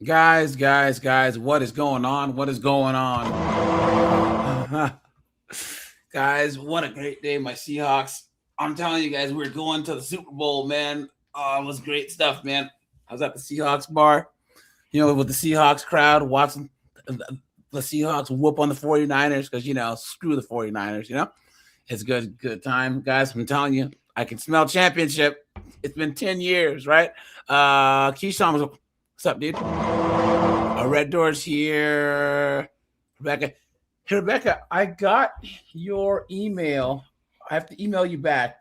Guys, what is going on? What is going on? Guys, what a great day, my Seahawks. I'm telling you guys, we're going to the Super Bowl, man. It was great stuff, man. I was at the Seahawks bar, with the Seahawks crowd watching the Seahawks whoop on the 49ers because, screw the 49ers. It's good time, guys. I'm telling you, I can smell championship. It's been 10 years, right? Keyshawn, what's up, dude? Red Doors here. Rebecca. Hey, Rebecca, I got your email. I have to email you back.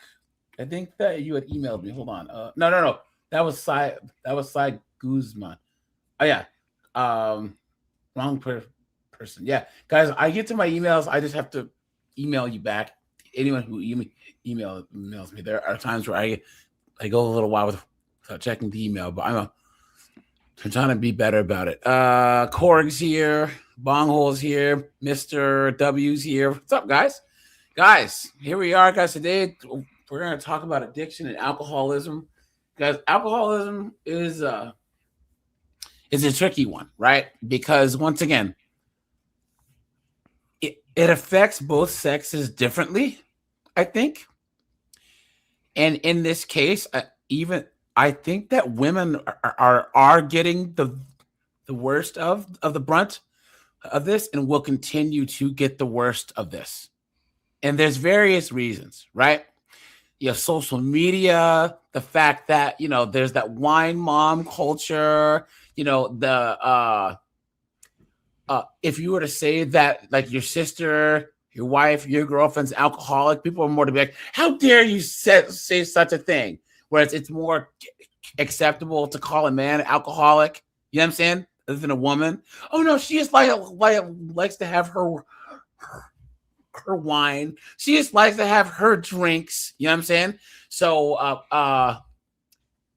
I think that you had emailed me. Hold on. No. That was Cy Guzman. Oh, yeah. Wrong person. Yeah. Guys, I get to my emails. I just have to email you back. Anyone who emails me, there are times where I go a little while without checking the email, but I'm trying to be better about it. Korg's here, Bonghole's here, Mr. W's here. What's up, guys? Guys, here we are, guys. Today we're going to talk about addiction and alcoholism. Guys, alcoholism is a tricky one, right? Because once again, it affects both sexes differently, I think. And in this case, I think that women are getting the worst of the brunt of this and will continue to get the worst of this. And there's various reasons, right? You have social media, the fact that, there's that wine mom culture, if you were to say that, like, your sister, your wife, your girlfriend's alcoholic, people are more to be like, how dare you say such a thing? Whereas it's more acceptable to call a man alcoholic, you know what I'm saying, than a woman. Oh no, she just likes to have her wine. She just likes to have her drinks, you know what I'm saying? So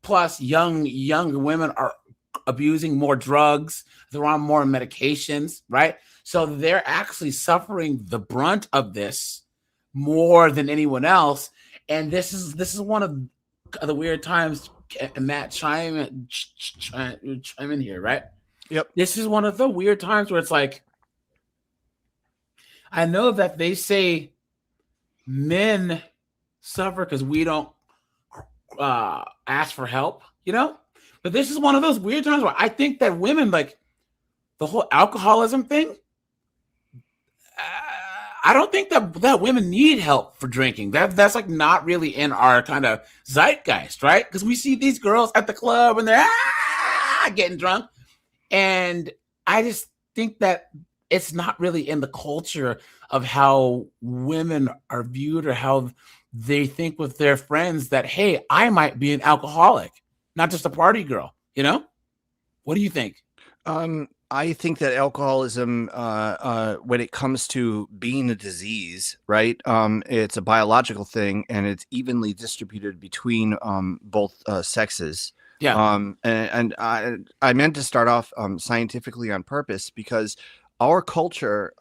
plus young women are abusing more drugs, they're on more medications, right? So they're actually suffering the brunt of this more than anyone else. And this is one of the weird times. Matt, chime in here, right? Yep. This is one of the weird times where it's like, I know that they say men suffer because we don't ask for help, but this is one of those weird times where I think that women, like the whole alcoholism thing, I don't think that women need help for drinking. That's like not really in our kind of zeitgeist, right? Because we see these girls at the club and they're getting drunk, and I just think that it's not really in the culture of how women are viewed or how they think with their friends that, hey, I might be an alcoholic, not just a party girl. What do you think? I think that alcoholism, when it comes to being a disease, right? It's a biological thing, and it's evenly distributed between both sexes. Yeah. And I meant to start off scientifically on purpose because our culture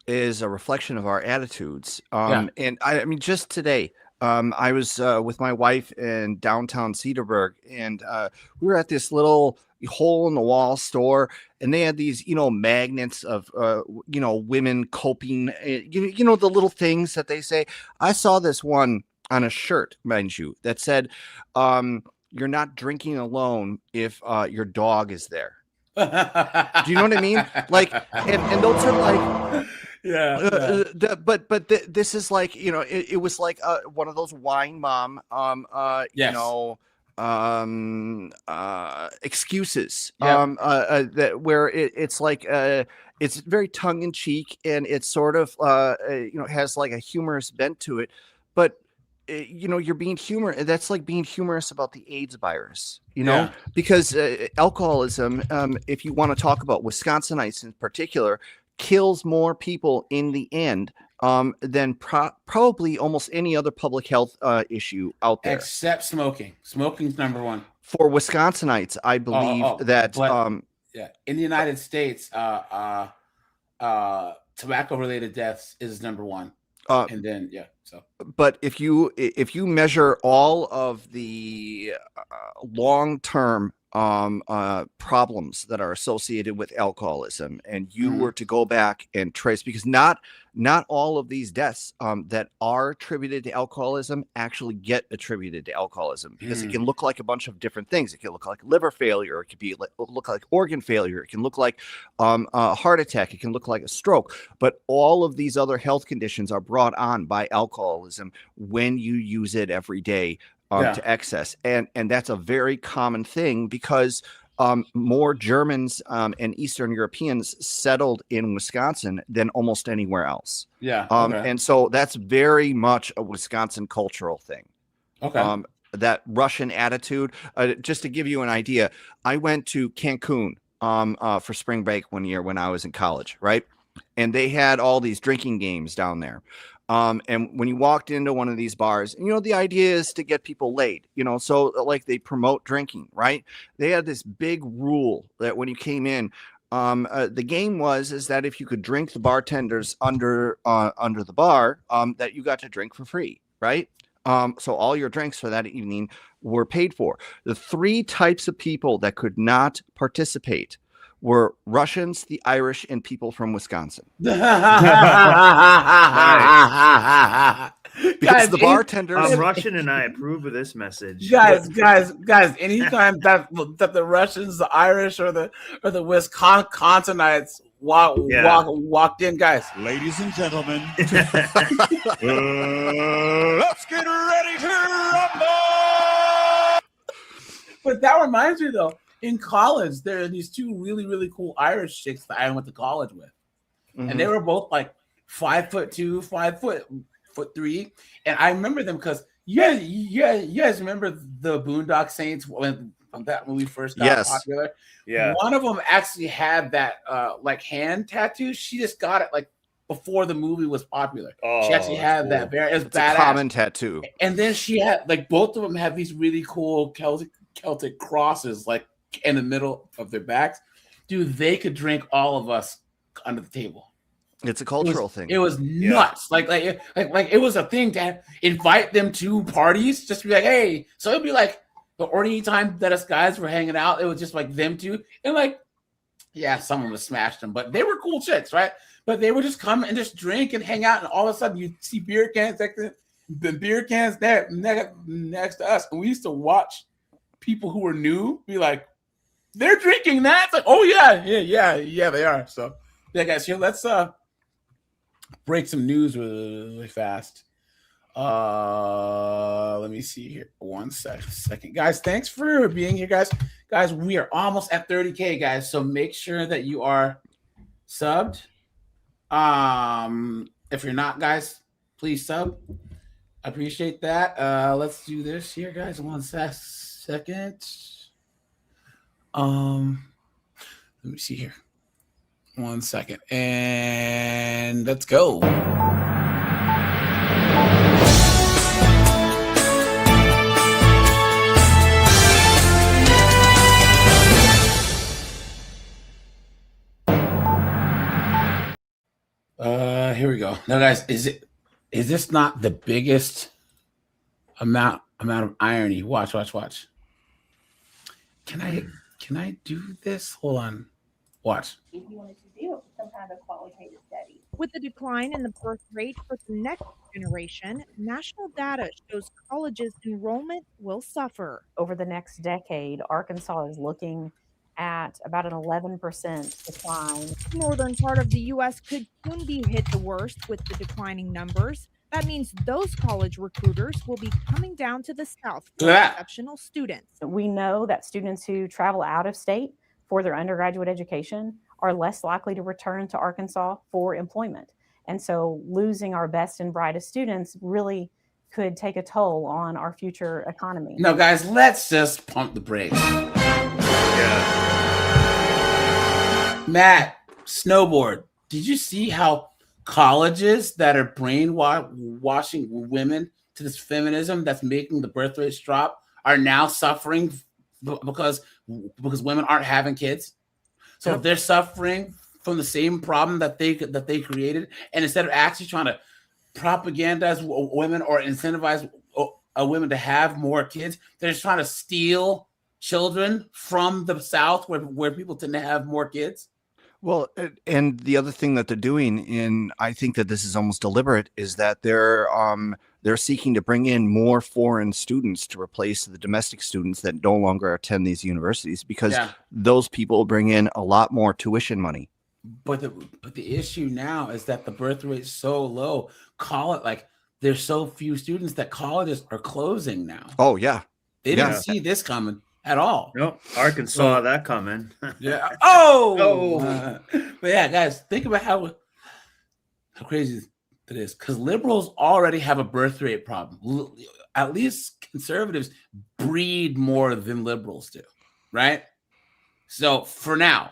is a reflection of our attitudes. Yeah. And I mean, just today, I was with my wife in downtown Cedarburg, and we were at this little hole in the wall store, and they had these, magnets of, women coping, the little things that they say. I saw this one on a shirt, mind you, that said, you're not drinking alone if your dog is there. Do you know what I mean? Like, and those are like, but this is like, it was like one of those wine mom, Yes. excuses, Yep. that where it's like, it's very tongue in cheek, and it's sort of, has like a humorous bent to it, but you're being humorous. That's like being humorous about the AIDS virus, Yeah. because alcoholism, if you want to talk about Wisconsinites in particular, kills more people in the end than probably almost any other public health issue out there. Except smoking. Smoking's number one. For Wisconsinites, I believe that yeah, in the United States, tobacco-related deaths is number one, and then But if you measure all of the long-term problems that are associated with alcoholism, and you Mhm. were to go back and trace, because not all of these deaths that are attributed to alcoholism actually get attributed to alcoholism, because it Mm. can look like a bunch of different things. It can look like liver failure, it could be look like organ failure, it can look like a heart attack, it can look like a stroke, but all of these other health conditions are brought on by alcoholism when you use it every day Yeah. to excess. And that's a very common thing, because more Germans and Eastern Europeans settled in Wisconsin than almost anywhere else. Yeah. Okay. And so that's very much a Wisconsin cultural thing. Okay. That Russian attitude. Just to give you an idea, I went to Cancun for spring break one year when I was in college, right? And they had all these drinking games down there. And when you walked into one of these bars, the idea is to get people laid, so like they promote drinking, right? They had this big rule that when you came in, the game is that if you could drink the bartenders under the bar, that you got to drink for free, right? So all your drinks for that evening were paid for. The 3 types of people that could not participate were Russians, the Irish, and people from Wisconsin. Guys, Because the bartenders, I'm Russian and I approve of this message. guys. Anytime that the Russians, the Irish, or the Wisconsinites walked in, guys. Ladies and gentlemen, let's get ready to rumble. But that reminds me, though, in college, there are these 2 really, really cool Irish chicks that I went to college with. And they were both like 5'2", 5'3", and I remember them because you guys remember the Boondock Saints when that movie first got popular. Yeah, one of them actually had that like hand tattoo. She just got it like before the movie was popular. She actually had that. It was badass. A common tattoo. And then she had like both of them have these really cool Celtic crosses like in the middle of their backs. Dude, they could drink all of us under the table. It's a cultural thing. It was nuts. Like it was a thing to invite them to parties, just to be like, hey. So it'd be like the only time that us guys were hanging out, it was just like them 2. And like, yeah, someone would smash them, but they were cool chicks, right? But they would just come and just drink and hang out, and all of a sudden you see beer cans, the beer cans next to us. And we used to watch people who were new be like, they're drinking that. It's like, oh yeah, they are. So yeah, guys, here let's break some news really fast. Let me see here. One second. Guys, thanks for being here, guys. Guys, we are almost at 30K, guys. So make sure that you are subbed. If you're not, guys, please sub. I appreciate that. Let's do this here, guys. One second. Let me see here. 1 second. And let's go. Here we go. Now, guys, is this not the biggest amount of irony? Watch. Can I do this? Hold on. Watch. If you wanted to do some kind of qualitative study. With the decline in the birth rate for the next generation, national data shows colleges' enrollment will suffer. Over the next decade, Arkansas is looking at about an 11% decline. The northern part of the U.S. could soon be hit the worst with the declining numbers. That means those college recruiters will be coming down to the South for exceptional students. We know that students who travel out of state for their undergraduate education are less likely to return to Arkansas for employment. And so losing our best and brightest students really could take a toll on our future economy. No, guys, let's just pump the brakes. Yeah. Matt, snowboard. Did you see how colleges that are brainwashing women to this feminism that's making the birth rates drop are now suffering because women aren't having kids? So they're suffering from the same problem that they created, and instead of actually trying to propagandize women or incentivize women to have more kids, they're just trying to steal children from the South where people tend to have more kids? Well, and the other thing that they're doing, and I think that this is almost deliberate, is that they're seeking to bring in more foreign students to replace the domestic students that no longer attend these universities, because those people bring in a lot more tuition money. But the issue now is that the birth rate is so low. There's so few students that colleges are closing now. Oh yeah, they didn't see this coming at all. Nope, Arkansas saw that coming. Yeah. Oh. But yeah, guys, think about how crazy it is, because liberals already have a birth rate problem. At least conservatives breed more than liberals do, right? So for now,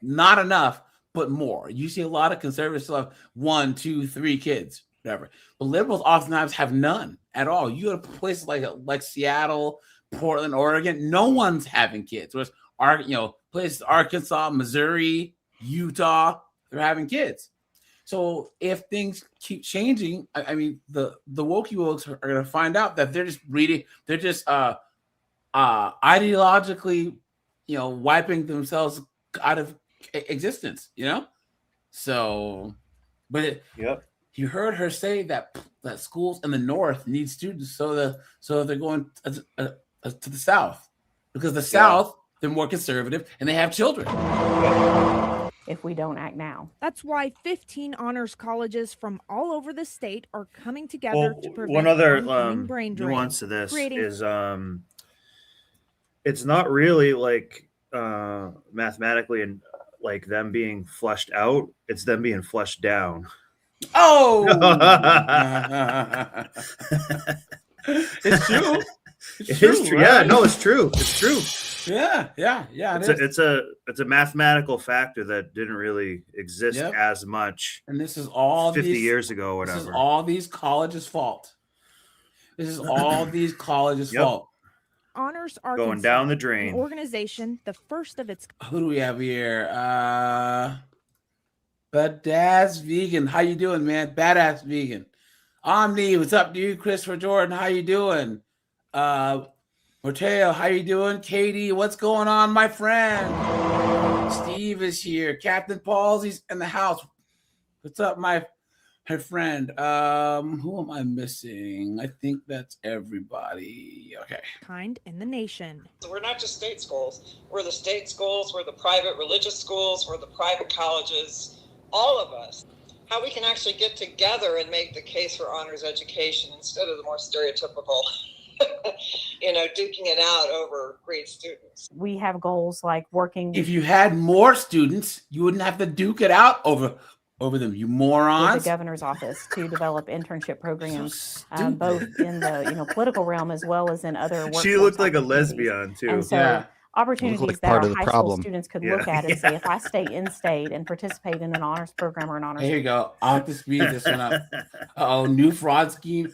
not enough, but more. You see a lot of conservatives still have 1, 2, 3 kids, whatever. But liberals oftentimes have none at all. You go to places like Seattle, Portland, Oregon, no one's having kids. Whereas places Arkansas, Missouri, Utah, they're having kids. So if things keep changing, I mean, the wokey wokes are going to find out that they're just breeding. They're just ideologically, wiping themselves out of existence. So, but you heard her say that schools in the North need students, so they're going to the South, because the South, they're more conservative and they have children. If we don't act now. That's why 15 honors colleges from all over the state are coming together to prevent one other brain drain. nuance to this is it's not really like mathematically and like them being flushed out, it's them being flushed down. Oh. It's true. It is true. Right? Yeah, no, it's true. It's true. Yeah. It's a mathematical factor that didn't really exist as much. And this is all 50 years ago, or whatever. This is all these colleges' fault. This is all these colleges' fault. Honors Arkansas, going down the drain. An organization, the first of its. Who do we have here? Badass Vegan. How you doing, man? Badass Vegan. Omni, what's up, dude? Christopher Jordan, how you doing? Mateo, how you doing? Katie, what's going on, my friend? Steve is here. Captain Palsy's in the house. What's up, my friend? Who am I missing? I think that's everybody. Okay. Kind in the nation. So we're not just state schools. We're the state schools, we're the private religious schools, we're the private colleges, all of us. How we can actually get together and make the case for honors education instead of the more stereotypical duking it out over great students. We have goals like working. If you had more students, you wouldn't have to duke it out over them, you morons. With the governor's office to develop internship programs, both in the political realm as well as in other work. She looked like a lesbian too. And so opportunities that our high school students could look at and say, if I stay in state and participate in an honors program or an honors. Here you go. I'll have to speed this one up. New fraud scheme.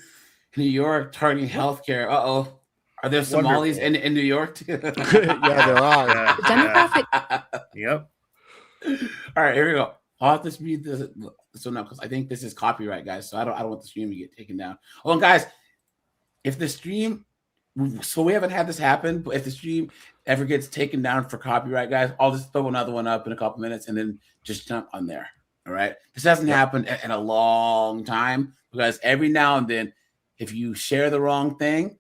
New York targeting healthcare. Are there Somalis in New York too? Yeah, there are. Demographic. Yep. All right, here we go. I'll have to speed this one up because I think this is copyright, guys. So I don't want the stream to get taken down. Oh, and guys, if the stream, so we haven't had this happen, but if the stream ever gets taken down for copyright, guys, I'll just throw another one up in a couple minutes and then just jump on there. All right. This hasn't happened in a long time, because every now and then, if you share the wrong thing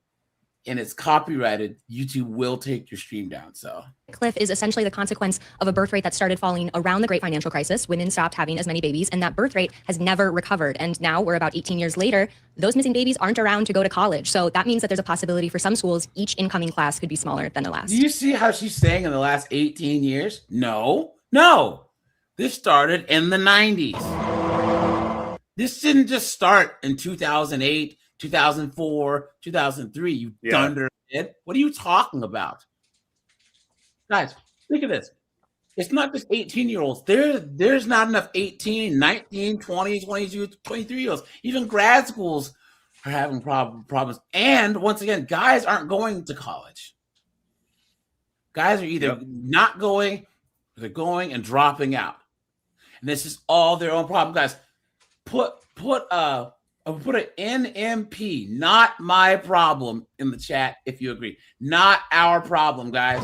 and it's copyrighted, YouTube will take your stream down. So Cliff is essentially the consequence of a birth rate that started falling around the great financial crisis. Women stopped having as many babies, and that birth rate has never recovered. And now we're about 18 years later, those missing babies aren't around to go to college. So that means that there's a possibility for some schools, each incoming class could be smaller than the last. Do you see how she's saying in the last 18 years? No. This started in the 90s. This didn't just start in 2008, 2004, 2003, you dunderhead. What are you talking about? Guys, look at this. It's not just 18-year-olds. There's not enough 18, 19, 20, 22, 23-year-olds. Even grad schools are having problems. And once again, guys aren't going to college. Guys are either not going, or they're going and dropping out. And this is all their own problem. Guys, put a I'll put an NMP, not my problem, in the chat if you agree. Not our problem, guys.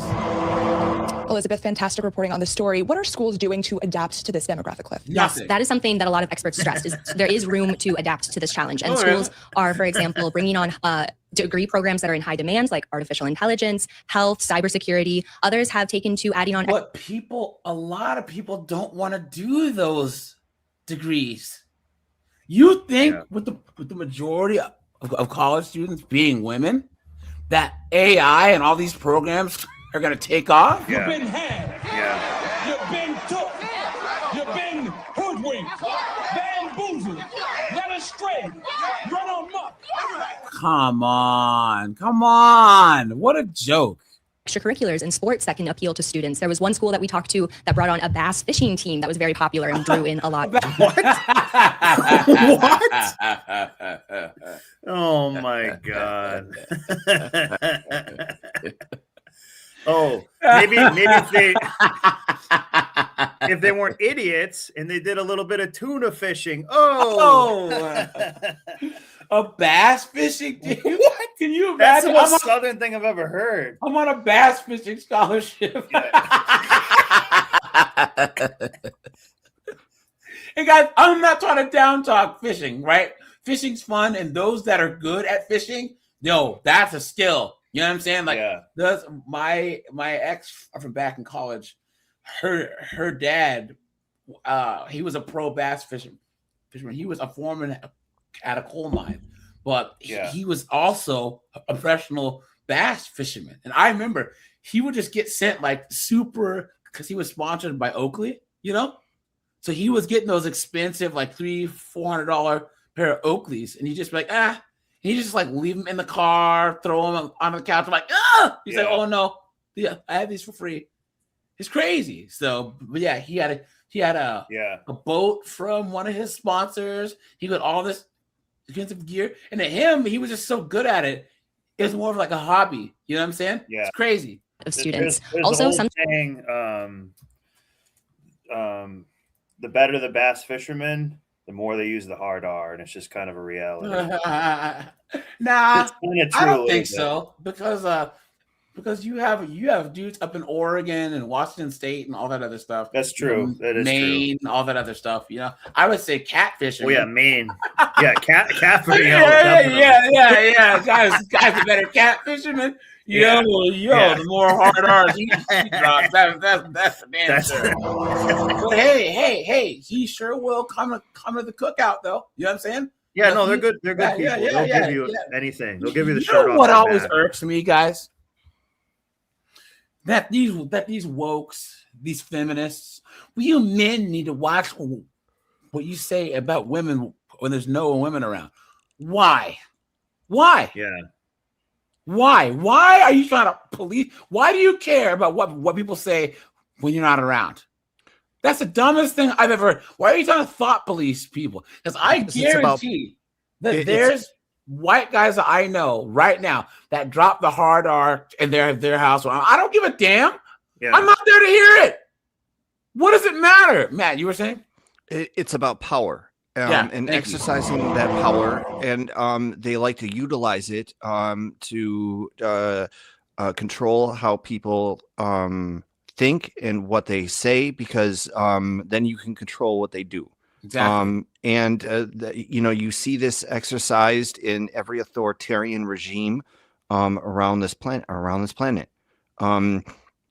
Elizabeth, fantastic reporting on the story. What are schools doing to adapt to this demographic, Cliff? Yes, that is something that a lot of experts stress. Is there is room to adapt to this challenge, and schools are, for example, bringing on degree programs that are in high demands, like artificial intelligence, health, cybersecurity. Others have taken to adding on. But a lot of people don't want to do those degrees. You think with the majority of college students being women, that AI and all these programs are going to take off? You've been had. Yeah. You've been took. You've been hoodwinked, bamboozled, led astray, run amok. Come on. What a joke. Extracurriculars and sports that can appeal to students. There was one school that we talked to that brought on a bass fishing team that was very popular and drew in a lot. What? Oh my God. Oh, maybe if they weren't idiots and they did a little bit of tuna fishing. A bass fishing team? What? Can you That's imagine? the most southern thing I've ever heard. I'm on a bass fishing scholarship. Hey guys, I'm not trying to down talk fishing, right? Fishing's fun, and those that are good at fishing, that's a skill. You know what I'm saying? Like, my ex from back in college, her dad, he was a pro bass fisherman. He was a foreman at a coal mine, but he was also a professional bass fisherman. And I remember he would just get sent like super, because he was sponsored by Oakley, so he was getting those expensive like $300-$400 pair of Oakleys, and he just be like, and he just like leave them in the car, throw them on the couch. I'm like, he's like, oh no, I have these for free. It's crazy. So, but yeah, he had a boat from one of his sponsors. He got all this expensive gear, and to him, he was just so good at it. It was more of like a hobby. You know what I'm saying? Yeah, it's crazy. Of students. There's also, some saying, the better the bass fisherman, the more they use the hard R, and it's just kind of a reality. Nah, I don't think so, because you have dudes up in Oregon and Washington State and all that other stuff. That's true. That is Maine, all that other stuff. I would say catfishing. Oh yeah, Maine. Yeah, catfishing. Yeah. Guys are better catfishermen. The more hard R's he drops. That's the damn sure. But hey, he sure will come to the cookout though. You know what I'm saying? Yeah, no, they're good. They're good people. They'll give you anything. They'll give you the shirt off. What always irks me, guys? That these wokes, these feminists, you men need to watch what you say about women when there's no women around. Why? Yeah. Why are you trying to police? Why do you care about what people say when you're not around? That's the dumbest thing I've ever heard. Why are you trying to thought police people? Because I guarantee that there's white guys that I know right now that drop the hard R in their house. I don't give a damn. Yeah. I'm not there to hear it. What does it matter? Matt, you were saying? It's about power. And exercising that power, and they like to utilize it to control how people think and what they say, because then you can control what they do. Exactly. You see this exercised in every authoritarian regime around this planet.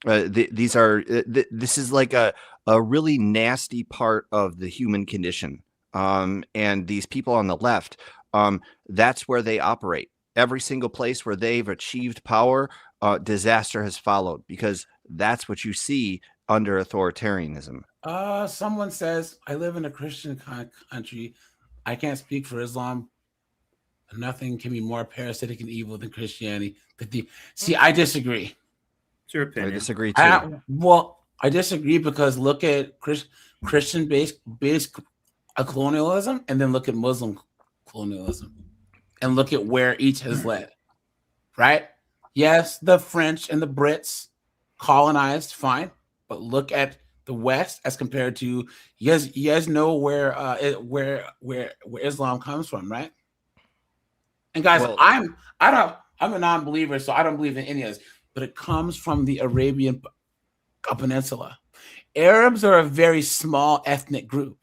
This is like a really nasty part of the human condition. And these people on the left, that's where they operate. Every single place where they've achieved power, disaster has followed, because that's what you see under authoritarianism. Someone says, I live in a Christian country. I can't speak for Islam. Nothing can be more parasitic and evil than Christianity. See, I disagree. It's your opinion. I disagree too. I disagree because look at Christian-based colonialism, and then look at Muslim colonialism, and look at where each has led. Right? Yes, the French and the Brits colonized, fine, but look at the West as compared to you guys know where Islam comes from, right? And guys, Well- I'm a non-believer, so I don't believe in any of this. But it comes from the Arabian Peninsula. Arabs are a very small ethnic group,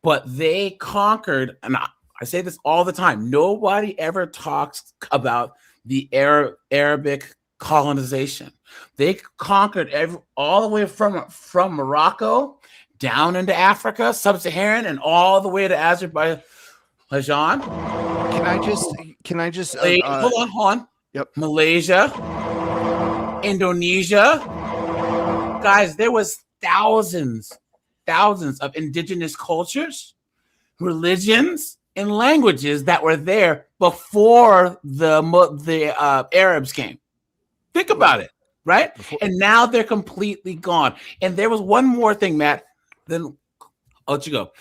but they conquered, and I say this all the time, nobody ever talks about the Arabic colonization. They conquered all the way from Morocco down into Africa, sub-Saharan, and all the way to Azerbaijan. Can I just hold on. Yep. Malaysia, Indonesia. Guys, there was thousands of indigenous cultures, religions, and languages that were there before the Arabs came. Think about it, right? And now they're completely gone. And there was one more thing, Matt. Then I'll let you go.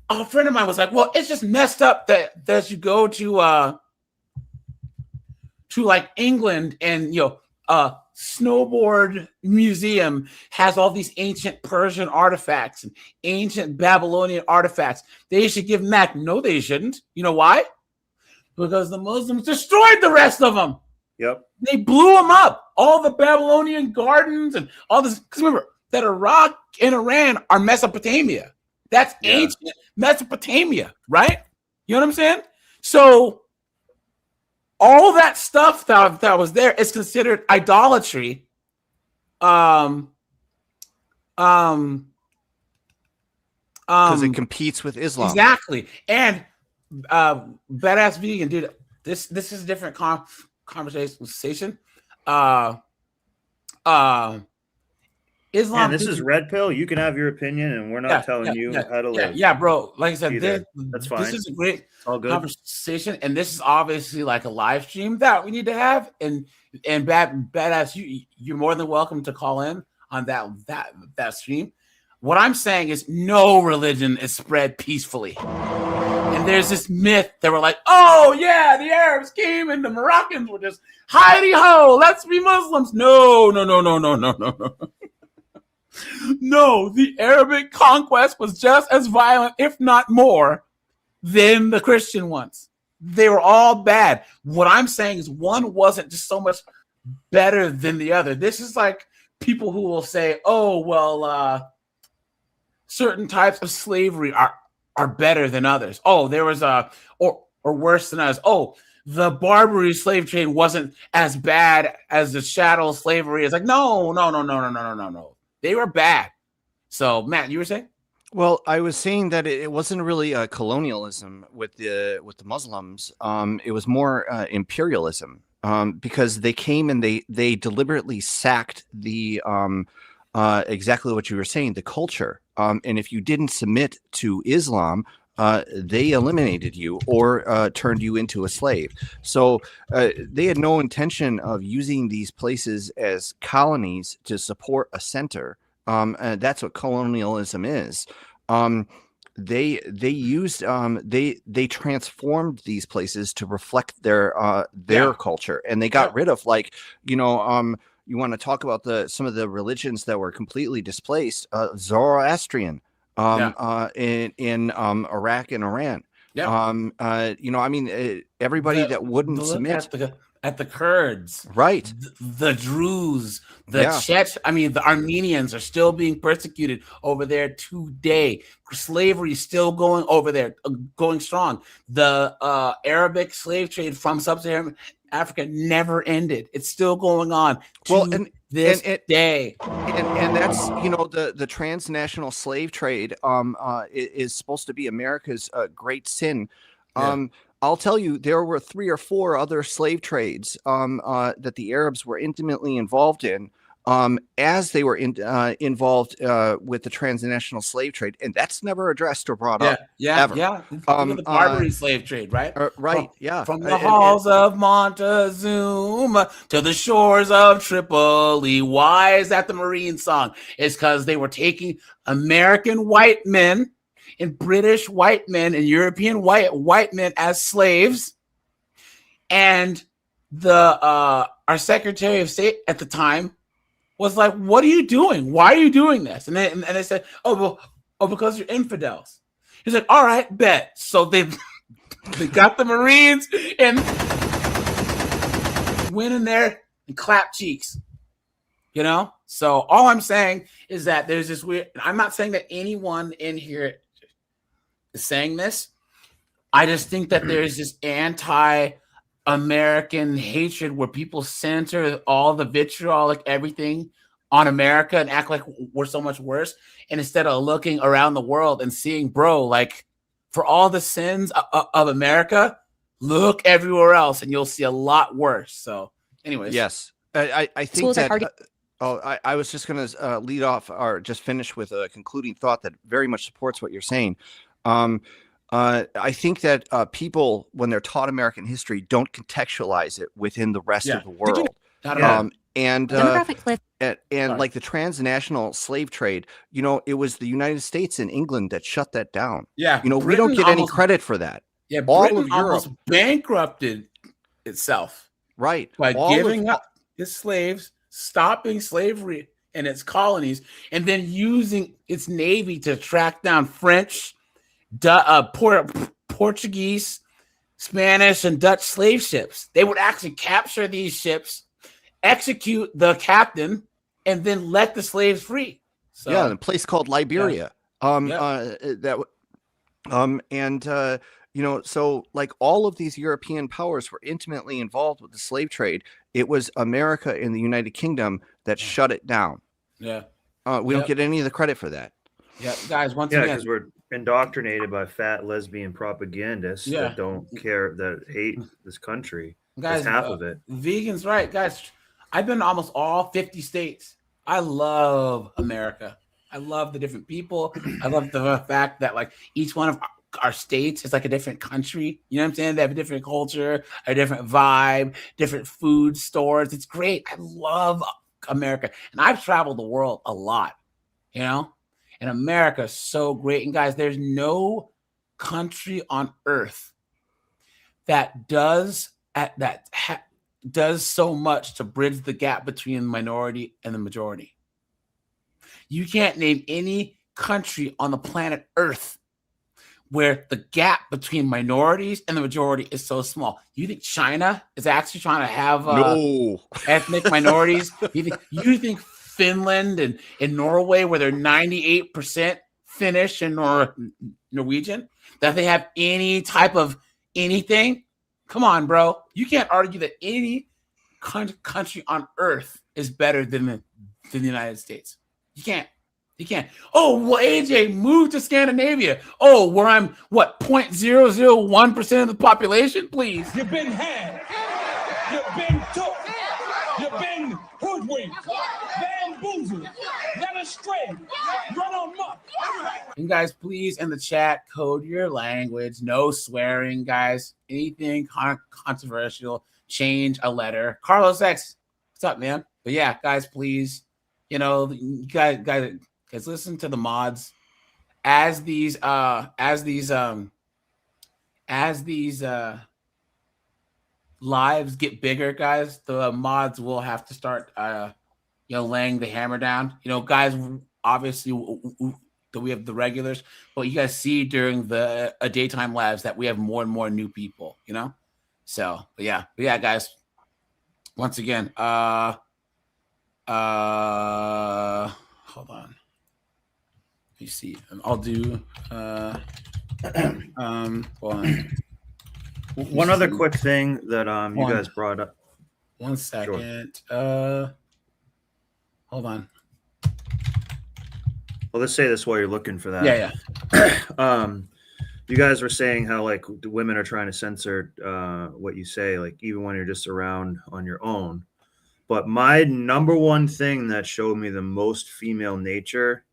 A friend of mine was like, "Well, it's just messed up that you go to like England and snowboard museum has all these ancient Persian artifacts and ancient Babylonian artifacts. They should give them back." No, they shouldn't. You know why? Because the Muslims destroyed the rest of them. Yep. They blew them up. All the Babylonian gardens and all this. Because remember that Iraq and Iran are Mesopotamia. That's ancient Mesopotamia, right? You know what I'm saying? So all that stuff that was there is considered idolatry. Because it competes with Islam. Exactly. And badass vegan, dude. This is a different conversation. Islam. And this is Red Pill. You can have your opinion, and we're not telling you how to live. Yeah, bro. Like I said, that's fine. This is a great all good conversation, and this is obviously like a live stream that we need to have. And badass, you're more than welcome to call in on that stream. What I'm saying is, no religion is spread peacefully. And there's this myth that we're like, oh yeah, the Arabs came and the Moroccans were just hidey ho, let's be Muslims. No. No, the Arabic conquest was just as violent, if not more, than the Christian ones. They were all bad. What I'm saying is one wasn't just so much better than the other. This is like people who will say, oh, well, certain types of slavery are better than others. Oh, there was or worse than others. Oh, the Barbary slave trade wasn't as bad as the chattel slavery. It's like, no. They were bad. So, Matt, you were saying? Well, I was saying that it wasn't really colonialism with the Muslims. It was more imperialism because they came and they deliberately sacked the exactly what you were saying, the culture. And if you didn't submit to Islam, they eliminated you or turned you into a slave. So they had no intention of using these places as colonies to support a center. And that's what colonialism is. They transformed these places to reflect their culture, and they got rid of, like, you want to talk about some of the religions that were completely displaced, Zoroastrian in Iraq and Iran. Everybody that wouldn't submit at the Kurds, right? The Druze, the Armenians are still being persecuted over there today. Slavery is still going over there, going strong. The Arabic slave trade from sub-Saharan Africa never ended. It's still going on to this day. And that's, the transnational slave trade is supposed to be America's great sin. I'll tell you, there were 3 or 4 other slave trades that the Arabs were intimately involved in as they were involved with the transnational slave trade, and that's never addressed or brought up. The Barbary slave trade, right? From the halls of Montezuma to the shores of Tripoli. Why is that the Marine song? It's because they were taking American white men and British white men and European white men as slaves, and our Secretary of State at the time was like, "What are you doing? Why are you doing this?" And they said, "Oh, because you're infidels." He's like, "All right, bet." So they got the Marines and went in there and clapped cheeks. You know? So all I'm saying is that there's this weird, I'm not saying that anyone in here is saying this. I just think that there's this anti-American hatred where people center all the vitriolic everything on America and act like we're so much worse. And instead of looking around the world and seeing, bro, like for all the sins of America, look everywhere else and you'll see a lot worse. So anyways. Yes. I think Schools are that targeting- I was just going to lead off or just finish with a concluding thought that very much supports what you're saying. I think that people, when they're taught American history, don't contextualize it within the rest of the world. And like the transnational slave trade, you know, it was the United States and England that shut that down. Yeah, you know, we don't get any credit for that. Yeah, all Britain of Europe almost bankrupted itself, right, by giving up its slaves, stopping slavery in its colonies, and then using its navy to track down French, Portuguese, Spanish, and Dutch slave ships. They would actually capture these ships, execute the captain, and then let the slaves free. So, yeah, in a place called Liberia. You know, so like all of these European powers were intimately involved with the slave trade. It was America and the United Kingdom that shut it down. Yeah. We don't get any of the credit for that. Yeah, guys, once yeah, again, because we're indoctrinated by fat lesbian propagandists that don't care, that hate this country. Guys, that's half of it. Vegans, right? Guys, I've been to almost all 50 states. I love America. I love the different people. I love the fact that like each one of our states is like a different country. You know what I'm saying? They have a different culture, a different vibe, different food stores. It's great. I love America. And I've traveled the world a lot, you know? And America is so great. And guys, there's no country on earth that does so much to bridge the gap between the minority and the majority. You can't name any country on the planet Earth where the gap between minorities and the majority is so small. You think China is actually trying to have ethnic minorities? You think Finland and Norway, where they're 98% Finnish and Norwegian, that they have any type of anything? Come on, bro. You can't argue that any country on earth is better than the United States. You can't. You can't. Oh, well, AJ moved to Scandinavia. Oh, where I'm, 0.001% of the population? Please. You've been had. You've been took. You've been hoodwinked. Bamboozled. Led astray. Run amok. And guys, please, in the chat, code your language. No swearing, guys. Anything controversial, change a letter. Carlos X, what's up, man? But yeah, guys, please, you know, you guys, listen to the mods as these lives get bigger, guys. The mods will have to start laying the hammer down. You know, guys, obviously we have the regulars, but you guys see during the daytime lives that we have more and more new people, you know. So but yeah, guys, once again, hold on. Let me see. I'll do hold on. One other quick thing that you guys brought up. 1 second. Sure. Hold on. Well, let's say this while you're looking for that. Yeah. You guys were saying how like the women are trying to censor what you say, like even when you're just around on your own. But my number one thing that showed me the most female nature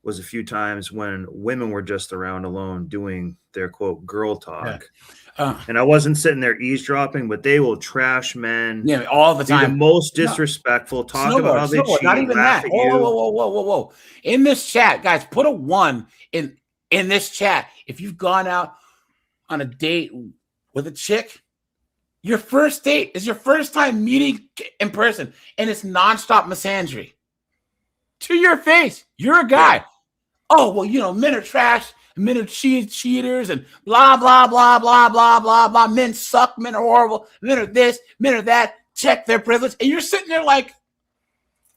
was a few times when women were just around alone doing their quote girl talk. And I wasn't sitting there eavesdropping, but they will trash men all the time. The most disrespectful. Talk about how they cheat. Not even that. Whoa. In this chat, guys, put a 1 in this chat. If you've gone out on a date with a chick, your first date is your first time meeting in person, and it's nonstop misandry to your face. You're a guy. Yeah. Oh, well, you know, men are trash, men are cheaters, and blah, blah, blah, blah, blah, blah, blah. Men suck, men are horrible, men are this, men are that. check their privilege, and you're sitting there like,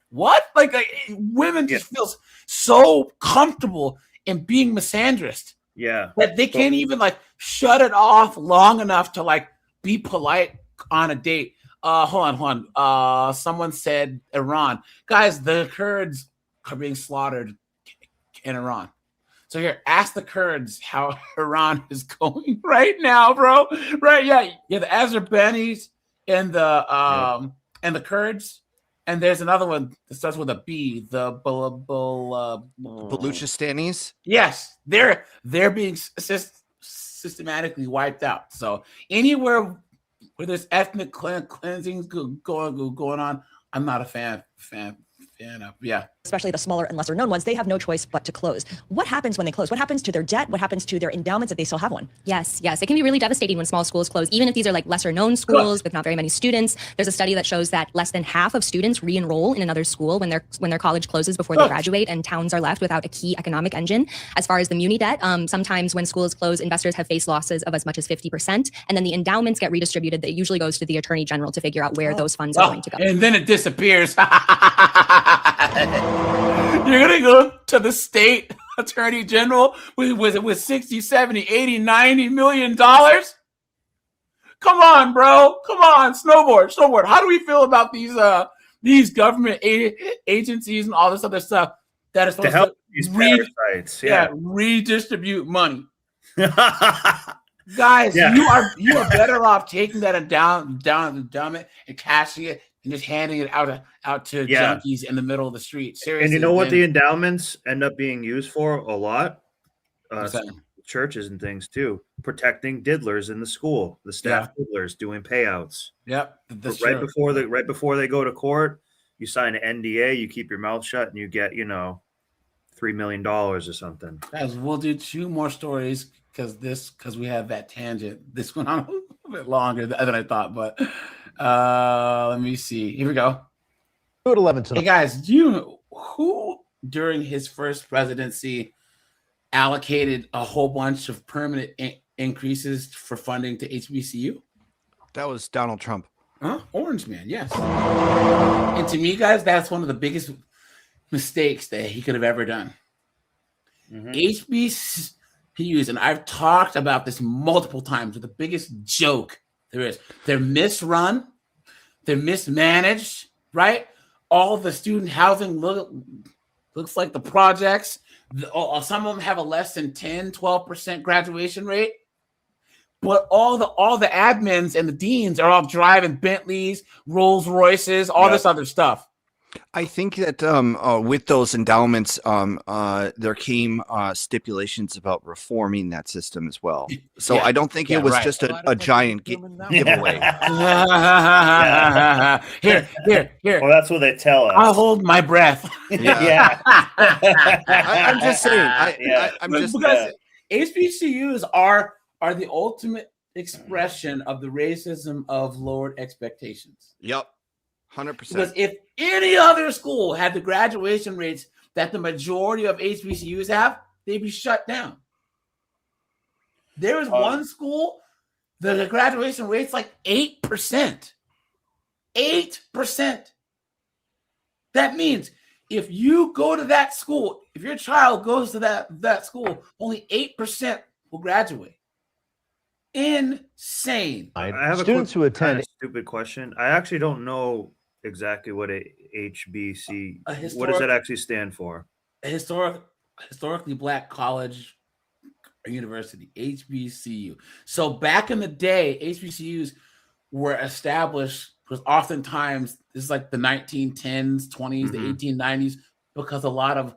what? Like women just feel so comfortable in being misandrist. Yeah. That they can't even like shut it off long enough to like be polite on a date. Hold on. Someone said Iran. Guys, the Kurds are being slaughtered in Iran. So here, ask the Kurds how Iran is going right now, bro. Right? Yeah. Yeah, the Azerbaijanis and the Kurds. And there's another one that starts with a B, the Baluchistanis. Yes, they're being systematically wiped out. So anywhere where there's ethnic cleansing going on, I'm not a fan of. Yeah. Especially the smaller and lesser known ones, they have no choice but to close. What happens when they close? What happens to their debt? What happens to their endowments if they still have one? Yes. It can be really devastating when small schools close, even if these are like lesser known schools with not very many students. There's a study that shows that less than half of students re-enroll in another school when their college closes before they graduate, and towns are left without a key economic engine. As far as the muni debt, sometimes when schools close, investors have faced losses of as much as 50%, and then the endowments get redistributed. That usually goes to the attorney general to figure out where those funds are going to go. And then it disappears. You're going to go to the state attorney general with 60, 70, 80, 90 million dollars? Come on, bro. Come on. Snowboard. How do we feel about these government agencies and all this other stuff that is supposed to help these parasites? Redistribute money? Guys, you are better off taking that endowment and cashing it and just handing it out to junkies in the middle of the street. Seriously. And you know what the endowments end up being used for a lot? Churches and things too. Protecting diddlers in the school, the staff diddlers doing payouts. Yep. Right before they go to court, you sign an NDA, you keep your mouth shut, and you get, $3 million or something. Guys, we'll do 2 more stories because we have that tangent. This went on a little bit longer than I thought, but let me see. Here we go. 11 tonight. Hey guys, do you know who during his first presidency allocated a whole bunch of permanent increases for funding to HBCU? That was Donald Trump. Orange man, yes. And to me, guys, that's one of the biggest mistakes that he could have ever done. HBCUs, and I've talked about this multiple times, are the biggest joke there is. They're misrun, they're mismanaged, right? All the student housing looks like the projects. Some of them have a less than 10, 12% graduation rate. But all the admins and the deans are all driving Bentleys, Rolls Royces, all this other stuff. I think that with those endowments, there came stipulations about reforming that system as well. So I don't think it was just a giant giveaway. Here. Well, that's what they tell us. I'll hold my breath. I'm just saying. Because HBCUs are the ultimate expression of the racism of lowered expectations. Yep. 100%. Because if any other school had the graduation rates that the majority of HBCUs have, they'd be shut down. There is one school, the graduation rate's like 8%. 8%. That means if you go to that school, if your child goes to that school, only 8% will graduate. Insane. I have Students who attend. Stupid question. I actually don't know exactly what a HBC. What does that actually stand for? Historically Black college or university, HBCU. So back in the day, HBCUs were established because oftentimes this is like the 1910s, 20s, the 1890s, because a lot of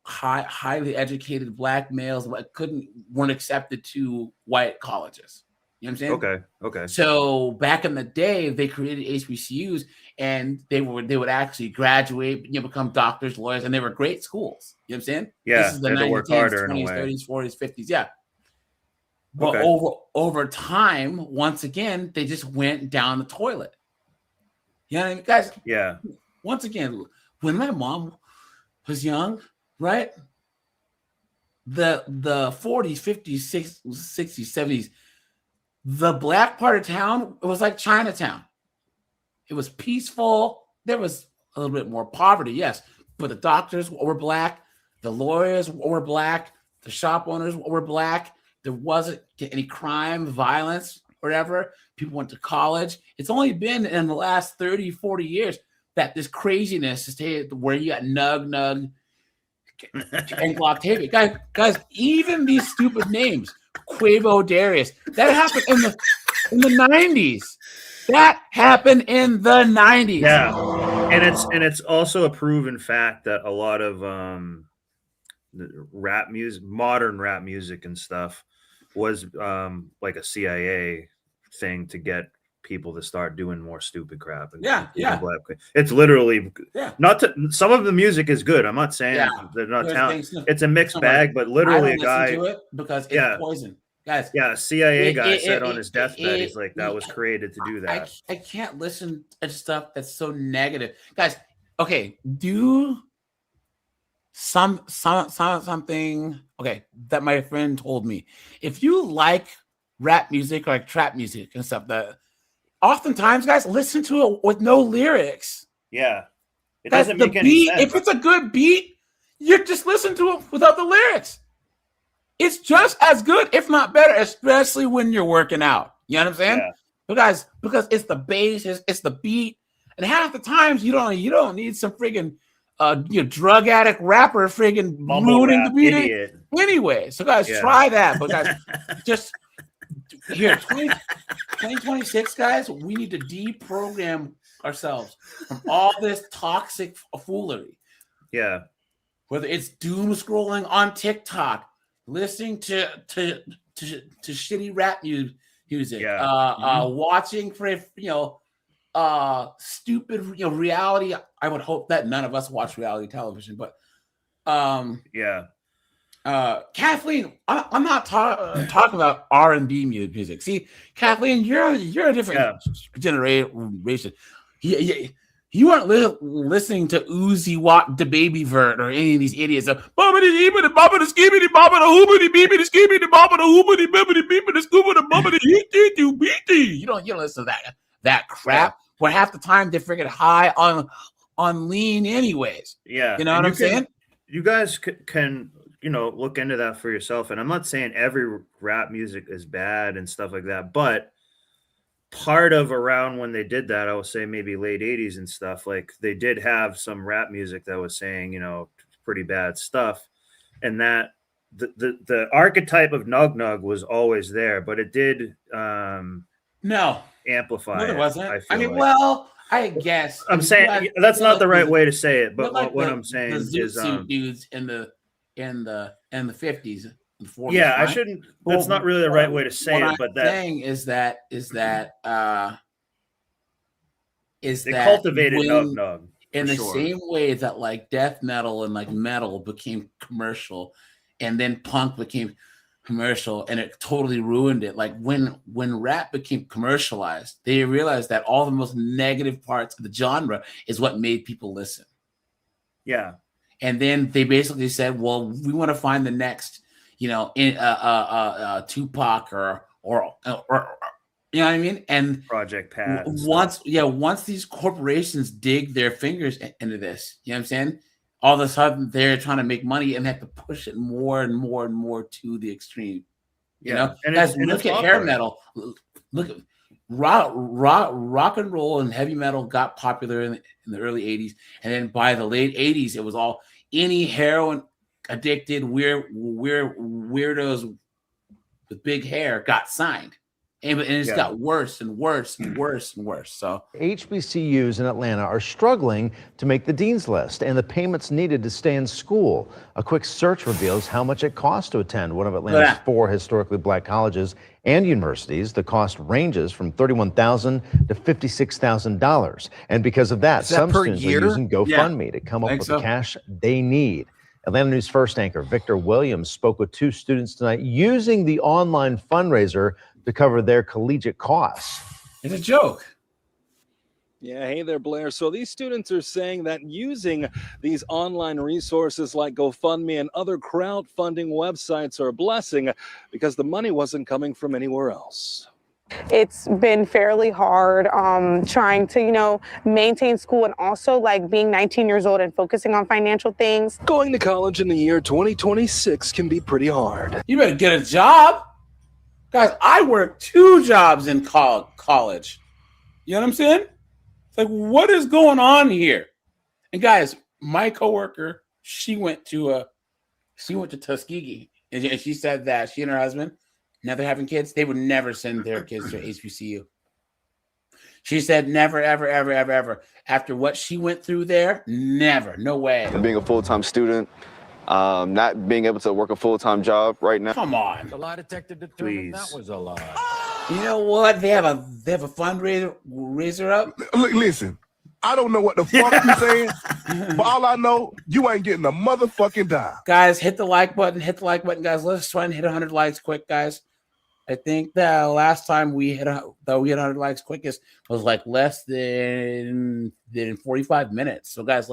highly educated Black males weren't accepted to white colleges. You know what I'm saying? Okay. So back in the day, they created HBCUs, and they would actually graduate, become doctors, lawyers, and they were great schools. You know what I'm saying? Yeah, this is the 1910s, 20s, 30s, 40s, 50s. Yeah. But over time, once again, they just went down the toilet. You know what I mean, guys? Yeah. Once again, when my mom was young, right? The 40s, 50s, 60s, 70s, the Black part of town, it was like Chinatown. It was peaceful. There was a little bit more poverty, yes, but the doctors were black, the lawyers were black, the shop owners were black. There wasn't any crime, violence, whatever. People went to college. It's only been in the last 30, 40 years that this craziness is where you got Nug, and Octavia. Guys, even these stupid names, Quavo, Darius, that happened in the 90s. That happened in the 90s. Yeah. And it's also a proven fact that a lot of rap music, modern rap music and stuff was like a CIA thing to get people to start doing more stupid crap. And it's literally not to, some of the music is good. I'm not saying they're not talented. It's a mixed bag, but literally a guy to it because it's poison. Guys, a CIA guy said on his deathbed, he's like, that was created to do that. I can't listen to stuff that's so negative. Guys, okay, do something that my friend told me. If you like rap music or like trap music and stuff, that oftentimes, guys, listen to it with no lyrics. Yeah. It doesn't make any beat, sense. If it's a good beat, you just listen to it without the lyrics. It's just as good, if not better, especially when you're working out. You know what I'm saying? Yeah. Because it's the bass, it's the beat, and half the times you don't need some friggin' drug addict rapper friggin' ruining the beat idiot. Anyway. So guys, try that. But guys, just here, 2026, guys, we need to deprogram ourselves from all this toxic foolery. Yeah. Whether it's doom scrolling on TikTok, listening to shitty rap music, watching for stupid reality. I would hope that none of us watch reality television, but Kathleen, I'm not talking about R&B music. See, Kathleen, you're a different generation. You weren't listening to Uzi Watt, the Baby Vert, or any of these idiots. You don't listen to that crap. Where half the time they're freaking high on lean, anyways. Yeah, you know what I'm saying. You guys can look into that for yourself. And I'm not saying every rap music is bad and stuff like that, but part of around when they did that, I would say maybe late 80s and stuff, like they did have some rap music that was saying, pretty bad stuff. And that the archetype of Nug was always there, but it did amplify. No, it wasn't. I guess. I'm saying that's not the right way to say it, but what I'm saying is dudes in the 50s. Yeah, I shouldn't. That's not really the right way to say it, but that thing is that they cultivated Nug in the same way that like death metal and like metal became commercial, and then punk became commercial, and it totally ruined it. Like when rap became commercialized, they realized that all the most negative parts of the genre is what made people listen. Yeah, and then they basically said, "Well, we want to find the next." Tupac or you know what I mean? And Project Pat. Once these corporations dig their fingers into this, you know what I'm saying? All of a sudden they're trying to make money and have to push it more and more and more to the extreme. You know, guys, look at hair metal. Look at rock and roll and heavy metal got popular in the early 80s, and then by the late 80s, it was all any heroin addicted weirdos with big hair got signed, and it's got worse and worse and worse and worse. So HBCUs in Atlanta are struggling to make the dean's list and the payments needed to stay in school. A quick search reveals how much it costs to attend one of Atlanta's 4 historically black colleges and universities. The cost ranges from $31,000 to $56,000, and because of that, some students are using GoFundMe to come up with the cash they need. Atlanta News First anchor Victor Williams spoke with 2 students tonight using the online fundraiser to cover their collegiate costs. It's a joke. Yeah, hey there, Blair. So these students are saying that using these online resources like GoFundMe and other crowdfunding websites are a blessing because the money wasn't coming from anywhere else. It's been fairly hard trying to, maintain school and also like being 19 years old and focusing on financial things. Going to college in the year 2026 can be pretty hard. You better get a job. Guys, I worked 2 jobs in college. You know what I'm saying? It's like, what is going on here? And guys, my coworker, she went to Tuskegee, and she said that she and her husband, now they're having kids, they would never send their kids to HBCU. She said never, ever, ever, ever, ever. After what she went through there, never, no way. Being a full-time student, not being able to work a full-time job right now. Come on. The lie detector determined that was a lie. You know what? They have a fundraiser up. Look, listen. I don't know what the fuck you saying, but all I know, you ain't getting a motherfucking dime. Guys, hit the like button. Hit the like button, guys. Let's try and hit 100 likes quick, guys. I think that last time we hit 100 likes quickest was like less than 45 minutes. So, guys,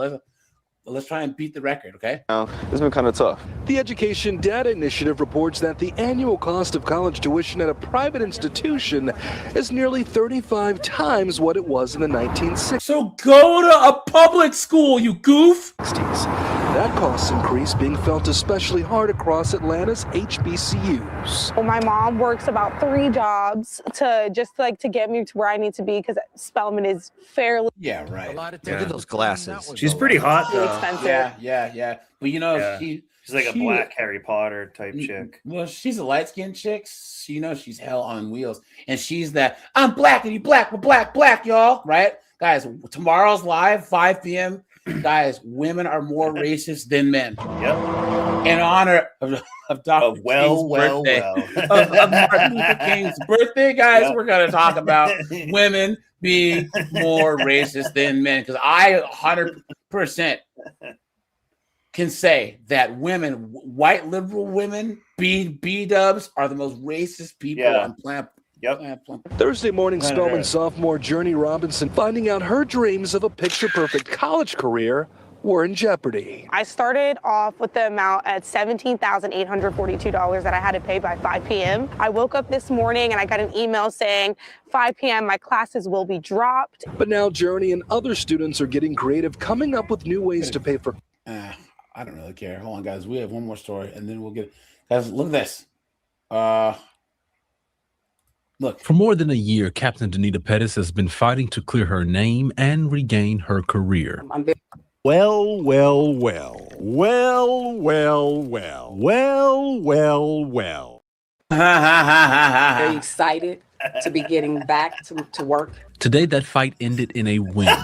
let's try and beat the record, okay? It's been kind of tough. The Education Data Initiative reports that the annual cost of college tuition at a private institution is nearly 35 times what it was in the 1960s. So go to a public school, you goof! That cost increase being felt especially hard across Atlanta's HBCUs. Well, my mom works about 3 jobs to get me to where I need to be because Spelman is fairly. Yeah, right. Look at those glasses. She's pretty hot though. Expensive. Yeah. But she's like a black Harry Potter type chick. Well, she's a light-skinned chick. You know she's hell on wheels. And she's that, I'm black and you black, we're black, y'all. Right? Guys, tomorrow's live, 5 p.m. Guys, women are more racist than men. Yep. In honor of Dr. King's birthday. Of Martin Luther King's birthday, guys, we're going to talk about women being more racist than men. Because I 100% can say that women, white liberal women, B-dubs, are the most racist people on planet. Thursday morning, Spelman sophomore Journey Robinson finding out her dreams of a picture-perfect college career were in jeopardy. I started off with the amount at $17,842 that I had to pay by 5 p.m. I woke up this morning and I got an email saying 5 p.m. my classes will be dropped. But now Journey and other students are getting creative, coming up with new ways to pay for. I don't really care. Hold on, guys. We have one more story, and then we'll get. Guys, look at this. Look. For more than a year, Captain Danita Pettis has been fighting to clear her name and regain her career. Well. Very excited to be getting back to work. Today, that fight ended in a win.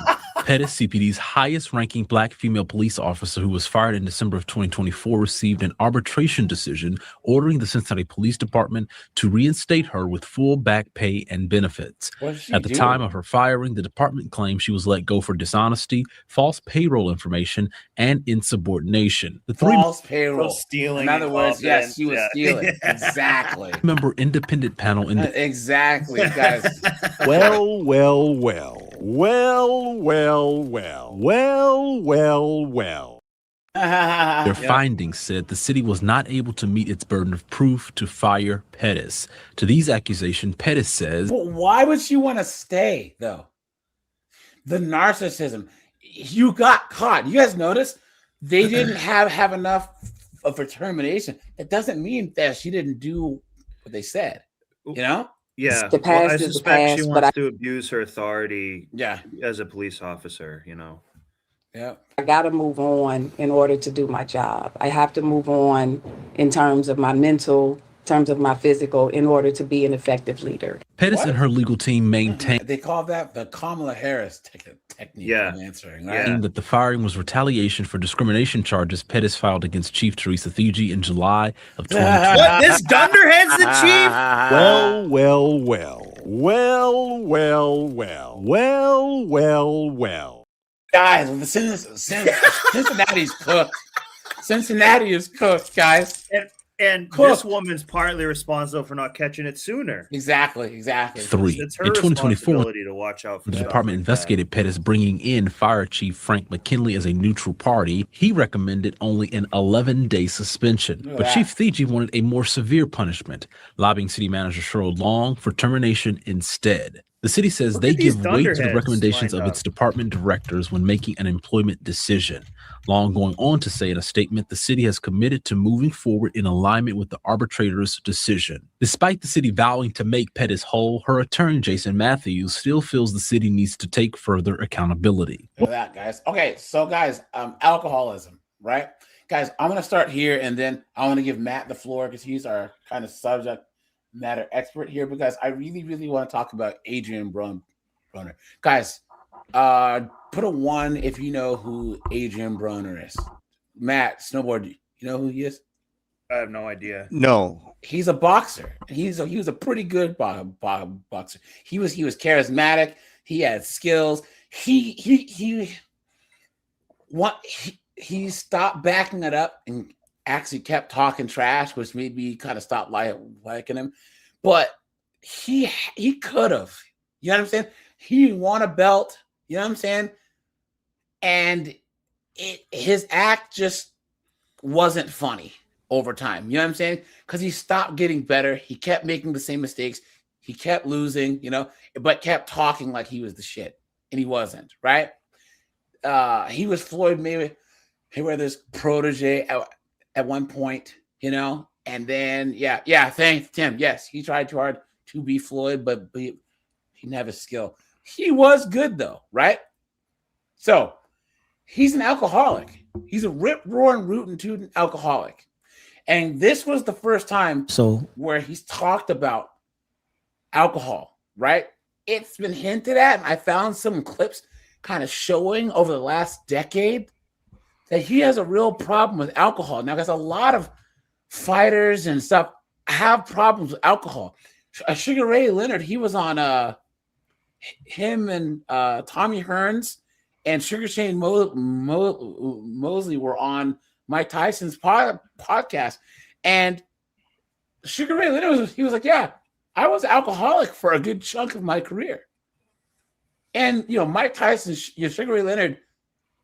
Pettis, CPD's highest-ranking black female police officer who was fired in December of 2024, received an arbitration decision ordering the Cincinnati Police Department to reinstate her with full back pay and benefits. At the time of her firing, the department claimed she was let go for dishonesty, false payroll information, and insubordination. The False payroll. Stealing. In other words, yes, she was stealing. Exactly. Member independent panel. Exactly, guys. Well. Their findings said the city was not able to meet its burden of proof to fire Pettis. To these accusations, Pettis says, Well, why would she want to stay, though? The narcissism. You got caught. You guys notice they didn't have enough of her termination. That doesn't mean that she didn't do what they said, you know? Yeah, The past I is the suspect she past, wants but to abuse her authority. Yeah, as a police officer, you know. Yeah, I got to move on in order to do my job. I have to move on in terms of my mental, in terms of my physical, in order to be an effective leader. Pettis and her legal team maintained They call that the Kamala Harris technique of answering, right? that the firing was retaliation for discrimination charges Pettis filed against Chief Teresa Thigi in July of 2020. What? This dunderhead's the chief? Well. Guys, Cincinnati's cooked. Cincinnati is cooked, guys. And this woman's partly responsible for not catching it sooner. Exactly. 3. It's her In 2024, responsibility to watch out for the stuff department like that. investigated Pettis bringing in Fire Chief Frank McKinley as a neutral party. He recommended only an 11-day suspension, Look at but that. Chief Thiegy wanted a more severe punishment, lobbying City Manager Cheryl Long for termination instead. The city says Look they at these give weight to the dunderheads recommendations lined of its up. department directors when making an employment decision. Long going on to say in a statement, the city has committed to moving forward in alignment with the arbitrator's decision. Despite the city vowing to make Pettis whole, her attorney, Jason Matthews, still feels the city needs to take further accountability. Look at that, guys. Okay, so guys, alcoholism, right? Guys, I'm gonna start here, and then I want to give Matt the floor because he's our kind of subject matter expert here. Because I really, really want to talk about Adrian Brunner. Guys, put a 1 if you know who Adrian Brunner is. Matt, snowboard, you know who he is? I have no idea. No. He's a boxer. He was a pretty good boxer. He was charismatic. He had skills. He stopped backing it up and actually kept talking trash, which made me kind of stop liking him. But he could have. You know what I'm saying? He won a belt. You know what I'm saying? And his act just wasn't funny over time. You know what I'm saying? Because he stopped getting better. He kept making the same mistakes. He kept losing, but kept talking like he was the shit. And he wasn't, right? He was Floyd Mayweather's protege at one point, and then, thanks, Tim. Yes, he tried too hard to be Floyd, but he didn't have a skill. He was good, though, right? So he's an alcoholic. He's a rip-roaring, rootin' alcoholic. And this was the first time where he's talked about alcohol, right? It's been hinted at, and I found some clips kind of showing over the last decade that he has a real problem with alcohol. Now, because a lot of fighters and stuff have problems with alcohol. Sugar Ray Leonard, he was on him and Tommy Hearns and Sugar Shane Mosley were on Mike Tyson's podcast. And Sugar Ray Leonard, he was like, yeah, I was alcoholic for a good chunk of my career. And, Mike Tyson, Sugar Ray Leonard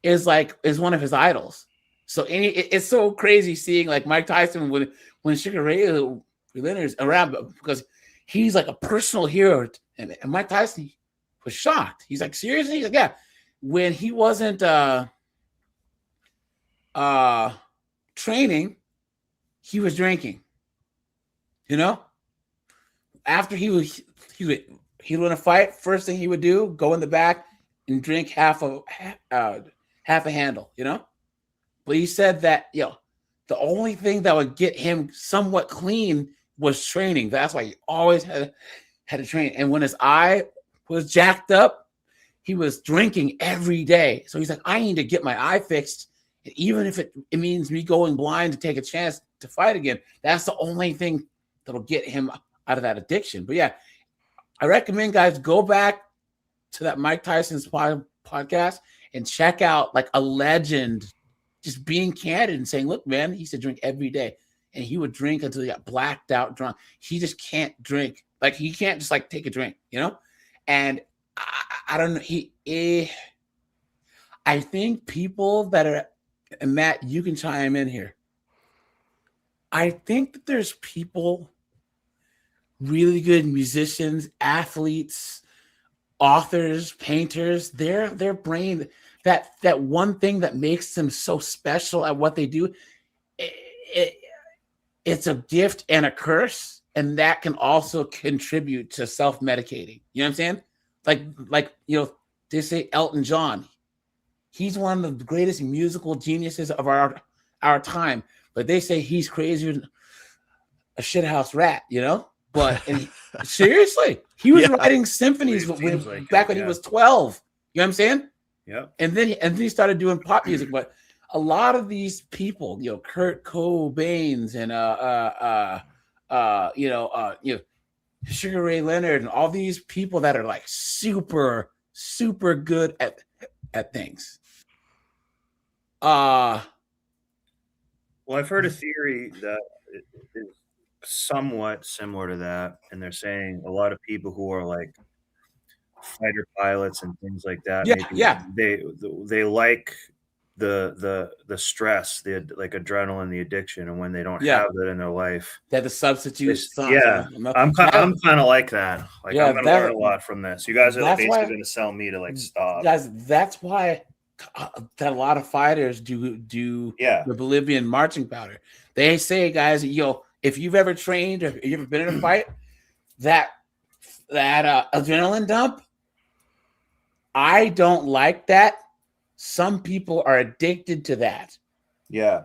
is one of his idols. So it's so crazy seeing like Mike Tyson when Sugar Ray Leonard is around because he's like a personal hero. And Mike Tyson was shocked. He's like, seriously? He's like, yeah. When he wasn't training, he was drinking. After he would win a fight, first thing he would do, go in the back and drink half a handle, But he said that, the only thing that would get him somewhat clean was training. That's why he always had to train. And when his eye was jacked up, he was drinking every day. So he's like, I need to get my eye fixed. And even if it means me going blind to take a chance to fight again, that's the only thing that'll get him out of that addiction. But yeah, I recommend guys go back to that Mike Tyson's podcast and check out like a legend just being candid and saying, look, man, he used to drink every day and he would drink until he got blacked out drunk. He just can't drink. Like he can't just like take a drink, And I don't know. I think people that are, and Matt, you can chime in here. I think that there's people, really good musicians, athletes, authors, painters, their brain, that one thing that makes them so special at what they do, it's a gift and a curse, and that can also contribute to self-medicating. You know what I'm saying? Like they say Elton John, he's one of the greatest musical geniuses of our time, but they say he's crazier than a shithouse rat, But seriously, he was writing symphonies back when he was 12. You know what I'm saying? Yeah. And then he started doing pop music. But a lot of these people, Kurt Cobain's and Sugar Ray Leonard and all these people that are like super, super good at things. Well, I've heard a theory that is somewhat similar to that, and they're saying a lot of people who are like fighter pilots and things like that, they like the stress, the like adrenaline, the addiction, and when they don't have it in their life, that the substitute. I'm kind of like that. Like I'm gonna learn a lot from this. You guys are basically gonna sell me to like stop. Guys, that's why that a lot of fighters do the Bolivian marching powder. They say, guys, if you've ever trained or you've ever been in a fight, that adrenaline dump, I don't like that. Some people are addicted to that. Yeah.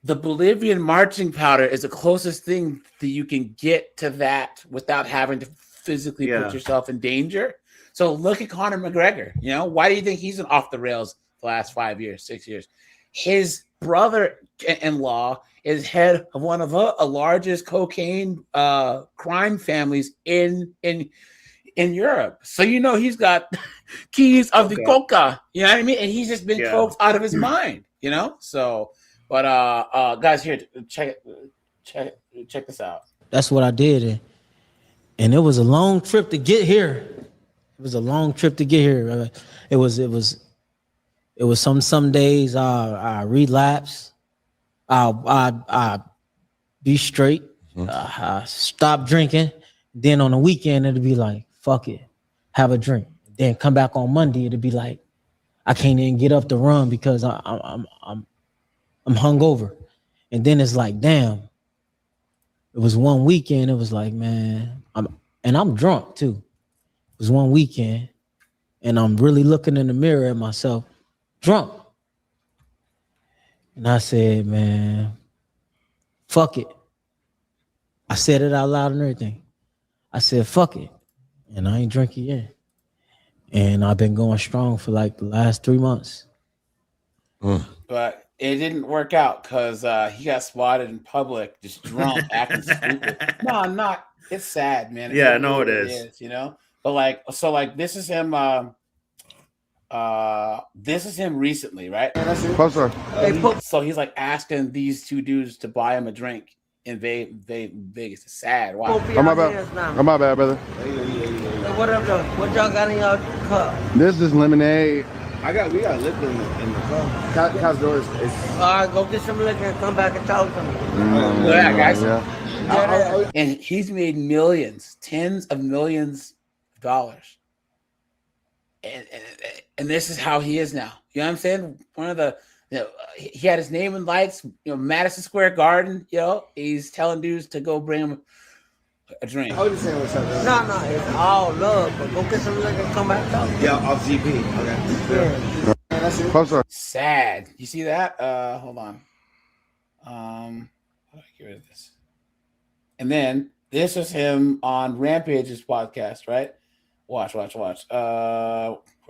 The Bolivian marching powder is the closest thing that you can get to that without having to physically put yourself in danger. So look at Conor McGregor. Why do you think he's been off the rails the last 5 years, 6 years? His brother-in-law is head of one of the largest cocaine crime families in Europe. So he's got keys of the coca. You know what I mean? And he's just been coked out of his mind. So, but guys, here, check this out. That's what I did, and it was a long trip to get here. It was a long trip to get here. It was some days I relapse. I be straight. I stop drinking. Then on the weekend it'll be like, fuck it, have a drink. Then come back on Monday, it'll be like, I can't even get up to run because I'm hungover. And then it's like, damn. It was one weekend. It was like, man, I'm drunk too. It was one weekend, and I'm really looking in the mirror at myself, drunk. And I said, man, fuck it. I said it out loud and everything. I said, fuck it. And I ain't drinking yet. And I've been going strong for like the last 3 months. But it didn't work out because he got spotted in public, just drunk, acting stupid. No, I'm not. It's sad, man. It is. But this is him. This is him recently, right? So he's like asking these two dudes to buy him a drink in Vegas. It's sad. Wow. My bad, brother. What up, though? What y'all got in y'all cup? This is lemonade. We got liquor in the cup. Cow's door is. All right, go get some liquor and come back and talk to me. Yeah, guys. And he's made millions, tens of millions of dollars. And this is how he is now. You know what I'm saying? One of the, he had his name in lights, Madison Square Garden, he's telling dudes to go bring him a drink. No, it's all love, but go get some liquor and come back and talk to me. Yeah, off GP. Okay. Sad. You see that? Hold on. How do I get rid of this? And then this is him on Rampage's podcast, right? Watch. Where'd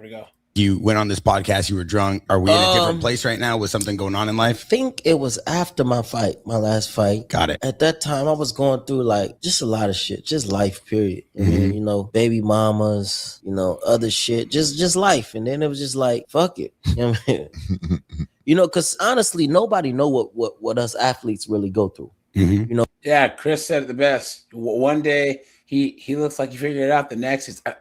we go? You went on this podcast, you were drunk. Are we in a different place right now with something going on in life? I think it was after my last fight. Got it. At that time, I was going through like just a lot of shit, just life, period. And, baby mamas, other shit, just life. And then it was just like, fuck it. Because honestly, nobody know what us athletes really go through. Yeah, Chris said it the best. One day he looks like he figured it out. The next is an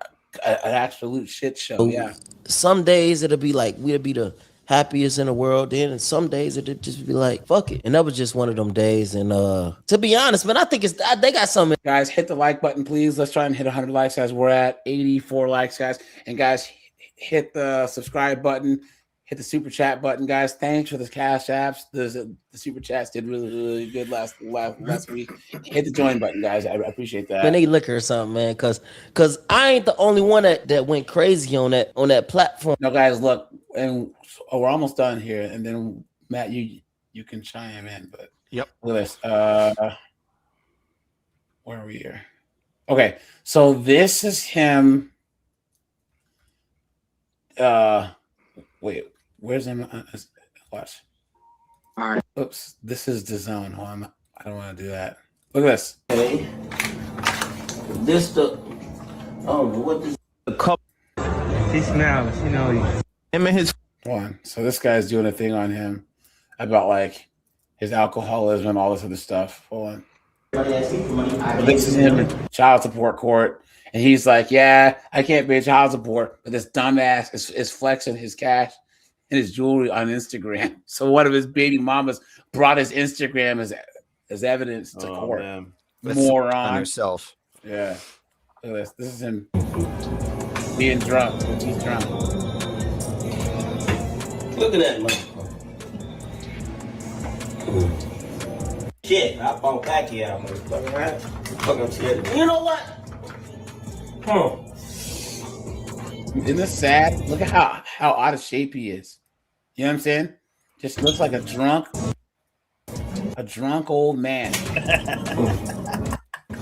absolute shit show. Yeah. Some days it'll be like we'll be the happiest in the world then, and some days it'll just be like fuck it. And that was just one of them days. And to be honest, man, I think they got something. Guys, hit the like button, please. Let's try and hit 100 likes, guys. We're at 84 likes, guys. And guys, hit the subscribe button. Hit the super chat button, guys. Thanks for the cash apps. The super chats did really, really good last week. Hit the join button, guys. I appreciate that. Man, they liquor or something, man, because I ain't the only one that went crazy on that platform. No, guys, look, and we're almost done here. And then Matt, you can chime in, but yep. Look at this. Where are we here? Okay, so this is him. Wait. Where's him? Watch. All right. Oops. This is the zone. Hold on. I don't want to do that. Look at this. Okay. This the. Oh, what this? The cup. He smells. Him and his. Hold on. So this guy's doing a thing on him about like his alcoholism and all this other stuff. Hold on. This is him in child support court, and he's like, "Yeah, I can't pay child support," but this dumbass is flexing his cash and his jewelry on Instagram. So one of his baby mamas brought his Instagram as evidence to court. Man. Moron on yourself. Yeah. Look at this. This is him being drunk. He's drunk. Look at that motherfucker. Shit, I bought back here, motherfucker, right? Fucking shit. You know what? Come on. Isn't this sad? Look at how out of shape he is. You know what I'm saying? Just looks like a drunk old man.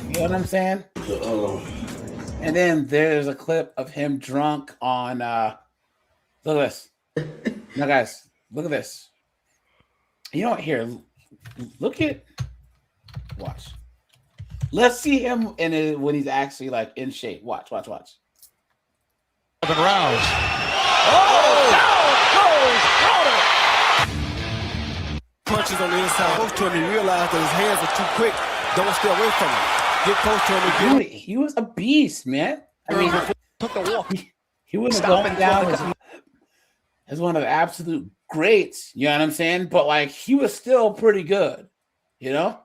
You know what I'm saying? And then there's a clip of him drunk on look at this. Now guys, look at this. You know what? Here, look at watch. Let's see him when he's actually like in shape. Watch. Rounds. Punches on the inside. Close to him, he realized that his hands are too quick. Don't stay away from him. Get close to him again. Dude, he was a beast, man. I mean, took the walk. He was going down as one of the absolute greats. You know what I'm saying? But like, he was still pretty good, you know.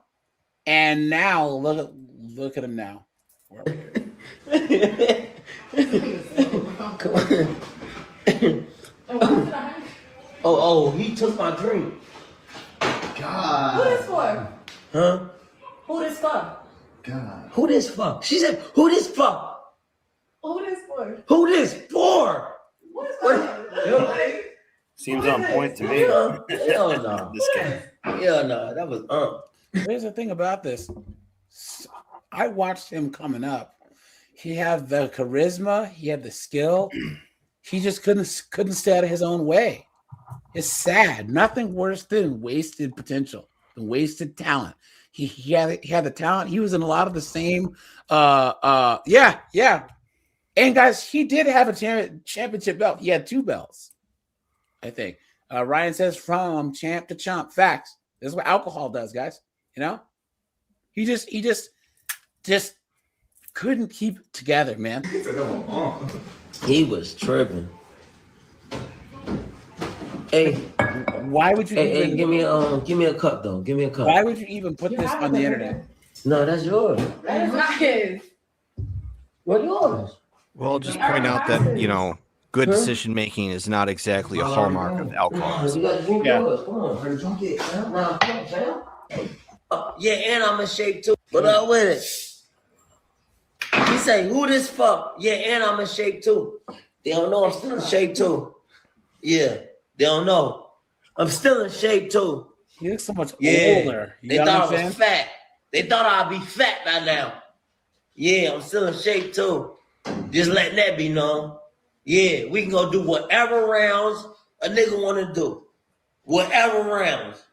And now look at him now. Oh, he took my drink. God. Who this for? Huh? Who this for? God. Who this for? She said, who this for? Who this for? Who this for? What is for? Seems on point to me. Hell no. This guy. Hell no. That was Here's the thing about this. I watched him coming up. He had the charisma. He had the skill. He just couldn't stay out of his own way. It's sad. Nothing worse than wasted potential, than wasted talent. He had the talent. He was in a lot of the same. Yeah. And guys, he did have a championship belt. He had 2 belts, I think. Ryan says from champ to chump. Facts. This is what alcohol does, guys. You know, he just couldn't keep it together, man. He was tripping. Hey, why would you? Hey, give me a cup though. Give me a cup. Why would you even put this on the internet? No, that's yours. That is not his. What yours? Well, just point out that, you know, good decision making is not exactly a hallmark of alcoholism. You gotta drink yours. Come on, drink it. Now, come on, Sam. Yeah, and I'm in shape too. What up with it? He say, who this fuck? Yeah, and I'm in shape too. They don't know I'm still in shape too. Yeah, they don't know. I'm still in shape too. You look so much older. They thought I was fat. They thought I'd be fat by now. Yeah, I'm still in shape too. Just letting that be known. Yeah, we can go do whatever rounds a nigga want to do. Whatever rounds.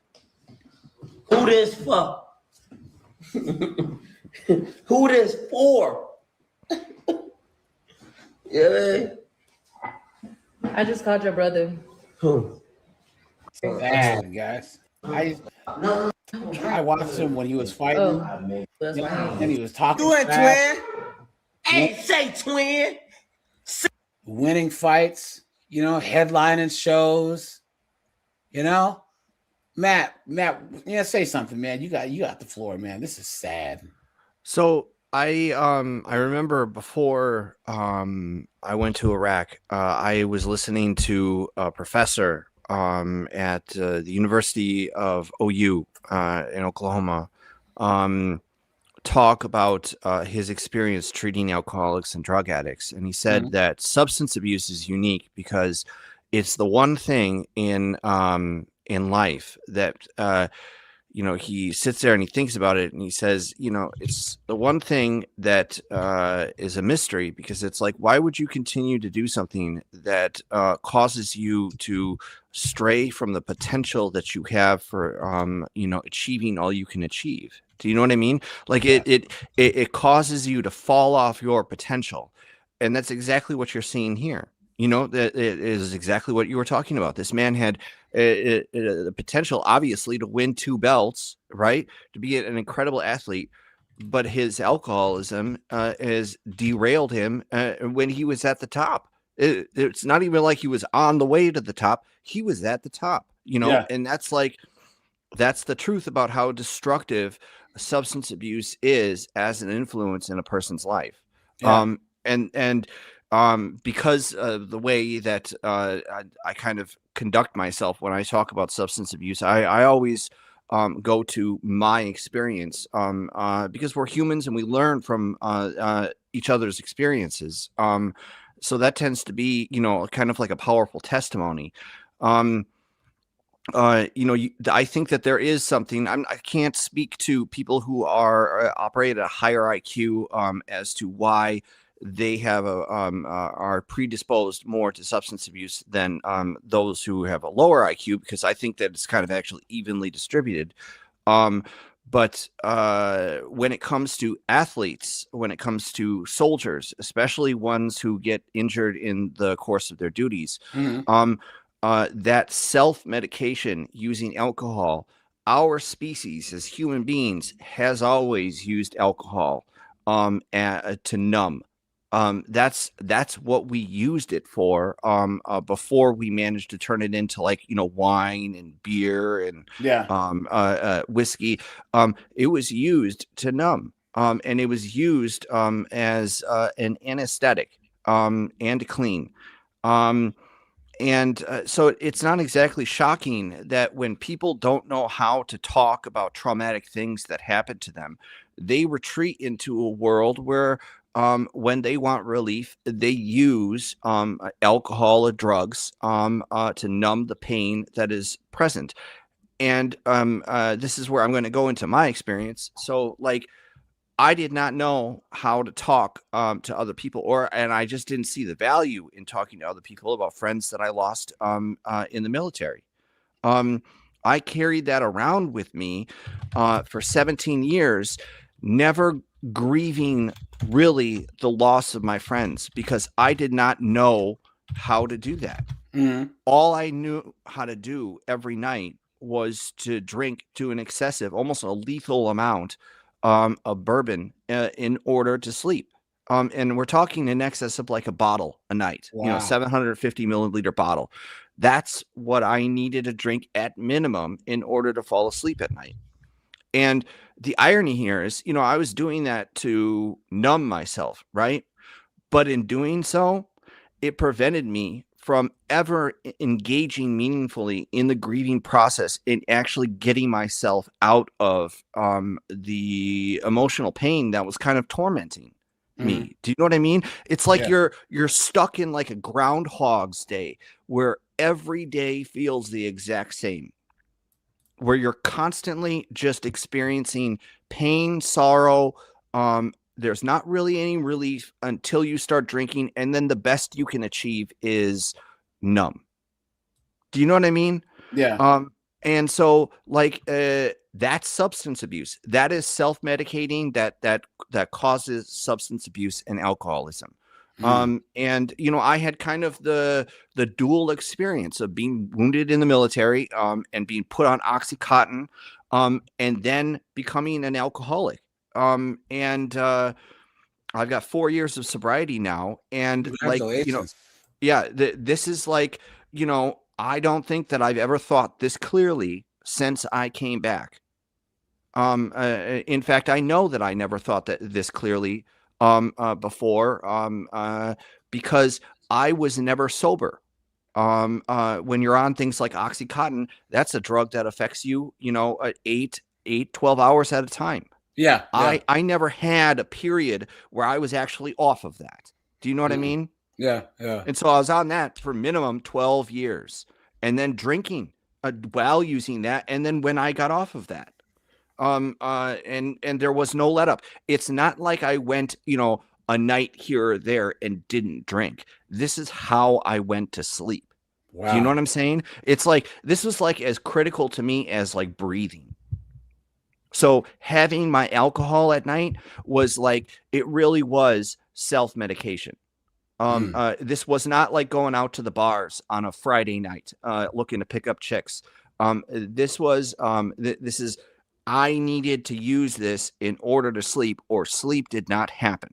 Who this for? Who this for? Yeah. I just called your brother. Who? Sad, guys. I watched him when he was fighting, and he was talking. Do it, fast, twin. Hey, say twin. winning fights. You know, headlining shows. You know, Matt, yeah, say something, man. You got the floor, man. This is sad. So I remember before I went to Iraq, I was listening to a professor at the University of OU in Oklahoma talk about his experience treating alcoholics and drug addicts, and he said that substance abuse is unique because it's the one thing in life that you know, he sits there and he thinks about it and he says, you know, it's the one thing that is a mystery, because it's like, why would you continue to do something that causes you to stray from the potential that you have for, you know, achieving all you can achieve? Do you know what I mean? Like it causes you to fall off your potential. And that's exactly what you're seeing here. You know, that it is exactly what you were talking about. This man had the potential, obviously, to win 2 belts, right? To be an incredible athlete. But his alcoholism has derailed him when he was at the top. It's not even like he was on the way to the top. He was at the top, Yeah. and that's the truth about how destructive substance abuse is as an influence in a person's life. Yeah. Because of the way that I kind of conduct myself when I talk about substance abuse, I always go to my experience because we're humans and we learn from each other's experiences. So that tends to be, kind of like a powerful testimony. I think that there is something. I can't speak to people who operate at a higher IQ as to why they have are predisposed more to substance abuse than those who have a lower IQ, because I think that it's kind of actually evenly distributed. But when it comes to athletes, when it comes to soldiers, especially ones who get injured in the course of their duties, that self-medication using alcohol, our species as human beings has always used alcohol to numb. That's what we used it for before we managed to turn it into wine and beer and whiskey. It was used to numb, and it was used as an anesthetic and to clean. So it's not exactly shocking that when people don't know how to talk about traumatic things that happen to them, they retreat into a world where when they want relief, they use alcohol or drugs to numb the pain that is present. And this is where I'm going to go into my experience. So, I did not know how to talk to other people, and I just didn't see the value in talking to other people about friends that I lost in the military. I carried that around with me for 17 years, never grieving really the loss of my friends, because I did not know how to do that. All I knew how to do every night was to drink to an excessive, almost a lethal amount of bourbon in order to sleep. And we're talking in excess of a bottle a night, Wow. 750 milliliter bottle. That's what I needed to drink at minimum in order to fall asleep at night. And the irony here is, I was doing that to numb myself, right? But in doing so, it prevented me from ever engaging meaningfully in the grieving process and actually getting myself out of the emotional pain that was kind of tormenting me. Do you know what I mean? It's like you're stuck in a Groundhog's Day where every day feels the exact same, where you're constantly just experiencing pain, sorrow. There's not really any relief until you start drinking, and then the best you can achieve is numb. Do you know what I mean? Yeah. And so that's substance abuse. That is self-medicating that causes substance abuse and alcoholism. And I had kind of the dual experience of being wounded in the military and being put on Oxycontin and then becoming an alcoholic. And I've got 4 years of sobriety now, and Congratulations. this is I don't think that I've ever thought this clearly since I came back. In fact, I know that I never thought that this clearly before because I was never sober. When you're on things like Oxycontin, that's a drug that affects you, 12 hours at a time. Yeah. I never had a period where I was actually off of that. Do you know what I mean? Yeah. And so I was on that for minimum 12 years, and then drinking while using that. And then when I got off of that, and there was no let up. It's not like I went, a night here or there and didn't drink. This is how I went to sleep. Wow. Do you know what I'm saying? It's this was as critical to me as breathing. So having my alcohol at night was it really was self-medication. This was not like going out to the bars on a Friday night, looking to pick up chicks. This was, this is, I needed to use this in order to sleep, or sleep did not happen.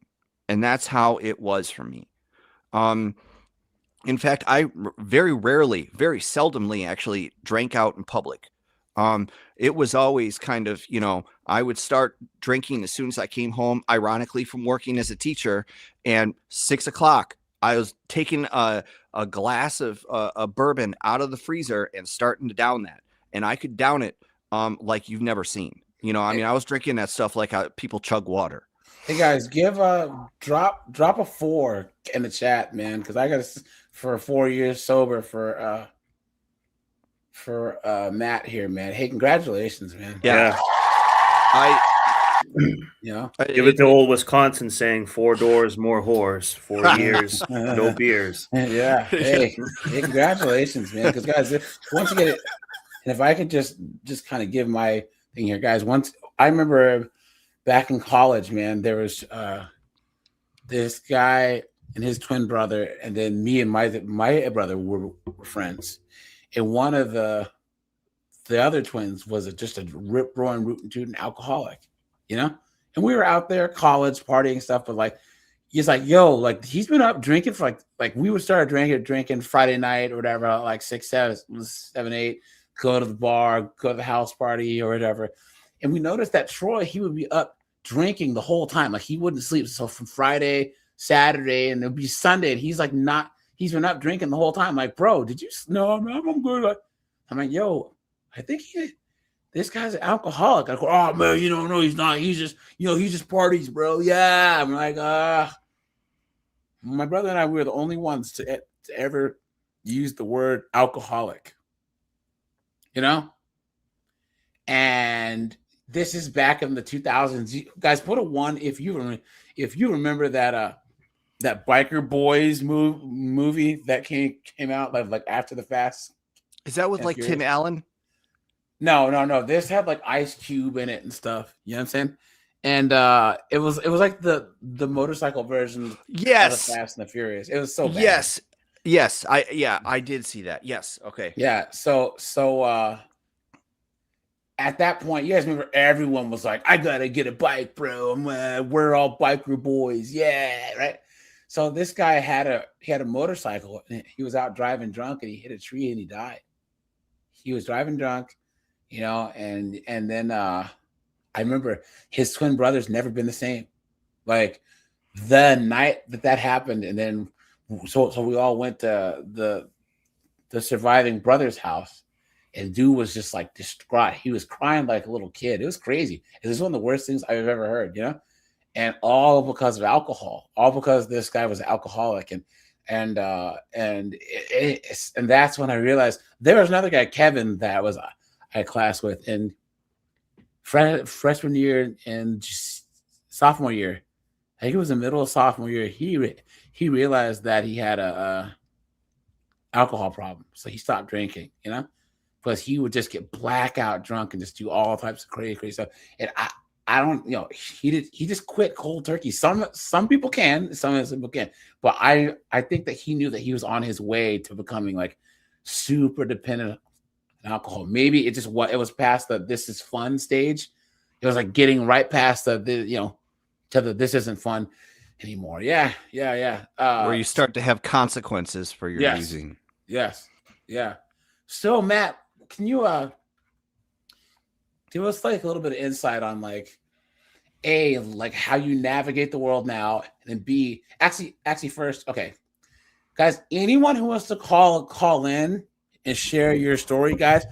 And that's how it was for me. In fact, I very rarely, very seldomly actually drank out in public. It was always kind of, I would start drinking as soon as I came home, ironically, from working as a teacher. And 6 o'clock, I was taking a glass of a bourbon out of the freezer and starting to down that. And I could down it like you've never seen. I was drinking that stuff like people chug water. Hey guys, give a drop a 4 in the chat, man, because I got for 4 years sober for Matt here, man. Hey, congratulations, man. Yeah. Give it to old Wisconsin saying 4 doors, more whores. 4 years, no beers. Yeah. Hey, congratulations, man. Because guys, once you get it, and if I could just kind of give my thing here, guys. Once I remember back in college, man, there was this guy and his twin brother, and then me and my brother were friends. And one of the other twins was just a rip-roaring, rootin' tootin' alcoholic, And we were out there, college, partying stuff, but like, he's like, yo, like he's been up drinking for like we would start drinking Friday night or whatever, like 6, 7, 8, go to the bar, go to the house party or whatever. And we noticed that Troy, he would be up drinking the whole time. Like he wouldn't sleep. So from Friday, Saturday, and it would be Sunday. And he's like, he's been up drinking the whole time. Like, bro, did you? No, I'm good. I'm like, yo, I think this guy's an alcoholic. I go, oh man, no, he's not. He's just, he just parties, bro. Yeah. I'm like, my brother and I, we were the only ones to ever use the word alcoholic, and this is back in the 2000s. Guys, put a 1 if you remember that Biker Boys movie that came out like after the fast. Is that with like Tim Allen? No. This had like Ice Cube in it and stuff. You know what I'm saying? And it was like the motorcycle version of the Fast and the Furious. It was so bad. Yes. I did see that. Yes. Okay. Yeah. So at that point, you guys remember everyone was like, I gotta get a bike, bro. We're all biker boys. Yeah, right. So this guy had a motorcycle, and he was out driving drunk, and he hit a tree and he died. He was driving drunk, and then I remember his twin brothers never been the same. Like the night that happened, and then so we all went to the surviving brother's house. And dude was just like distraught. He was crying like a little kid. It was crazy. It was one of the worst things I've ever heard, And all because of alcohol. All because this guy was an alcoholic, and that's when I realized there was another guy, Kevin, that was I had class with in freshman year and sophomore year. I think it was the middle of sophomore year. He realized that he had a alcohol problem, so he stopped drinking. Because he would just get blackout drunk and just do all types of crazy stuff. And I don't, he just quit cold turkey. Some people can, some people can't. But I think that he knew that he was on his way to becoming like super dependent on alcohol. Maybe it was past the this is fun stage. It was like getting right past to the this isn't fun anymore. Yeah. Where you start to have consequences for your using. Yes. Yeah. So Matt, can you give us like a little bit of insight on like A, like how you navigate the world now, and then B, actually first, okay. Guys, anyone who wants to call in and share your story, guys,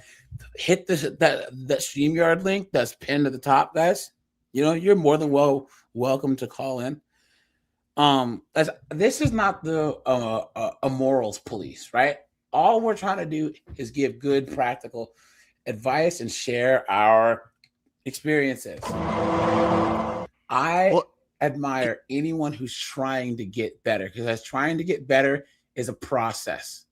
hit that StreamYard link that's pinned at the top, guys. You're more than welcome to call in. As this is not the a morals police, right? All we're trying to do is give good practical advice and share our experiences. I admire anyone who's trying to get better, because trying to get better is a process.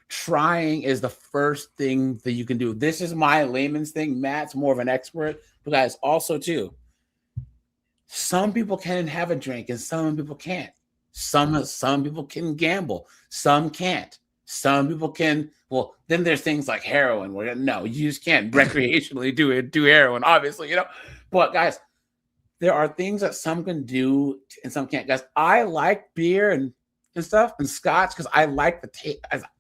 Trying is the first thing that you can do. This is my layman's thing. Matt's more of an expert, but guys, also too, some people can have a drink and some people can't. Some people can gamble, some can't. Some people can. Well, then there's things like heroin where no, you just can't recreationally do heroin, obviously, But guys, there are things that some can do and some can't. Guys, I like beer and stuff and scotch because I like the taste.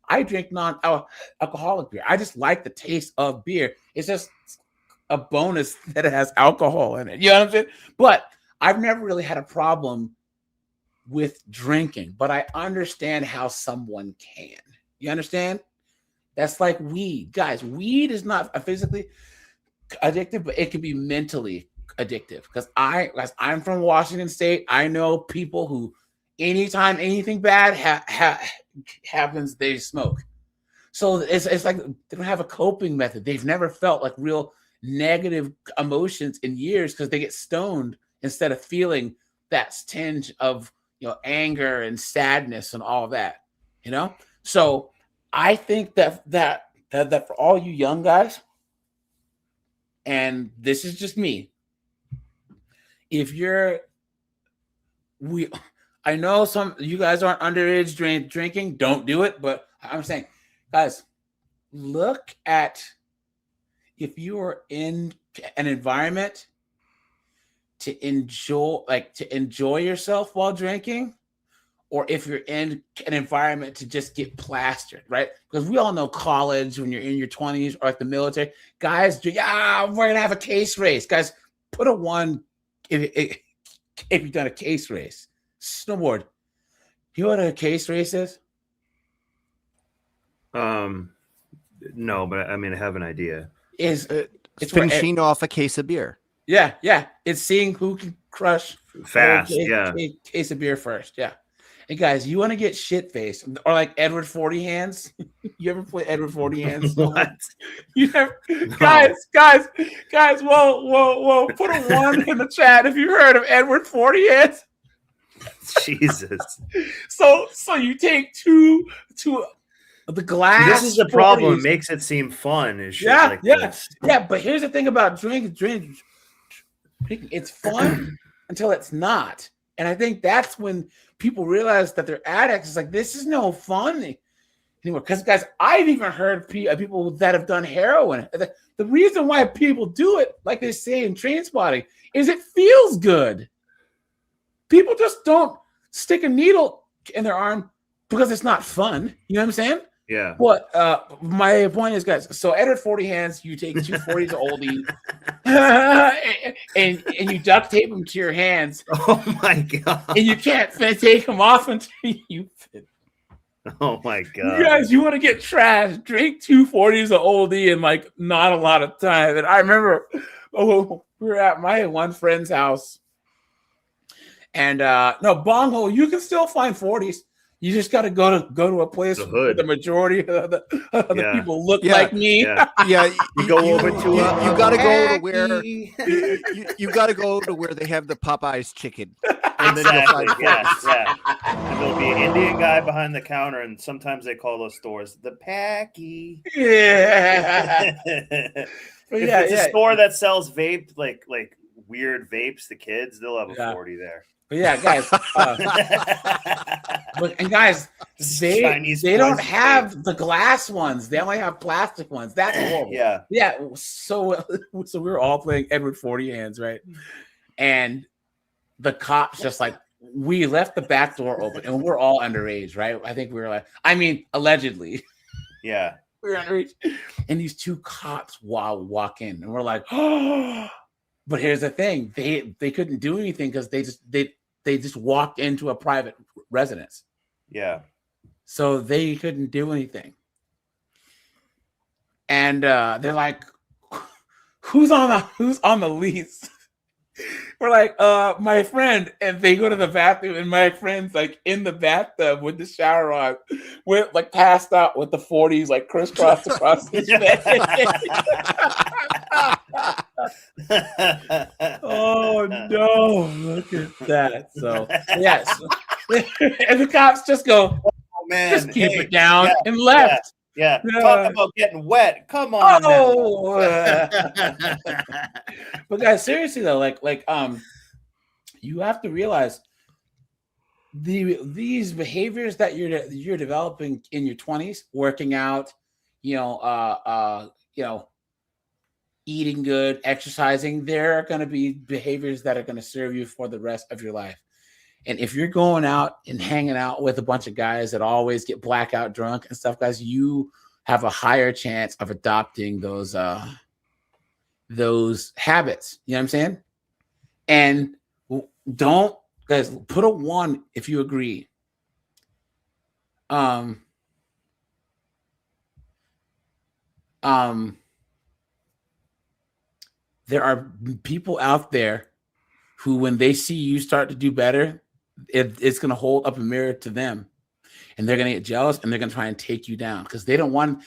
I drink non-alcoholic beer. I just like the taste of beer. It's just a bonus that it has alcohol in it. You know what I'm saying? But I've never really had a problem with drinking, but I understand how someone can. You understand? That's like weed. Guys, weed is not physically addictive, but it can be mentally addictive. Because I'm from Washington State. I know people who anytime anything bad happens, they smoke. So it's like they don't have a coping method. They've never felt like real negative emotions in years because they get stoned instead of feeling that tinge of anger and sadness and all that. So I think that for all you young guys, and this is just me, if I know some you guys aren't underage drinking, don't do it, but I'm saying, guys, look at if you are in an environment to enjoy yourself while drinking, or if you're in an environment to just get plastered, right? Because we all know college, when you're in your 20s or like the military, guys, we're gonna have a case race. Guys, put a 1 if you've done a case race. Snowboard. You know what a case race is? No, but I mean, I have an idea. It's finishing off a case of beer. Yeah. It's seeing who can crush fast. Case of beer first. Yeah. And guys, you want to get shit faced or like Edward 40 Hands? You ever play Edward 40 Hands? What? You never, no. Guys. Whoa! Put a 1 in the chat if you heard of Edward 40 Hands. Jesus. So you take two the glass. This is the 40s. problem. It makes it seem fun. Is shit like this. Yeah. But here's the thing about drinking. It's fun until it's not, and I think that's when people realize that they're addicts. It's like, this is no fun anymore. Because guys, I've even heard people that have done heroin. The reason why people do it, like they say in Trainspotting, is it feels good. People just don't stick a needle in their arm because it's not fun. You know what I'm saying? Yeah. But my point is, guys, so Edward 40 Hands, you take 2 40s oldie and you duct tape them to your hands. Oh my God. And you can't take them off until you fit. Oh my God. You guys, you want to get trash, drink 2 40s of oldie in like not a lot of time. And I remember we were at my one friend's house. And no, bonghole, you can still find 40s. You just got to go to a place where the majority of the people look like me. Yeah, you go over to you got to go to where you got to go to where they have the Popeyes chicken. And exactly. Yeah. And there'll be an Indian guy behind the counter, and sometimes they call those stores the Packy. Yeah. If it's a store that sells vape, like weird vapes to kids, they'll have a 40 there. But yeah, guys. And guys, they don't have the glass ones. They only have plastic ones. That's horrible. Yeah. So we were all playing Edward 40 Hands, right? And the cops just like, we left the back door open, and we're all underage, right? I think we were allegedly. Yeah. We were underage. And these 2 cops walk in, and we're like, oh. But here's the thing: they couldn't do anything because they just walked into a private residence. Yeah. So they couldn't do anything. And they're like, "Who's on the lease?" We're like, my friend. And they go to the bathroom, and my friend's like in the bathtub with the shower on, with like passed out with the 40s like crisscrossed across his face. Oh no, look at that. So yes. And the cops just go, oh man, just keep it down and left. Yeah. Talk about getting wet. Come on. But guys, seriously though, like you have to realize these behaviors that you're developing in your 20s, working out, eating good, exercising, there are going to be behaviors that are going to serve you for the rest of your life. And if you're going out and hanging out with a bunch of guys that always get blackout drunk and stuff, guys, you have a higher chance of adopting those habits. You know what I'm saying? And don't, guys, put a 1 if you agree. There are people out there who, when they see you start to do better, it's going to hold up a mirror to them, and they're going to get jealous, and they're going to try and take you down because they don't want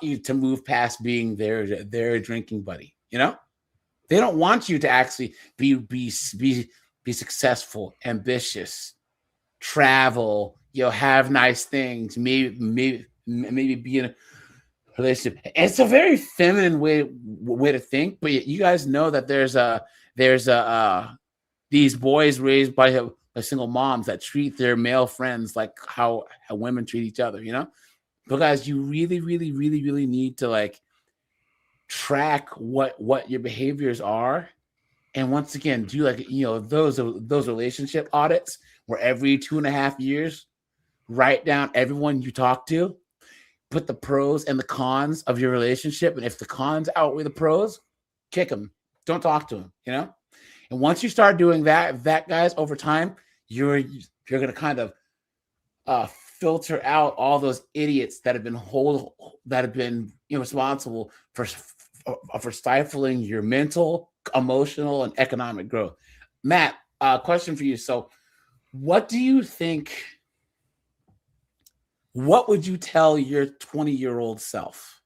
you to move past being their drinking buddy. They don't want you to actually be successful, ambitious, travel, have nice things, maybe be in a relationship. It's a very feminine way to think, but you guys know that there's these boys raised by single moms that treat their male friends like how women treat each other, But guys, you really, really, really, really need to track what your behaviors are. And once again, do those relationship audits where every 2.5 years, write down everyone you talk to, put the pros and the cons of your relationship. And if the cons outweigh the pros, kick them. Don't talk to them, And once you start doing that guys, over time, you're going to kind of filter out all those idiots that have been responsible for stifling your mental, emotional, and economic growth. Matt, question for you. So what do you think? What would you tell your 20-year-old self?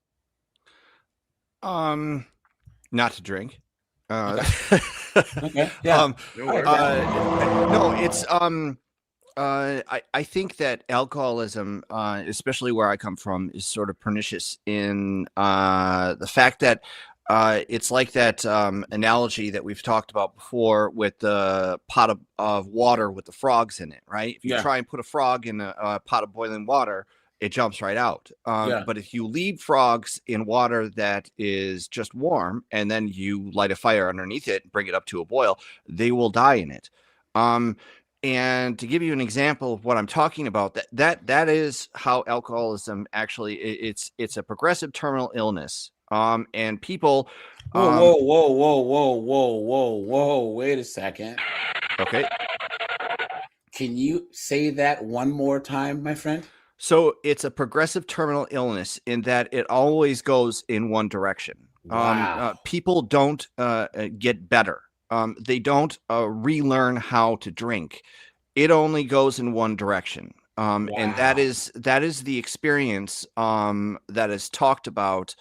Not to drink. Okay. Yeah. No, it's I think that alcoholism, especially where I come from, is sort of pernicious in the fact that it's like that analogy that we've talked about before with the pot of water with the frogs in it, right? If you try and put a frog in a pot of boiling water, it jumps right out. But if you leave frogs in water that is just warm and then you light a fire underneath it and bring it up to a boil, they will die in it. And to give you an example of what I'm talking about, that is how alcoholism actually, it's a progressive terminal illness. And people. Whoa! Wait a second. Okay. Can you say that one more time, my friend? So it's a progressive terminal illness in that it always goes in one direction. Wow. People don't get better. They don't relearn how to drink. It only goes in one direction. And that is the experience that is talked about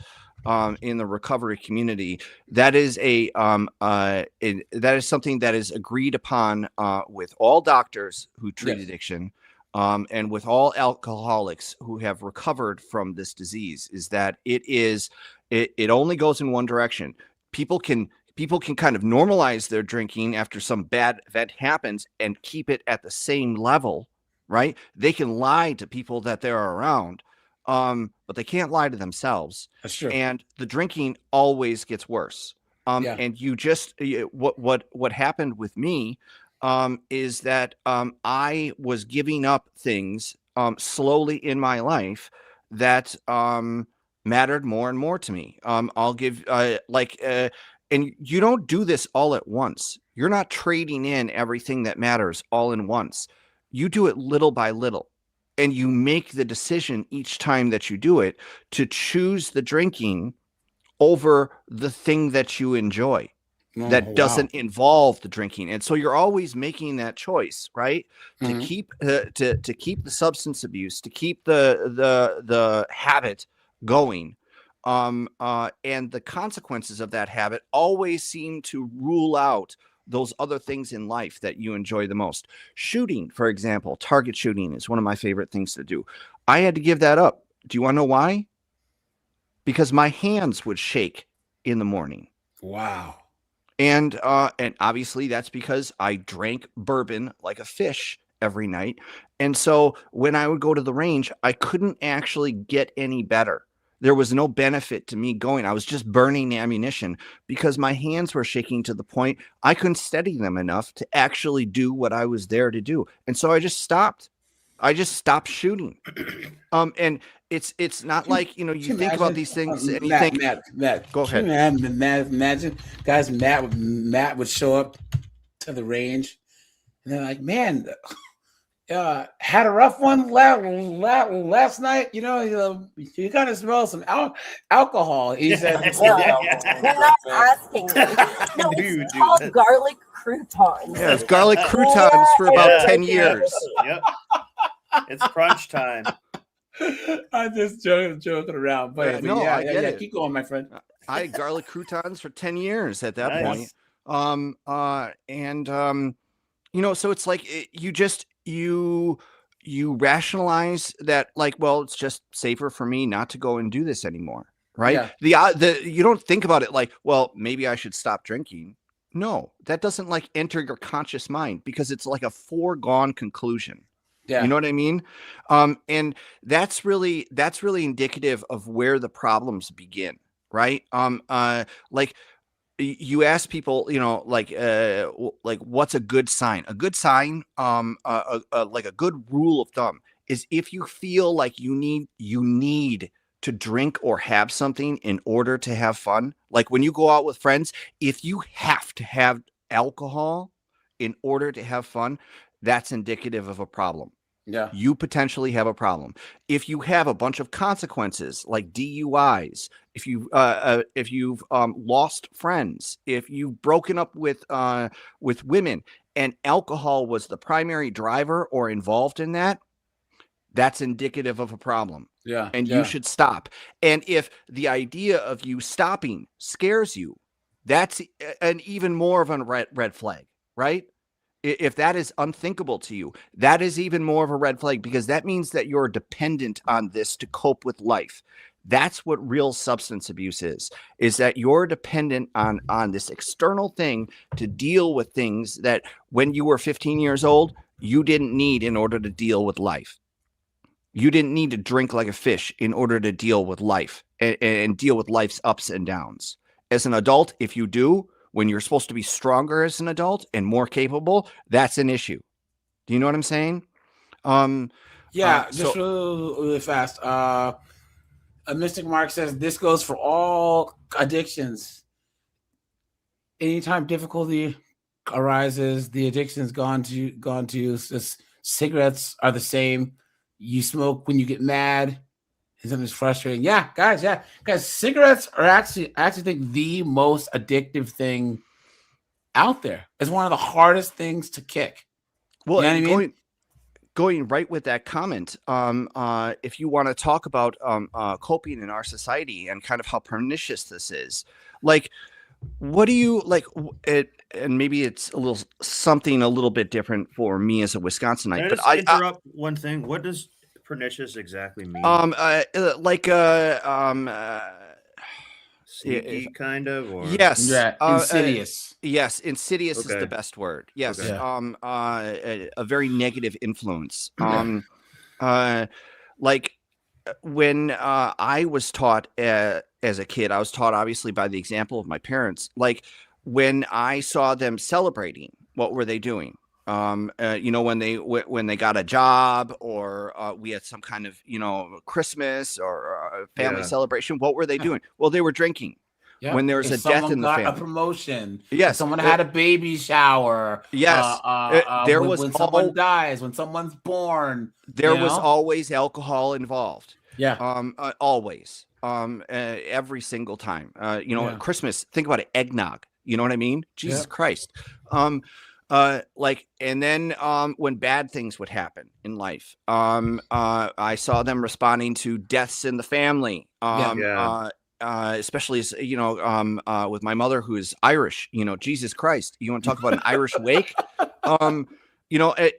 in the recovery community. That is that is something that is agreed upon with all doctors who treat addiction. And with all alcoholics who have recovered from this disease, is that it only goes in one direction. People can kind of normalize their drinking after some bad event happens and keep it at the same level, right? They can lie to people that they're around, but they can't lie to themselves. That's true. And the drinking always gets worse. And you just what happened with me is that I was giving up things slowly in my life that mattered more and more to me. I'll give and you don't do this all at once. You're not trading in everything that matters all in once. You do it little by little, and you make the decision each time that you do it to choose the drinking over the thing that you enjoy. That doesn't involve the drinking, and so you're always making that choice, right? To keep to keep the substance abuse, to keep the habit going, and the consequences of that habit always seem to rule out those other things in life that you enjoy the most. Shooting, for example, target shooting is one of my favorite things to do. I had to give that up. Do you want to know why? Because my hands would shake in the morning. Wow. And obviously that's because I drank bourbon like a fish every night. And so when I would go to the range, I couldn't actually get any better. There was no benefit to me going. I was just burning ammunition because my hands were shaking to the point I couldn't steady them enough to actually do what I was there to do. And so I just stopped. I just stopped shooting. And it's not like, you think about these things and you think, Matt, go ahead. Imagine guys, Matt would show up to the range and they're like, man, had a rough one last night. You kind of smell some alcohol. He said, You're not asking me. No, it's called garlic croutons. Yeah, it's garlic croutons for about 10 years. Yep. It's crunch time. I'm just joking around. But I get it. Keep going, my friend. I had garlic croutons for 10 years at that Nice. point. So it's like you rationalize that, like, well, it's just safer for me not to go and do this anymore, right? Yeah. You don't think about it like, well, maybe I should stop drinking. No, that doesn't like enter your conscious mind because it's like a foregone conclusion. Yeah. You know what I mean? And that's really indicative of where the problems begin, right? Like you ask people, like what's a good sign? A good sign, like a good rule of thumb is if you feel like you need to drink or have something in order to have fun. Like when you go out with friends, if you have to have alcohol in order to have fun, that's indicative of a problem. Yeah. You potentially have a problem. If you have a bunch of consequences like DUIs, if you've lost friends, if you've broken up with women and alcohol was the primary driver or involved in that, that's indicative of a problem. Yeah. And you should stop. And if the idea of you stopping scares you, that's an even more of a red flag, right? If that is unthinkable to you, that is even more of a red flag because that means that you're dependent on this to cope with life. That's what real substance abuse is that you're dependent on this external thing to deal with things that when you were 15 years old, you didn't need in order to deal with life. You didn't need to drink like a fish in order to deal with life and deal with life's ups and downs. As an adult, if you do, when you're supposed to be stronger as an adult and more capable, that's an issue. Do you know what I'm saying? Just really fast. A Mystic Mark says this goes for all addictions. Anytime difficulty arises, the addiction's gone to use. Just cigarettes are the same. You smoke when you get mad. And something's frustrating. Yeah, guys. Cigarettes are actually, I actually think, the most addictive thing out there. It's one of the hardest things to kick. Well, you know what I mean? Going right with that comment, if you want to talk about coping in our society and kind of how pernicious this is, like, what do you like? And maybe it's a little bit different for me as a Wisconsinite. Can I just interrupt one thing? What does pernicious exactly mean? Sneaky kind of, or yes, insidious. Yes, insidious is Okay. the best word. Yes, Okay. a very negative influence. Like when I was taught as a kid, I was taught obviously by the example of my parents. Like when I saw them celebrating, what were they doing? When they got a job or we had some kind of Christmas or family celebration, what were they doing? Well, they were drinking. Yeah. When there's If a death someone in the got family, a promotion. Yes. If someone had a baby shower. Yes. There was when someone dies, when someone's born. There was always alcohol involved. Yeah. Always. Every single time. At Christmas, think about it, eggnog. You know what I mean? Jesus Christ. And then when bad things would happen in life, I saw them responding to deaths in the family. Especially as with my mother who is Irish. Jesus Christ, you want to talk about an Irish wake?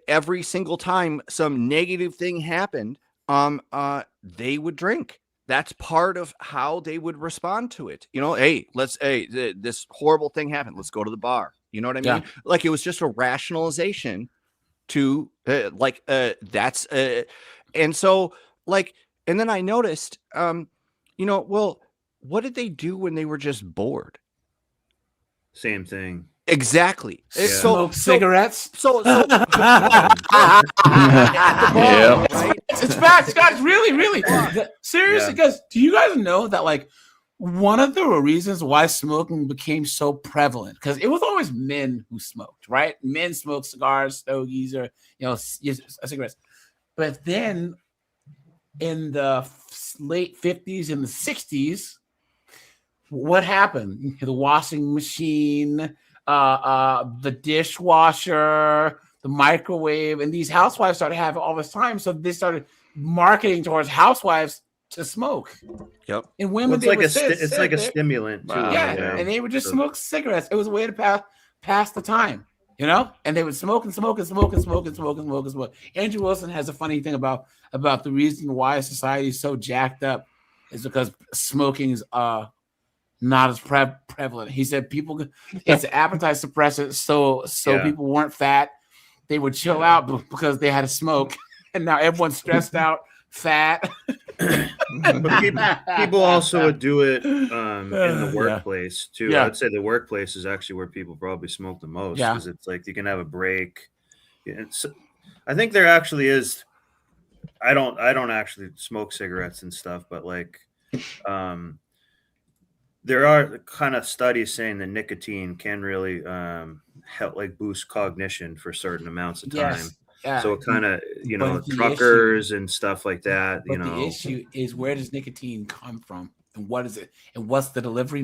Every single time some negative thing happened, they would drink. That's part of how they would respond to it. This horrible thing happened. Let's go to the bar. You know what I mean? Yeah. Like it was just a rationalization to that's and so like, and then I noticed, well, what did they do when they were just bored? Same thing. Exactly. Smoke cigarettes. So right? It's facts, guys. Really. Seriously, guys. Do you guys know that like one of the reasons why smoking became so prevalent, because it was always men who smoked, right? Men smoked cigars, stogies, or cigarettes. But then in the late 50s and the 60s, what happened? The washing machine, the dishwasher, the microwave, and these housewives started having all this time, so they started marketing towards housewives to smoke. Yep. And women, it's like a stimulant too. Yeah, and they would just smoke cigarettes. It was a way to pass the time, And they would smoke and smoke and smoke and smoke and smoke and smoke and smoke. Andrew Wilson has a funny thing about the reason why society is so jacked up is because smoking is not as prevalent. He said it's an appetite suppressant, so people weren't fat. They would chill out because they had to smoke, and now everyone's stressed out, fat. But people also would do it in the workplace too. Yeah. I'd say the workplace is actually where people probably smoke the most, because it's like you can have a break. I think there actually is. I don't actually smoke cigarettes and stuff, but like, there are kind of studies saying that nicotine can really help, like, boost cognition for certain amounts of time. Yes. Yeah. So it kind of, But the truckers and stuff like that. But the issue is, where does nicotine come from, and what is it, and what's the delivery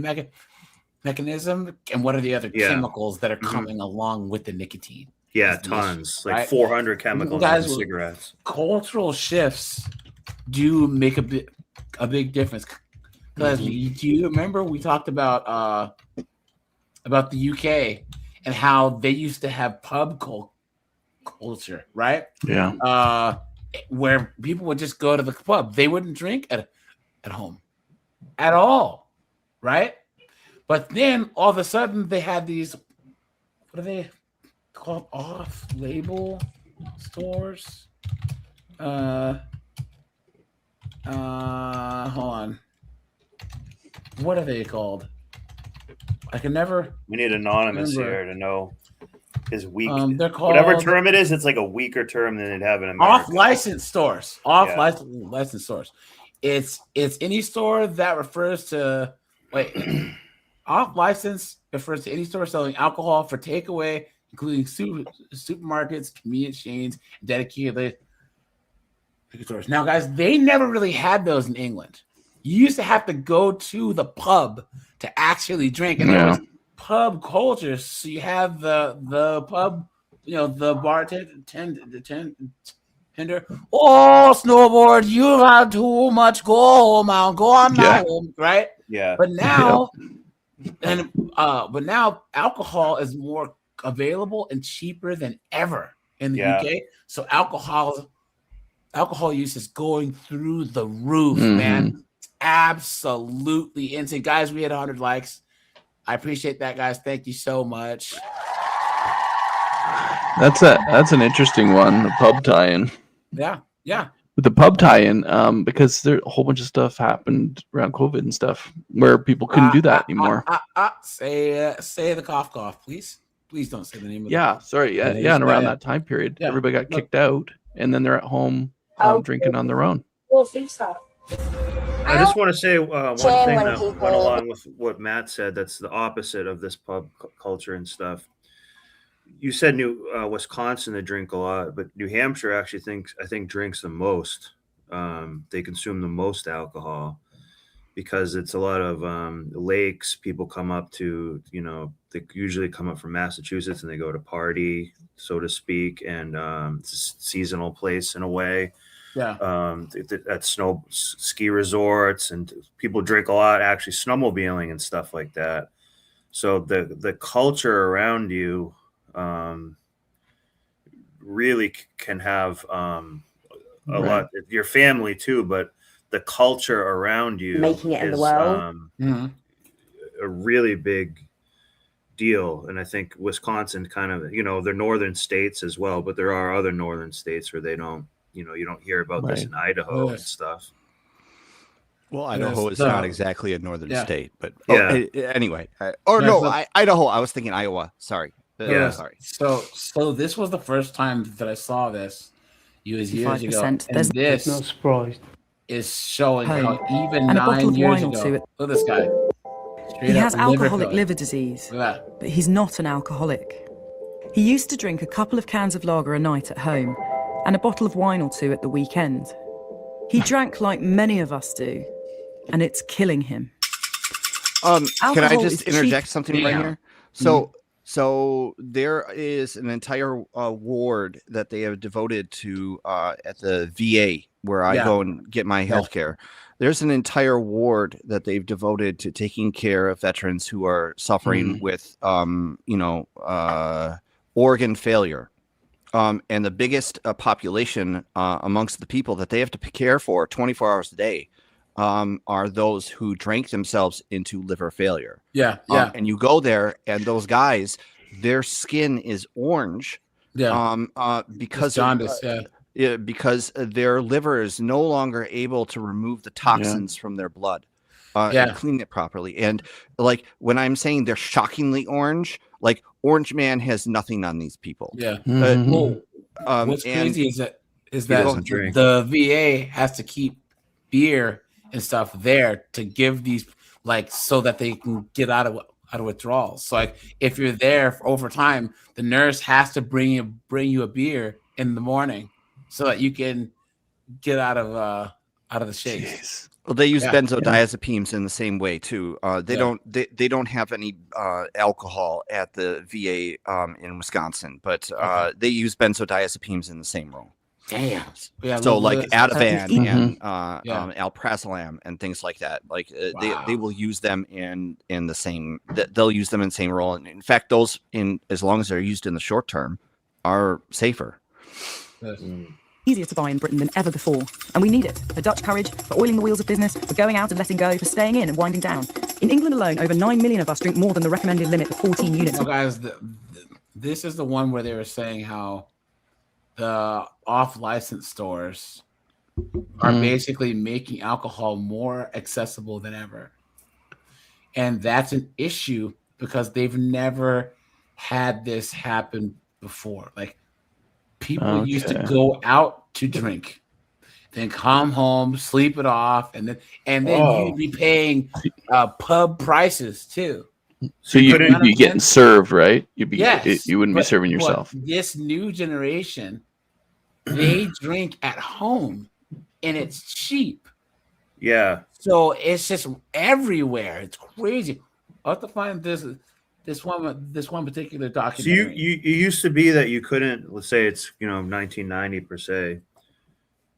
mechanism, and what are the other chemicals that are coming along with the nicotine? Yeah, Is the tons, issue, like right? 400 chemicals Guys, in cigarettes. Cultural shifts do make a big difference. Because do you remember we talked about the UK and how they used to have pub culture, right? Yeah. Where people would just go to the pub. They wouldn't drink at home at all, right? But then all of a sudden they had these, what are they called, off-label stores? Hold on. What are they called? I can never. We need Anonymous remember. here to know his weak. They're called, whatever term it is, it's like a weaker term than they'd have in America. Off-license stores. License stores. It's any store that refers to off-license refers to any store selling alcohol for takeaway, including supermarkets, convenience chains, and dedicated liquor stores. Now, guys, they never really had those in England. You used to have to go to the pub to actually drink, and there was pub culture. So you have the pub, the bartender, tender. Oh, snowboard! You had too much. Go home now. Go on now, home, right? Yeah. But now, but now alcohol is more available and cheaper than ever in the UK. So alcohol use is going through the roof, man. Absolutely insane. Guys, we had 100 likes. I appreciate that, guys. Thank you so much. That's an interesting one, the pub tie-in. Yeah. With the pub tie-in, because there a whole bunch of stuff happened around COVID and stuff where people couldn't do that anymore. Say the cough, please. Please don't say the name of And around that time period, everybody got kicked out, and then they're at home drinking on their own. Well, stop. I just want to say one thing that went along with what Matt said. That's the opposite of this pub culture and stuff. You said Wisconsin, they drink a lot, but New Hampshire actually I think drinks the most. They consume the most alcohol because it's a lot of lakes. People come up to, they usually come up from Massachusetts and they go to party, so to speak, and it's a seasonal place in a way. Yeah. At ski resorts, and people drink a lot actually snowmobiling and stuff like that. So the culture around you really can have a lot, your family too, but the culture around you making it in the world a really big deal. And I think Wisconsin kind of, they're northern states as well, but there are other northern states where they don't, you don't hear about this in Idaho and stuff. Well, Idaho is not exactly a northern state, but anyway. Idaho. I was thinking Iowa. Sorry. Sorry. So this was the first time that I saw this. It was years ago, 5%. and this Not surprised. is showing Home. how even And a bottle 9 of years wine or ago. two. Look at this guy. He Straight has up liver alcoholic failure. liver disease, Look at that. but he's not an alcoholic. He used to drink a couple of cans of lager a night at home and a bottle of wine or two at the weekend. He drank like many of us do, and it's killing him. Can I Alcohol just is interject cheap. something right here? So there is an entire ward that they have devoted to at the VA where I go and get my health care. There's an entire ward that they've devoted to taking care of veterans who are suffering with, organ failure. And the biggest population amongst the people that they have to care for 24 hours a day are those who drank themselves into liver failure. And you go there, and those guys, their skin is orange. Because jaundice, because their liver is no longer able to remove the toxins from their blood and clean it properly. And like when I'm saying they're shockingly orange, like Orange Man has nothing on these people. What's crazy is that the VA has to keep beer and stuff there to give these, like, so that they can get out of withdrawals. So like if you're there for over time, the nurse has to bring you a beer in the morning so that you can get out of the shakes. Well, they use benzodiazepines in the same way too. They don't have any alcohol at the VA in Wisconsin, but they use benzodiazepines in the same room. Damn. So like Ativan and alprazolam and things like that. Like they will use them in the same. They'll use them in the same role. And in fact, those as long as they're used in the short term, are safer. Easier to buy in Britain than ever before, and we need it. For Dutch courage, for oiling the wheels of business, for going out and letting go, for staying in and winding down. In England alone, over 9 million of us drink more than the recommended limit of 14 units. So guys, this is the one where they were saying how the off-license stores are basically making alcohol more accessible than ever. And that's an issue because they've never had this happen before. Like, people used to go out to drink, then come home, sleep it off, and then you'd be paying pub prices too. So you'd be getting served, right? You wouldn't be serving yourself. This new generation, they drink at home, and it's cheap. Yeah. So it's just everywhere. It's crazy. I'll have to find this one particular documentary. So you used to be that you couldn't, let's say it's 1990 per se,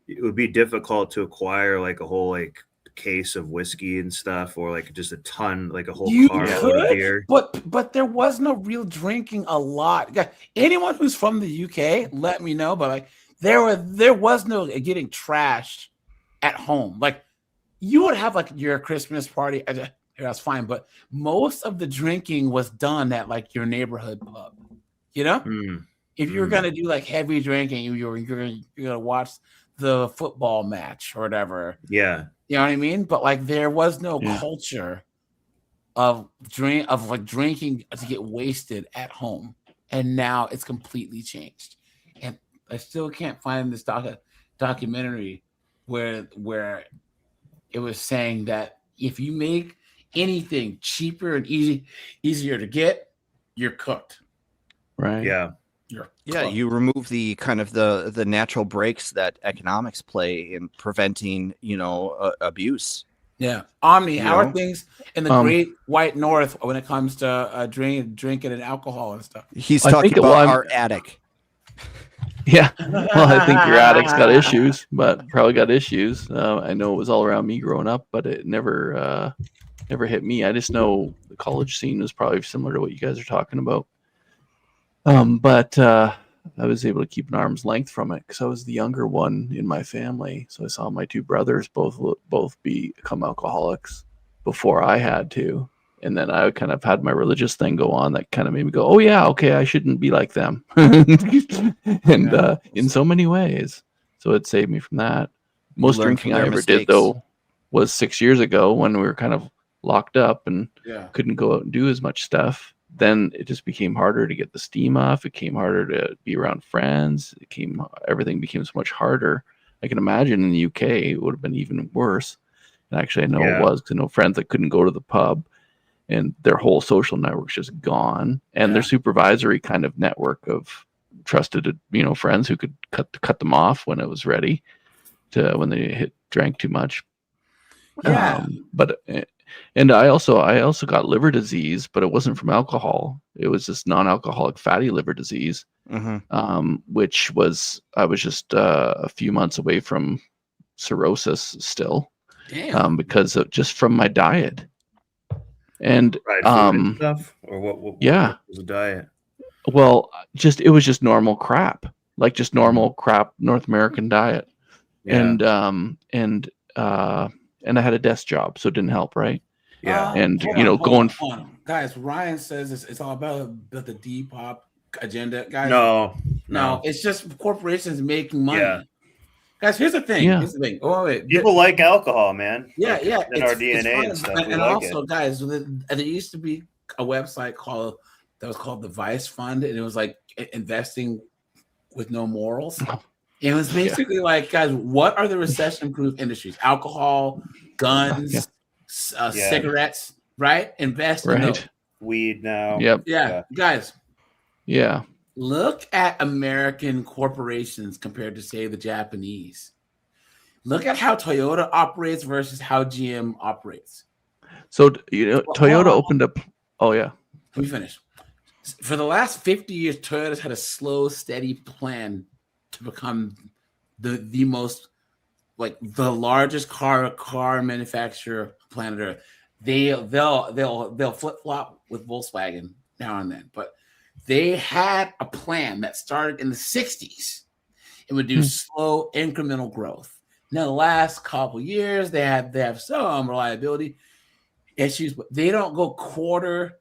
it would be difficult to acquire like a whole like case of whiskey and stuff, or like just a ton, like a whole carload of beer. But there was no real drinking a lot. Anyone who's from the UK, let me know. But like there was no getting trashed at home. Like you would have like your Christmas party. That's fine, but most of the drinking was done at like your neighborhood pub. If you were gonna do like heavy drinking, you're gonna watch the football match or whatever. Yeah, you know what I mean. But like there was no culture of drinking to get wasted at home, and now it's completely changed. And I still can't find this documentary where it was saying that if you make anything cheaper and easier to get, you're cooked. Right. Yeah. You remove the kind of the natural breaks that economics play in preventing, abuse. Yeah. Omni, how are things in the Great White North when it comes to drinking and alcohol and stuff? He's talking about our attic. Yeah. Well, I think your attic's got issues, but probably got issues. I know it was all around me growing up, but it never hit me. I just know the college scene was probably similar to what you guys are talking about. But I was able to keep an arm's length from it because I was the younger one in my family. So I saw my two brothers both become alcoholics before I had to. And then I kind of had my religious thing go on that kind of made me go, oh yeah, okay, I shouldn't be like them. And in so many ways. So it saved me from that. Most learn from drinking I their ever mistakes. did though was 6 years ago when we were kind of locked up and Yeah. couldn't go out and do as much stuff. Then it just became harder to get the steam off. It became harder to be around friends. Everything became so much harder. I can imagine in the UK it would have been even worse. And actually I know it was, because I know friends that couldn't go to the pub and their whole social network's just gone. And their supervisory kind of network of trusted, friends who could cut them off when it was ready when they drank too much. Yeah. And I also got liver disease, but it wasn't from alcohol. It was just non-alcoholic fatty liver disease, which I was just a few months away from cirrhosis still. Damn. Because of just from my diet. And food and stuff, or what was the diet? Well, it was just normal crap, like just normal crap North American diet. Yeah. And I had a desk job, so it didn't help, right? Yeah. And Hold on. Guys, Ryan says it's all about the Depop agenda, guys. No, it's just corporations making money. Yeah. Guys, here's the thing. Yeah. Here's the thing. Oh, wait. People like alcohol, man. Yeah, Like, yeah. in our DNA and stuff. And also, guys, there used to be a website that was called the Vice Fund, and it was like investing with no morals. It was basically like, guys, what are the recession-proof industries? Alcohol, guns, cigarettes, right? Invest in those. Weed now. Yep. Yeah, guys. Yeah. Look at American corporations compared to, say, the Japanese. Look at how Toyota operates versus how GM operates. So, Toyota opened up. Oh, yeah. Let me finish. For the last 50 years, Toyota's had a slow, steady plan to become the most, like, the largest car manufacturer planet Earth. They'll flip flop with Volkswagen now and then, but they had a plan that started in the 60s. It would do slow incremental growth. Now, the last couple years, they have some reliability issues, but they don't go quarter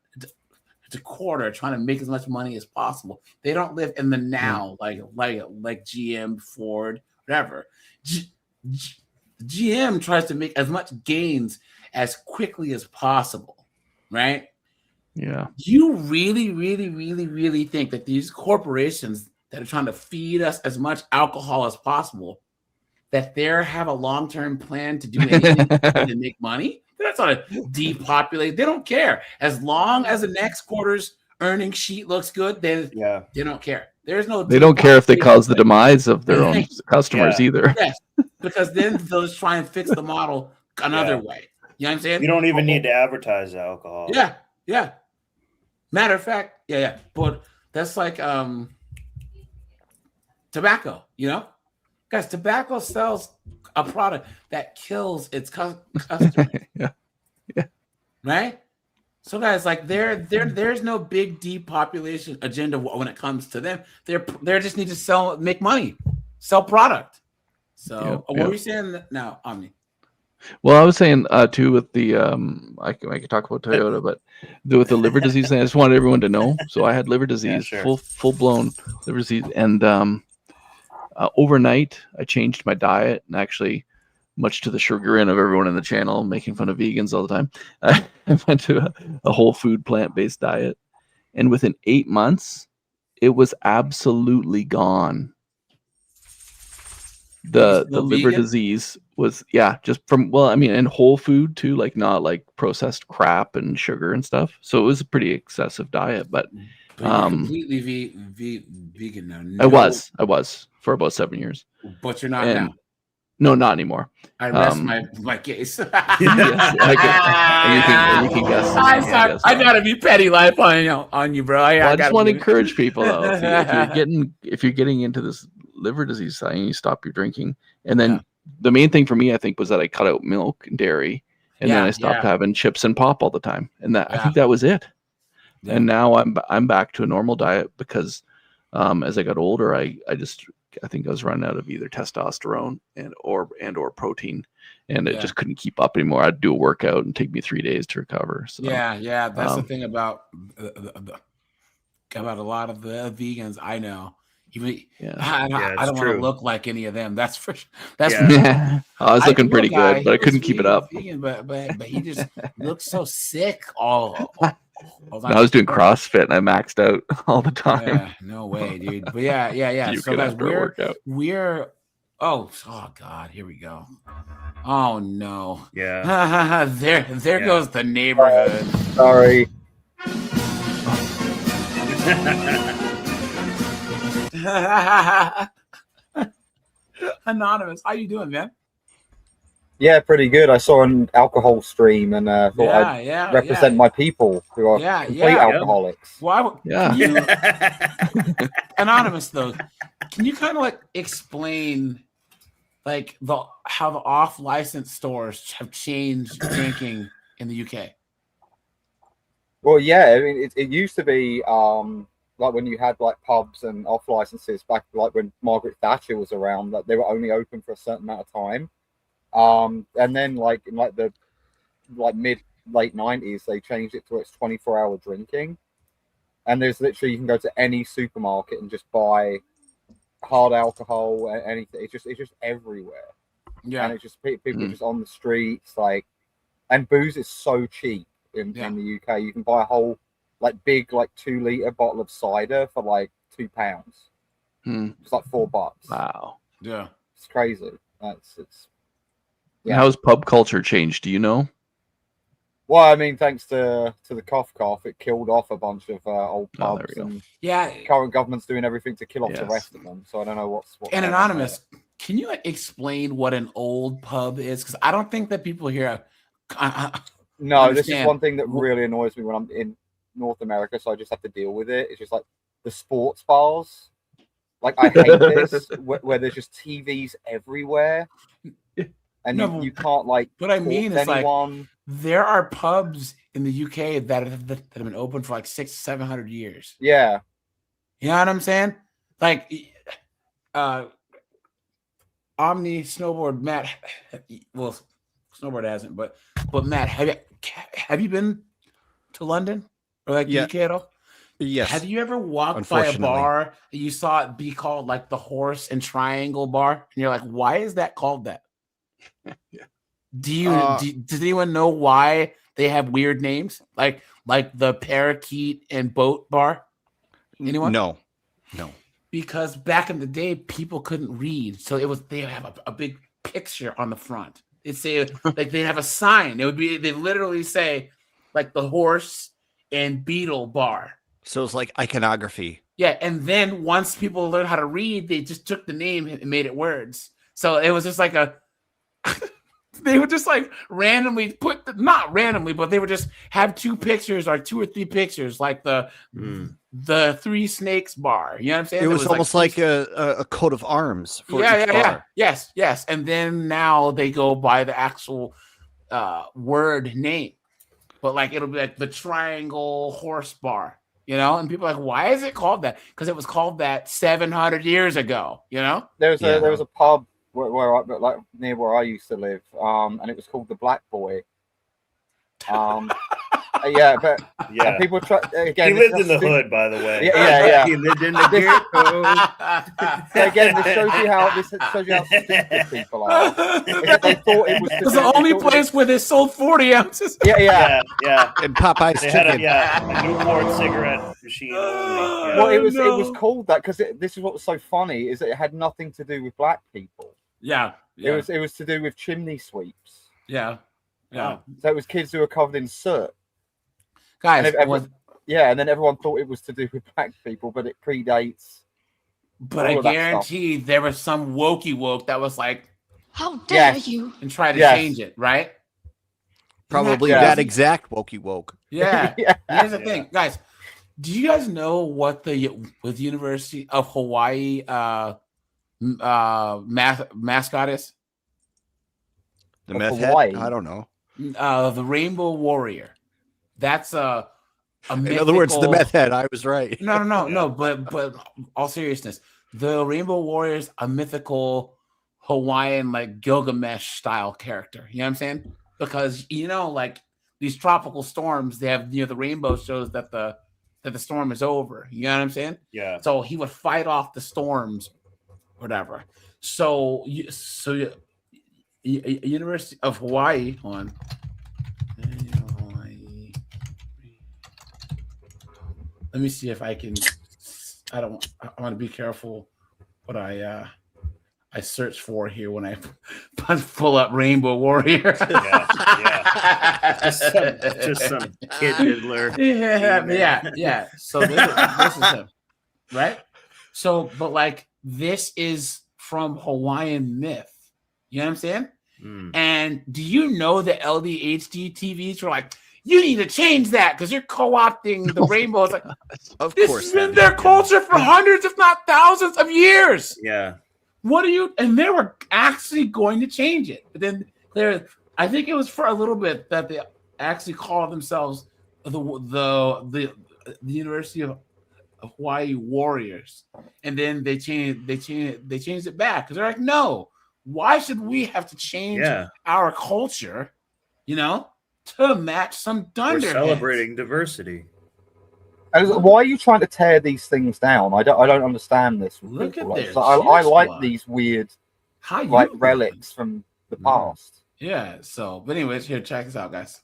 to quarter trying to make as much money as possible. They don't live in the now, like GM, Ford, whatever. GM tries to make as much gains as quickly as possible, right? Yeah. You really, really, really, really think that these corporations that are trying to feed us as much alcohol as possible, that they have a long-term plan to do anything to make money? That's not a depopulate. They don't care. As long as the next quarter's earnings sheet looks good, they don't care. There's no. They don't care if they cause the demise of their own customers either. Yes, because then they'll just try and fix the model another way. You know what I'm saying? You don't even need to advertise alcohol. Yeah, yeah. Matter of fact, yeah. But that's like tobacco, Guys, tobacco sells a product that kills its customers. Yeah. Right? So guys, like there's no big depopulation agenda when it comes to them. They just need to make money, sell product. So what were you saying now, Omni? Well, I was saying too with the I could talk about Toyota, but with the liver disease thing, I just wanted everyone to know. So I had liver disease, full blown liver disease, and overnight I changed my diet, and actually, much to the chagrin of everyone in the channel, making fun of vegans all the time, I went to a whole food plant-based diet, and within 8 months, it was absolutely gone. The liver disease was just from and whole food too, like not like processed crap and sugar and stuff. So it was a pretty excessive diet, but you're completely vegan now. I was for about 7 years. But you're not now. No, not anymore. I rest my case. Yes, you can guess. I gotta be petty life on you, bro. I just want to encourage people though. If you're getting into this liver disease thing, you stop your drinking, and then the main thing for me, I think, was that I cut out milk and dairy, and then I stopped having chips and pop all the time, and I think that was it. And now I'm back to a normal diet because as I got older, I just I think I was running out of either testosterone or protein, and it Yeah. just couldn't keep up anymore. I'd do a workout and take me 3 days to recover. So Yeah. That's the thing about a lot of the vegans I know. Even I don't want to look like any of them. That's for sure. That's for sure. I was looking knew a pretty guy, good, but I he was couldn't keep it up. vegan, but he just looks so sick all the I was doing CrossFit and I maxed out all the time. Yeah, no way, dude. But yeah. You So could guys, after a workout. we're oh God, here we go. Oh no. Yeah. there goes the neighborhood. Sorry. Anonymous, how you doing, man? Yeah, pretty good. I saw an alcohol stream and thought I'd represent my people who are complete alcoholics. Well, Anonymous though, can you kind of like explain like how the off-license stores have changed drinking in the UK? Well, yeah, I mean, it used to be like when you had like pubs and off licenses back, like when Margaret Thatcher was around, that they were only open for a certain amount of time. And then like in like the late 90s, they changed it to its 24-hour drinking. And there's literally, you can go to any supermarket and just buy hard alcohol, anything. It's just everywhere. Yeah. And it's just people are just on the streets, like, and booze is so cheap in the UK. You can buy a whole like big like 2-liter bottle of cider for like £2. It's like $4. Wow. Yeah. It's crazy. It's How's pub culture changed? Do you know? Well, I mean, thanks to the cough, it killed off a bunch of old pubs, and current government's doing everything to kill off the rest of them. So I don't know what's And Anonymous, can you explain what an old pub is? Because I don't think that people here. No, this is one thing that really annoys me when I'm in North America, so I just have to deal with it. It's just like the sports bars. Like I hate this, where there's just TVs everywhere, and you can't like. What I mean is anyone. Like there are pubs in the UK that have been open for like 600-700 years. Yeah, you know what I'm saying? Like, Omni Snowboard Matt. Well, Snowboard hasn't, but Matt, have you been to London or like UK at all? Yes. Have you ever walked by a bar and you saw it be called like the Horse and Triangle Bar, and you're like, why is that called that? Does anyone know why they have weird names like the Parakeet and Boat Bar? Anyone? No. Because back in the day, people couldn't read, so they have a big picture on the front. It'd say like they have a sign. They literally say like the Horse and Beetle Bar. So it's like iconography. Yeah, and then once people learned how to read, they just took the name and made it words. So it was just like they would just like randomly not randomly, but they would just have 2 pictures or 2 or 3 pictures, like the Three Snakes Bar. You know what I'm saying? It was almost like a coat of arms for each bar. Yes. And then now they go by the actual word name, but like it'll be like the Triangle Horse Bar. You know, and people are like, why is it called that? Because it was called that 700 years ago. You know, there was a pub like near where I used to live, and it was called the Black Boy. Yeah, but people try again. He lived in the hood, by the way. Yeah. He lived in the ghetto. So again, this shows you how stupid people are. They thought it was. It was the only place where they sold 40 ounces. Yeah. And Popeye's They chicken. had a Newport cigarette machine only. Well, it was called that because this is what was so funny is that it had nothing to do with black people. Yeah. It was to do with chimney sweeps. Yeah. So it was kids who were covered in soot. Guys, and then everyone thought it was to do with black people, but it predates. But I guarantee there was some wokey woke that was like, "How dare you?" and try to change it, right? Probably that exact wokey woke. Yeah. Here's the thing, guys. Do you guys know what with University of Hawaii mascot is? The meth head? I don't know. The Rainbow Warrior. That's a in other words, the meth head. I was right. No. But all seriousness, the Rainbow Warrior is a mythical Hawaiian, like Gilgamesh style character. You know what I'm saying? Because like these tropical storms, they have the rainbow shows that the storm is over. You know what I'm saying? Yeah. So he would fight off the storms, whatever. So University of Hawaii on. Let me see if I can. I want to be careful what I search for here when I pull up Rainbow Warrior. Yeah. Just some kid diddler. Yeah. So this is him, right? So, but like this is from Hawaiian myth. You know what I'm saying? And do you know the LDHD TVs were like, you need to change that because you're co-opting the rainbow. It's like, this has been their culture for hundreds, if not thousands of years. Yeah. And they were actually going to change it. But then I think it was for a little bit that they actually called themselves the University of Hawaii Warriors. And then they changed it back because they're like, no, why should we have to change our culture, to match some dunderheads? We're celebrating diversity. Why are you trying to tear these things down? I don't understand this. Look at like, this. I like these weird relics from the past. Yeah. So, but anyways, here, check this out, guys.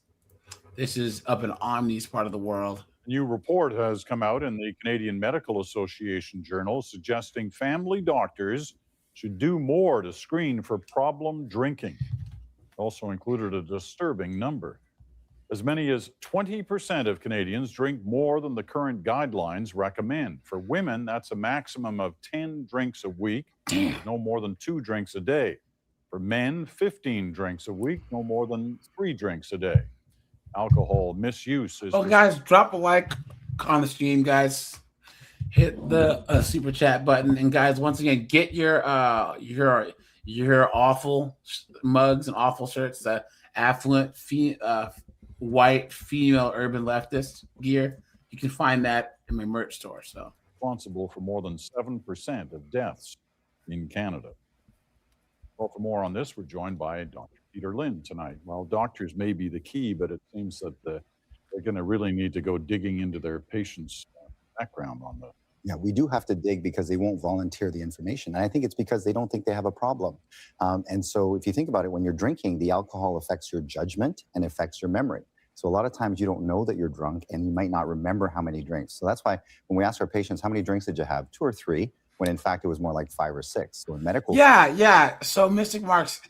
This is up in Omni's part of the world. A new report has come out in the Canadian Medical Association Journal suggesting family doctors should do more to screen for problem drinking. Also included a disturbing number. As many as 20% of Canadians drink more than the current guidelines recommend. For women, that's a maximum of 10 drinks a week, no more than 2 drinks a day. For men, 15 drinks a week, no more than 3 drinks a day. Alcohol misuse is... Oh, guys, drop a like on the stream, guys. Hit the super chat button. And guys, once again, get your awful mugs and awful shirts, affluent white female urban leftist gear. You can find that in my merch store. So responsible for more than 7% of deaths in Canada. Well, for more on this, we're joined by Dr. Peter Lynn tonight. Well, doctors may be the key, but it seems that they're going to really need to go digging into their patients' background on the... Yeah, we do have to dig because they won't volunteer the information. And I think it's because they don't think they have a problem. And so if you think about it, when you're drinking, the alcohol affects your judgment and affects your memory. So a lot of times you don't know that you're drunk and you might not remember how many drinks. So that's why when we ask our patients, how many drinks did you have? 2 or 3, when in fact it was more like 5 or 6. So in medical... Yeah. So Mystic Marks,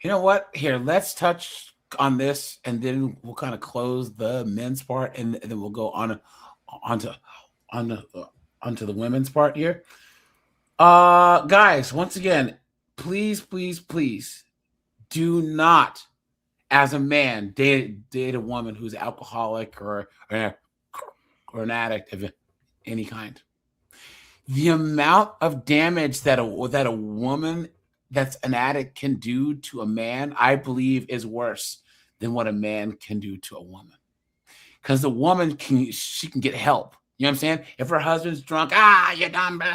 you know what? Here, let's touch on this and then we'll kind of close the men's part and then we'll go onto the women's part here. Guys, once again, please do not, as a man, date a woman who's alcoholic or an addict of any kind. The amount of damage that a woman that's an addict can do to a man, I believe, is worse than what a man can do to a woman. Because the woman can get help. You know what I'm saying? If her husband's drunk, you're done, bro.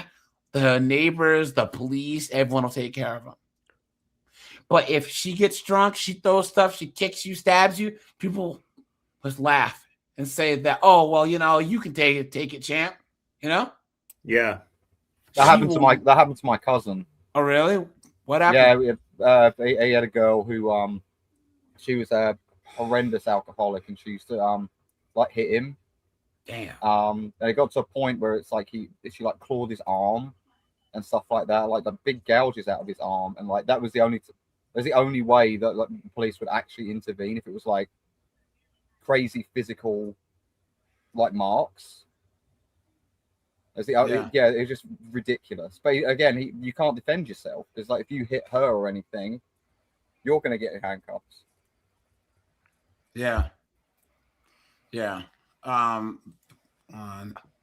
The neighbors, the police, everyone will take care of him. But if she gets drunk, she throws stuff, she kicks you, stabs you, people just laugh and say that, oh, well, you can take it, champ. Yeah. That happened to my cousin. Oh, really? What happened? Yeah, he had a girl who she was a horrendous alcoholic and she used to hit him. Damn. And it got to a point where it's like she clawed his arm and stuff like that, like the big gouges out of his arm, and like that was the only way that the police would actually intervene if it was like crazy physical like marks. It was just ridiculous. But again, you can't defend yourself because like if you hit her or anything, you're gonna get handcuffs. Yeah. None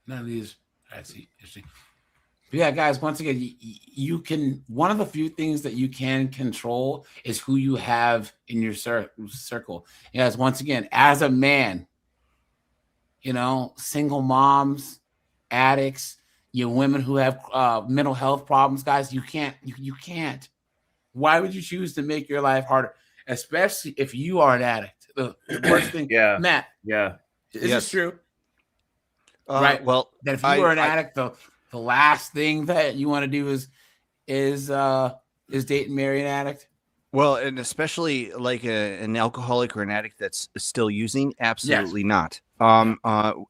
of these. I see. But yeah, guys. Once again, you can. One of the few things that you can control is who you have in your circle. Yes. Once again, as a man, single moms, addicts, you women who have mental health problems, guys, you can't. You can't. Why would you choose to make your life harder, especially if you are an addict? The worst thing, Yeah. Matt. Yeah. Is Yes. this true? Right. Well, that if you are an addict, the last thing that you want to do is date and marry an addict. Well, and especially like an alcoholic or an addict that's still using, absolutely not.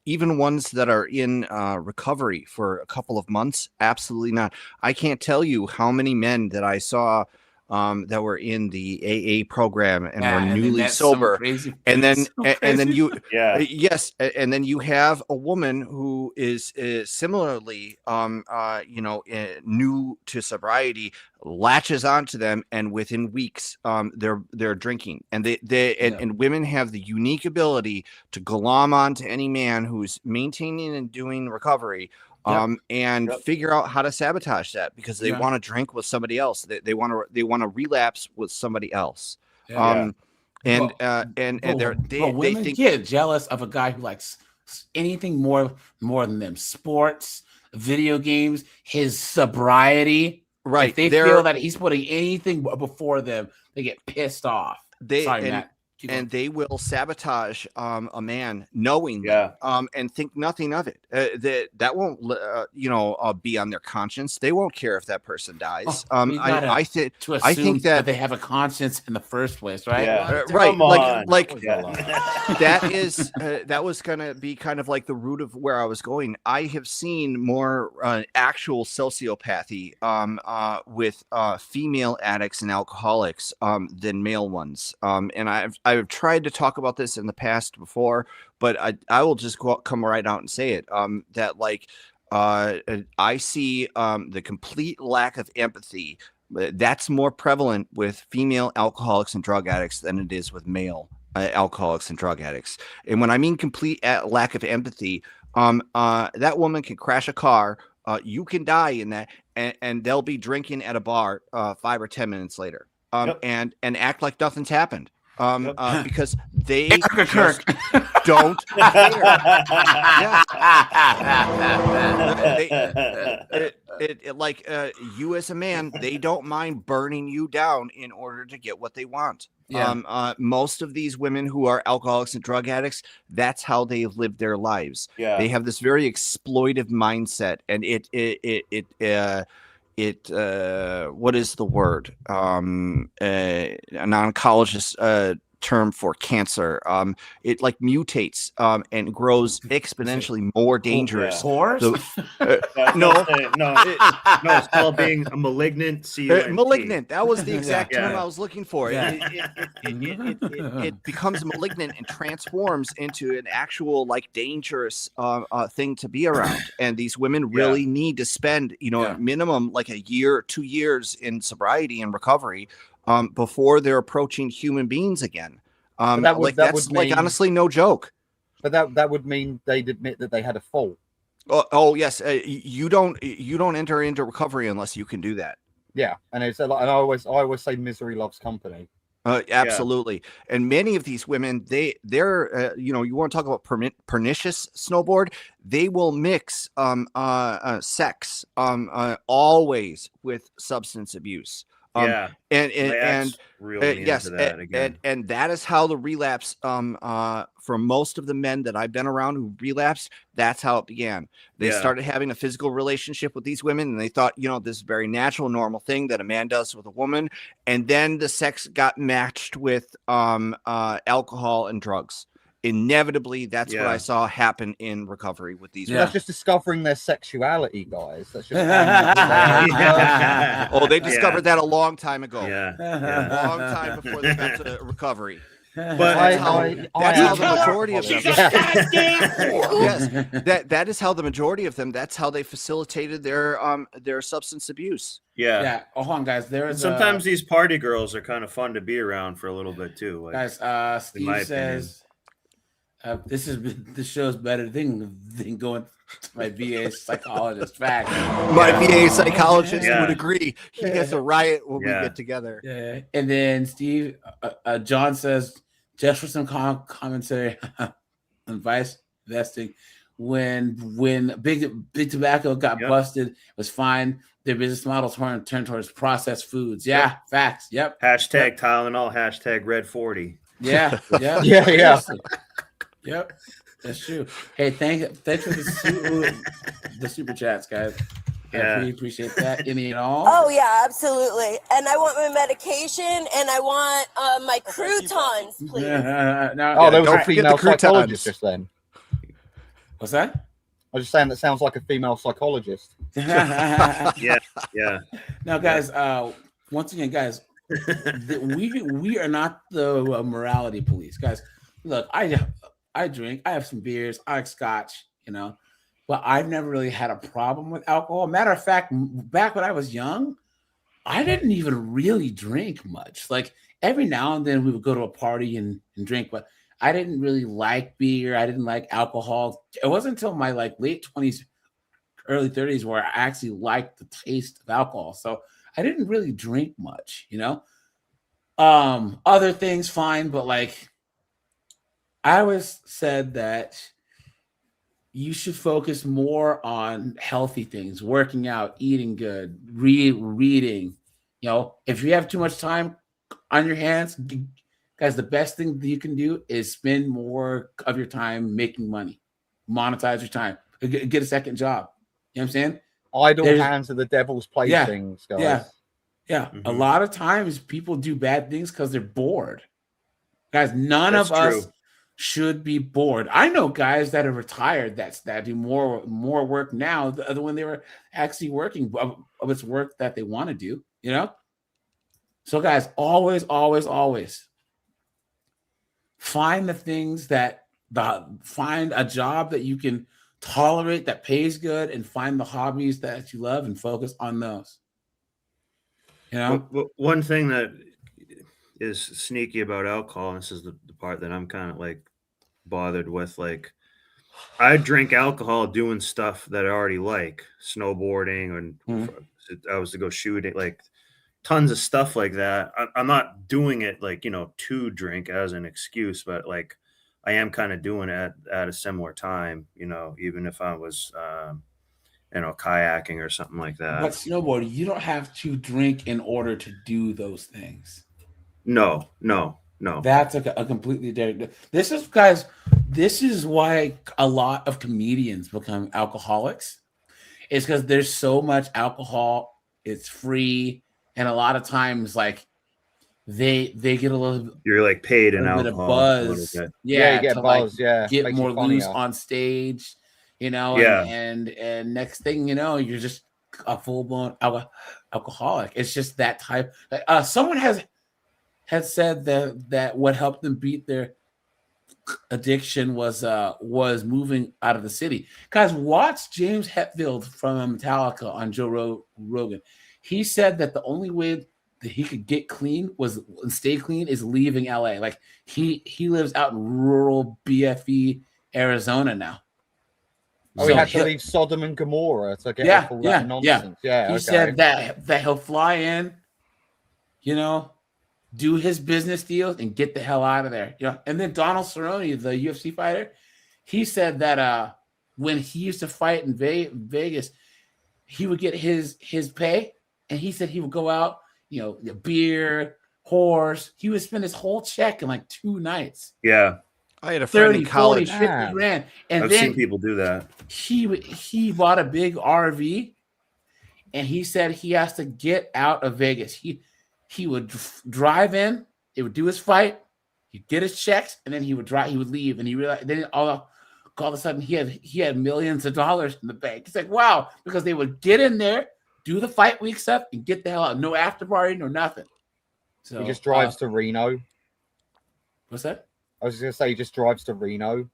Even ones that are in recovery for a couple of months, absolutely not. I can't tell you how many men that I saw that were in the AA program and were and they newly met some sober, crazy- and then some and then crazy- you Yeah. yes, and then you have a woman who is similarly new to sobriety, latches onto them, and within weeks they're drinking, and and women have the unique ability to glom onto any man who's maintaining and doing recovery. And figure out how to sabotage that because they Yeah. want to drink with somebody else. They want to relapse with somebody else. Yeah. And But they women think get jealous of a guy who likes anything more than them. Sports, video games, his sobriety. Right. If they feel that he's putting anything before them, they get pissed off. Sorry, Matt. Keep going. and they will sabotage a man knowingly and think nothing of it. That won't be on their conscience. They won't care if that person dies. I think that they have a conscience in the first place, right? right, like Yeah. that was gonna be kind of like the root of where I was going. I have seen more actual sociopathy with female addicts and alcoholics than male ones. And I've tried to talk about this in the past before, but I will just come right out and say it. That like I see the complete lack of empathy. That's more prevalent with female alcoholics and drug addicts than it is with male alcoholics and drug addicts. And when I mean complete lack of empathy, that woman can crash a car. You can die in that, and they'll be drinking at a bar 5 or 10 minutes later, and act like nothing's happened. Because they just don't care. You as a man, they don't mind burning you down in order to get what they want. Most of these women who are alcoholics and drug addicts, that's how they live their lives. They have this very exploitive mindset, and what is the word? An oncologist term for cancer. It like mutates and grows exponentially more dangerous. Horse? No, it's called being a malignant. Malignant. That was the exact Yeah. term I was looking for. It becomes malignant and transforms into an actual like dangerous thing to be around. And these women really need to spend, minimum like a year, 2 years in sobriety and recovery before they're approaching human beings again. That's honestly no joke. But that would mean they'd admit that they had a fault. Oh yes, you don't enter into recovery unless you can do that. Yeah, and it's like, and I always say misery loves company. Absolutely. And many of these women, they're you want to talk about pernicious snowboard, they will mix sex always with substance abuse. And yes, and that is how the relapse for most of the men that I've been around who relapsed, that's how it began. They started having a physical relationship with these women, and they thought, this is a very natural, normal thing that a man does with a woman, and then the sex got matched with alcohol and drugs. Inevitably, that's what I saw happen in recovery with these women. That's just discovering their sexuality, guys. That's just they discovered that a long time ago. Yeah. Long time before they got to recovery. But that's how the majority of them. Yes, that is how the majority of them. That's how they facilitated their substance abuse. Yeah. Oh, hold on, guys. Sometimes these party girls are kind of fun to be around for a little bit too. Like, guys, Steve says this show's better than going to my VA psychologist. Fact. My VA psychologist would agree. He gets a riot when we get together. Yeah. And then Steve, John says, just for some commentary on vice vesting, when big tobacco got busted, it was fine. Their business model turned towards processed foods. Yeah, Yep. facts. Yep. Hashtag Tylenol, hashtag Red 40. Yeah, yeah, yeah. Yep, that's true. Hey, thanks for the super chats, guys. I really appreciate that. Any and all. Oh yeah, absolutely. And I want my medication, and I want my croutons, please. Oh, there was a female psychologist just then. What's that? I was just saying that sounds like a female psychologist. Yeah. Now, guys, once again, guys, we are not the morality police, guys. Look, I drink, I have some beers, I like scotch, but I've never really had a problem with alcohol. Matter of fact, back when I was young, I didn't even really drink much. Like every now and then we would go to a party and drink, but I didn't really like beer. I didn't like alcohol. It wasn't until my late 20s, early 30s where I actually liked the taste of alcohol. So I didn't really drink much, Other things fine, but I always said that you should focus more on healthy things, working out, eating good, reading. If you have too much time on your hands, guys, the best thing that you can do is spend more of your time making money, monetize your time, get a second job. You know what I'm saying? Idle hands are the devil's playthings, guys. Yeah. A lot of times people do bad things because they're bored. Guys, none That's of us true. should be bored. I know guys that are retired that do more work now than when they were actually working, of it's work that they want to do, So guys, always find the things find a job that you can tolerate that pays good, and find the hobbies that you love and focus on those. One thing that is sneaky about alcohol, and this is the part that I'm kind of bothered with, I drink alcohol doing stuff that I already like, snowboarding, and I was to go shooting, tons of stuff like that. I'm not doing it to drink as an excuse, but I am kind of doing it at a similar time, even if I was kayaking or something like that. But snowboarding, you don't have to drink in order to do those things. No. That's a completely different. This is why a lot of comedians become alcoholics. It's because there's so much alcohol, it's free, and a lot of times they get a little. You're paid in a bit alcohol. of buzz. Yeah, you get buzz. Get makes more you loose funnier. on stage. Yeah. And next thing you know, you're just a full-blown alcoholic. It's just that type. Someone had said that what helped them beat their addiction was moving out of the city. Guys, watch James Hetfield from Metallica on Joe Rogan. He said that the only way that he could get clean and stay clean is leaving LA. He lives out in rural BFE Arizona now. Oh, he had to leave Sodom and Gomorrah to get off all that nonsense. Yeah. He said that he'll fly in, do his business deals and get the hell out of there. And then Donald Cerrone, the UFC fighter, he said that when he used to fight in Vegas, he would get his pay, and he said he would go out, beer, horse. He would spend his whole check in 2 nights. Yeah. I had a friend 30, in college. 40, 50 grand. And I've then seen people do that. He bought a big RV, and he said he has to get out of Vegas. He would drive in, he would do his fight, he'd get his checks, and then he would leave. And he realized then all of a sudden he had millions of dollars in the bank. It's wow, because they would get in there, do the fight week stuff, and get the hell out. No after party, no nothing. So he just drives to Reno. What's that? I was just gonna say he just drives to Reno.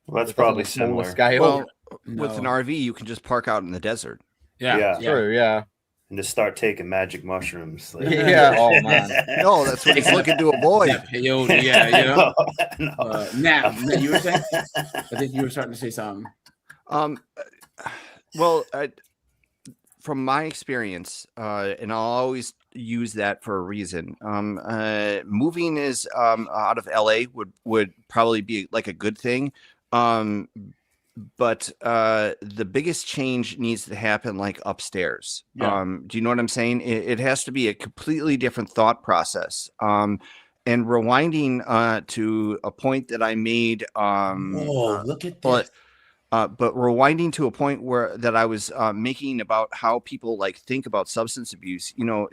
Well, that's probably similar. Scale. Well, with an RV, you can just park out in the desert. Yeah. True. Yeah. And just start taking magic mushrooms. Yeah. Oh man. No, that's what he's looking to avoid. Peyote, yeah. Now, you were saying? I think you were starting to say something. Well, from my experience, and I'll always use that for a reason. Moving is out of LA would probably be a good thing. the biggest change needs to happen like upstairs. Yeah. Do you know what I'm saying? It has to be a completely different thought process. And rewinding to a point that I made. Whoa, look at this. But rewinding to a point that I was making about how people like think about substance abuse. You know,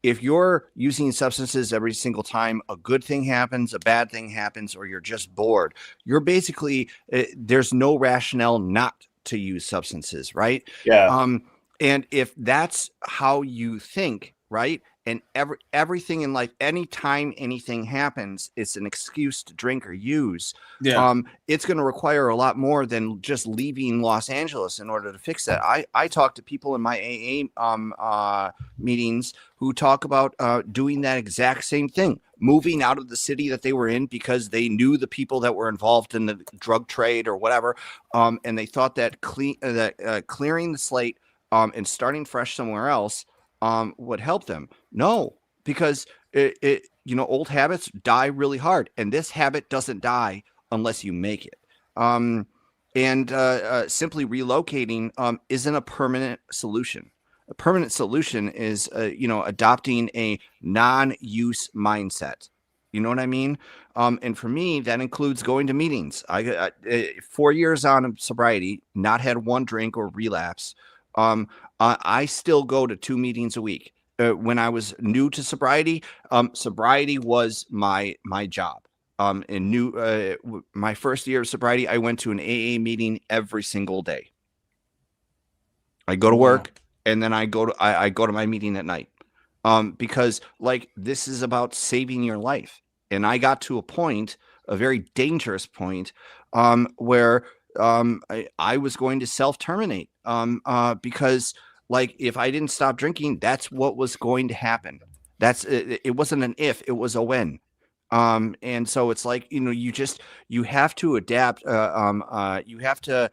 if you're using substances every single time a good thing happens, a bad thing happens, or you're just bored, you're basically there's no rationale not to use substances, right? Yeah. And if that's how you think, right? And everything in life, anytime anything happens, it's an excuse to drink or use. Yeah. It's going to require a lot more than just leaving Los Angeles in order to fix that. I talk to people in my AA meetings who talk about doing that exact same thing, moving out of the city that they were in because they knew the people that were involved in the drug trade or whatever, and they thought that clearing the slate and starting fresh somewhere else would help them. No, because old habits die really hard, and this habit doesn't die unless you make it. Simply relocating isn't a permanent solution. A permanent solution is, adopting a non-use mindset. You know what I mean? And for me, that includes going to meetings. I 4 years on sobriety, not had one drink or relapse. I still go to 2 meetings a week. When I was new to sobriety, sobriety was my job. My first year of sobriety, I went to an AA meeting every single day. I go to work and then I go to my meeting at night. Because like this is about saving your life. And I got to a point, a very dangerous point, where I was going to self-terminate because like if I didn't stop drinking, that's what was going to happen. It wasn't an if, it was a when. And so it's like, you have to adapt. You have to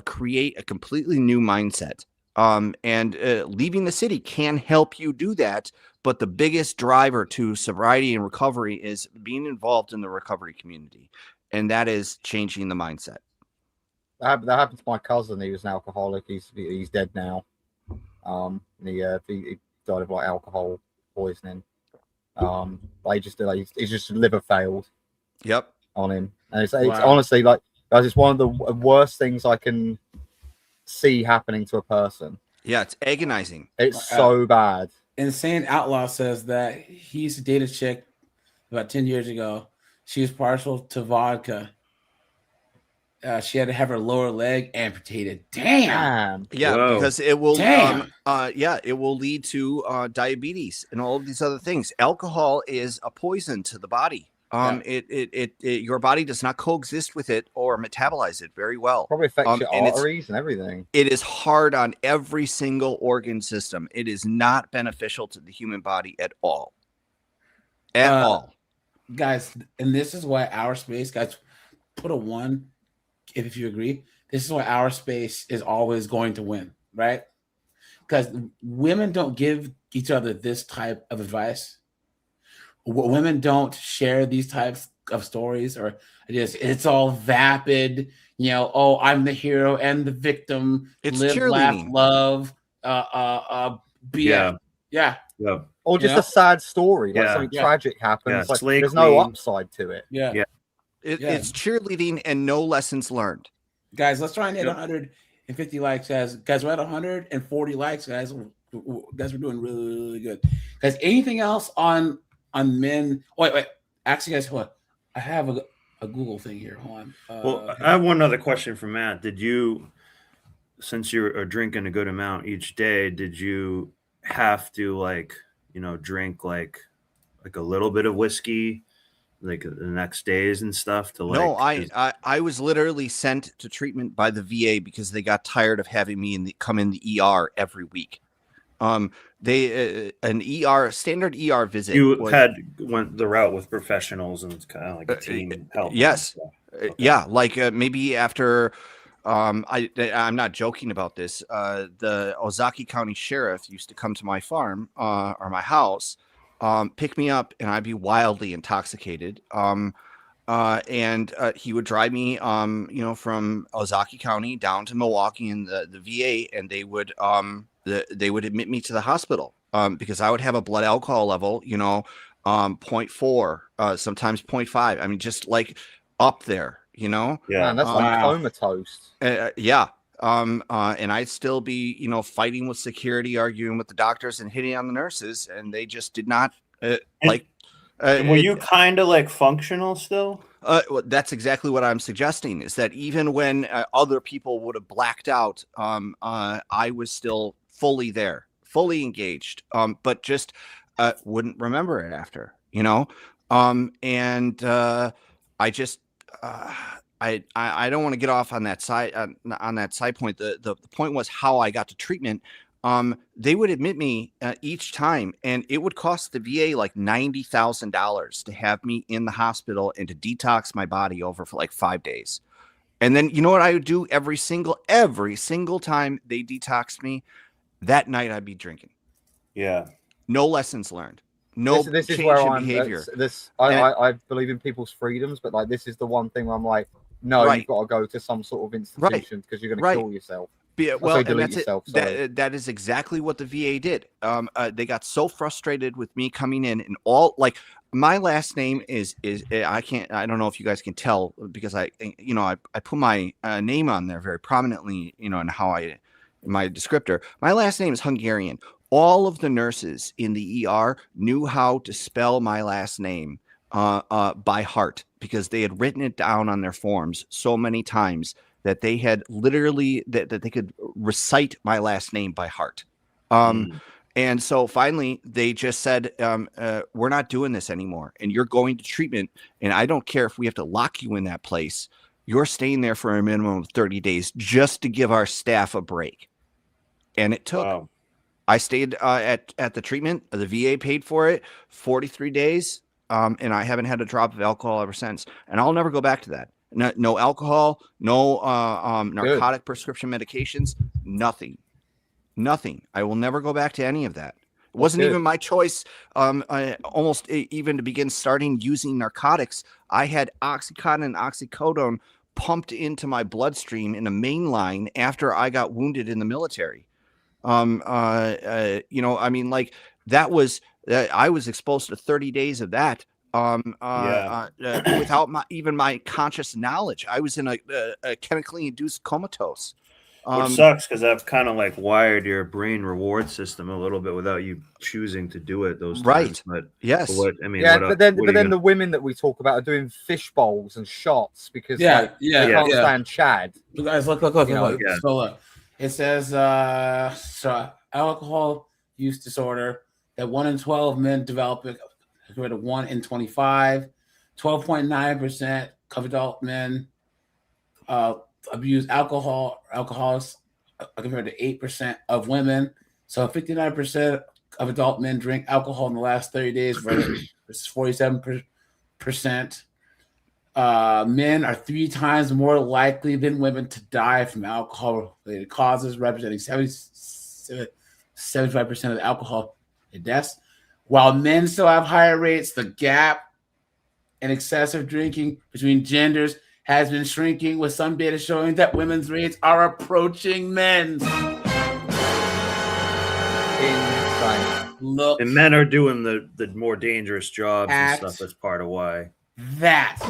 create a completely new mindset. And leaving the city can help you do that. But the biggest driver to sobriety and recovery is being involved in the recovery community. And that is changing the mindset. That happened to my cousin. He was an alcoholic. He's dead now. He died of like alcohol poisoning. They just he's just liver failed. Yep. On him, and it's honestly like guys, it's one of the worst things I can see happening to a person. Yeah, it's agonizing. It's so bad. Insane Outlaw says that he used to date a chick about 10 years ago. She was partial to vodka. She had to have her lower leg amputated. Damn. Yeah, Whoa. because it will. Damn. It will lead to diabetes and all of these other things. Alcohol is a poison to the body. Your body does not coexist with it or metabolize it very well. Probably affects your and arteries and everything. It is hard on every single organ system. It is not beneficial to the human body at all. At all. Guys, and this is why our space, guys, put a 1 if you agree. This is why our space is always going to win, right? Because women don't give each other this type of advice. Women don't share these types of stories or ideas. It's all vapid, oh, I'm the hero and the victim. It's live, cheerleading. laugh, love, BS. Yeah. Or just a sad story, like something tragic happens. Yeah. Like, there's no upside to it. Yeah. It's cheerleading and no lessons learned. Guys, let's try and hit 150 likes, guys. Guys, we're at 140 likes, guys. Guys, we're doing really, really good. Guys, anything else on men? Wait. Actually, guys, hold on. I have a Google thing here. Hold on. Well, I have one other question for Matt. Did you, since you're drinking a good amount each day, did you have to drink like a little bit of whiskey like the next days and stuff to like? No, I was literally sent to treatment by the VA because they got tired of having me come in the ER every week. They an ER standard ER visit. You went the route with professionals and it's kind of like a team help. Yes, okay. Yeah, like maybe after. I'm not joking about this. The Ozaki County Sheriff used to come to my farm or my house, pick me up, and I'd be wildly intoxicated. and he would drive me, from Ozaki County down to Milwaukee in the VA, and they would admit me to the hospital because I would have a blood alcohol level, 0.4, sometimes 0.5. I mean, just like up there, Yeah, man, that's like comatose. yeah. And I'd still be, fighting with security, arguing with the doctors, and hitting on the nurses, and they just did not were you kind of like functional still? Well, that's exactly what I'm suggesting, is that even when other people would have blacked out, I was still fully there, fully engaged, but just wouldn't remember it after, and I just I don't want to get off on that side point. The point was how I got to treatment. They would admit me each time, and it would cost the VA like $90,000 to have me in the hospital and to detox my body over for like 5 days. And then you know what I would do every single time they detoxed me? That night I'd be drinking. Yeah. No lessons learned. No this change is where in I'm, behavior. I believe in people's freedoms, but like this is the one thing where I'm like, no, Right. you've got to go to some sort of institution because you're going to kill yourself. Well, delete yourself. That is exactly what the VA did. They got so frustrated with me coming in, and all like my last name is I don't know if you guys can tell because I put my name on there very prominently, and how my descriptor. My last name is Hungarian. All of the nurses in the ER knew how to spell my last name by heart because they had written it down on their forms so many times that they had literally that they could recite my last name by heart. And so finally they just said, we're not doing this anymore, and you're going to treatment, and I don't care if we have to lock you in that place. You're staying there for a minimum of 30 days just to give our staff a break. And it took. Wow. I stayed at the treatment. The VA paid for it, 43 days, and I haven't had a drop of alcohol ever since. And I'll never go back to that. No alcohol, no narcotic prescription medications, nothing. I will never go back to any of that. It wasn't even my choice. Almost even to begin starting using narcotics, I had Oxycontin and oxycodone pumped into my bloodstream in a main line after I got wounded in the military. I mean, like that was I was exposed to 30 days of that. Without my conscious knowledge. I was in a chemically induced comatose. Which sucks because I've kind of like wired your brain reward system a little bit without you choosing to do it those times. But yes, but then the women that we talk about are doing fish bowls and shots because they can't stand Chad. You guys look. So look, it says so alcohol use disorder that 1 in 12 men develop it. Compared to 1 in 25, 12.9% of adult men abuse alcoholics compared to 8% of women. So 59% of adult men drink alcohol in the last 30 days versus 47%. Men are 3 times more likely than women to die from alcohol-related causes, representing 75% of the alcohol deaths. While men still have higher rates, the gap in excessive drinking between genders has been shrinking, with some data showing that women's rates are approaching men's. Look, and men are doing the more dangerous jobs and stuff. That's part of why. Guys,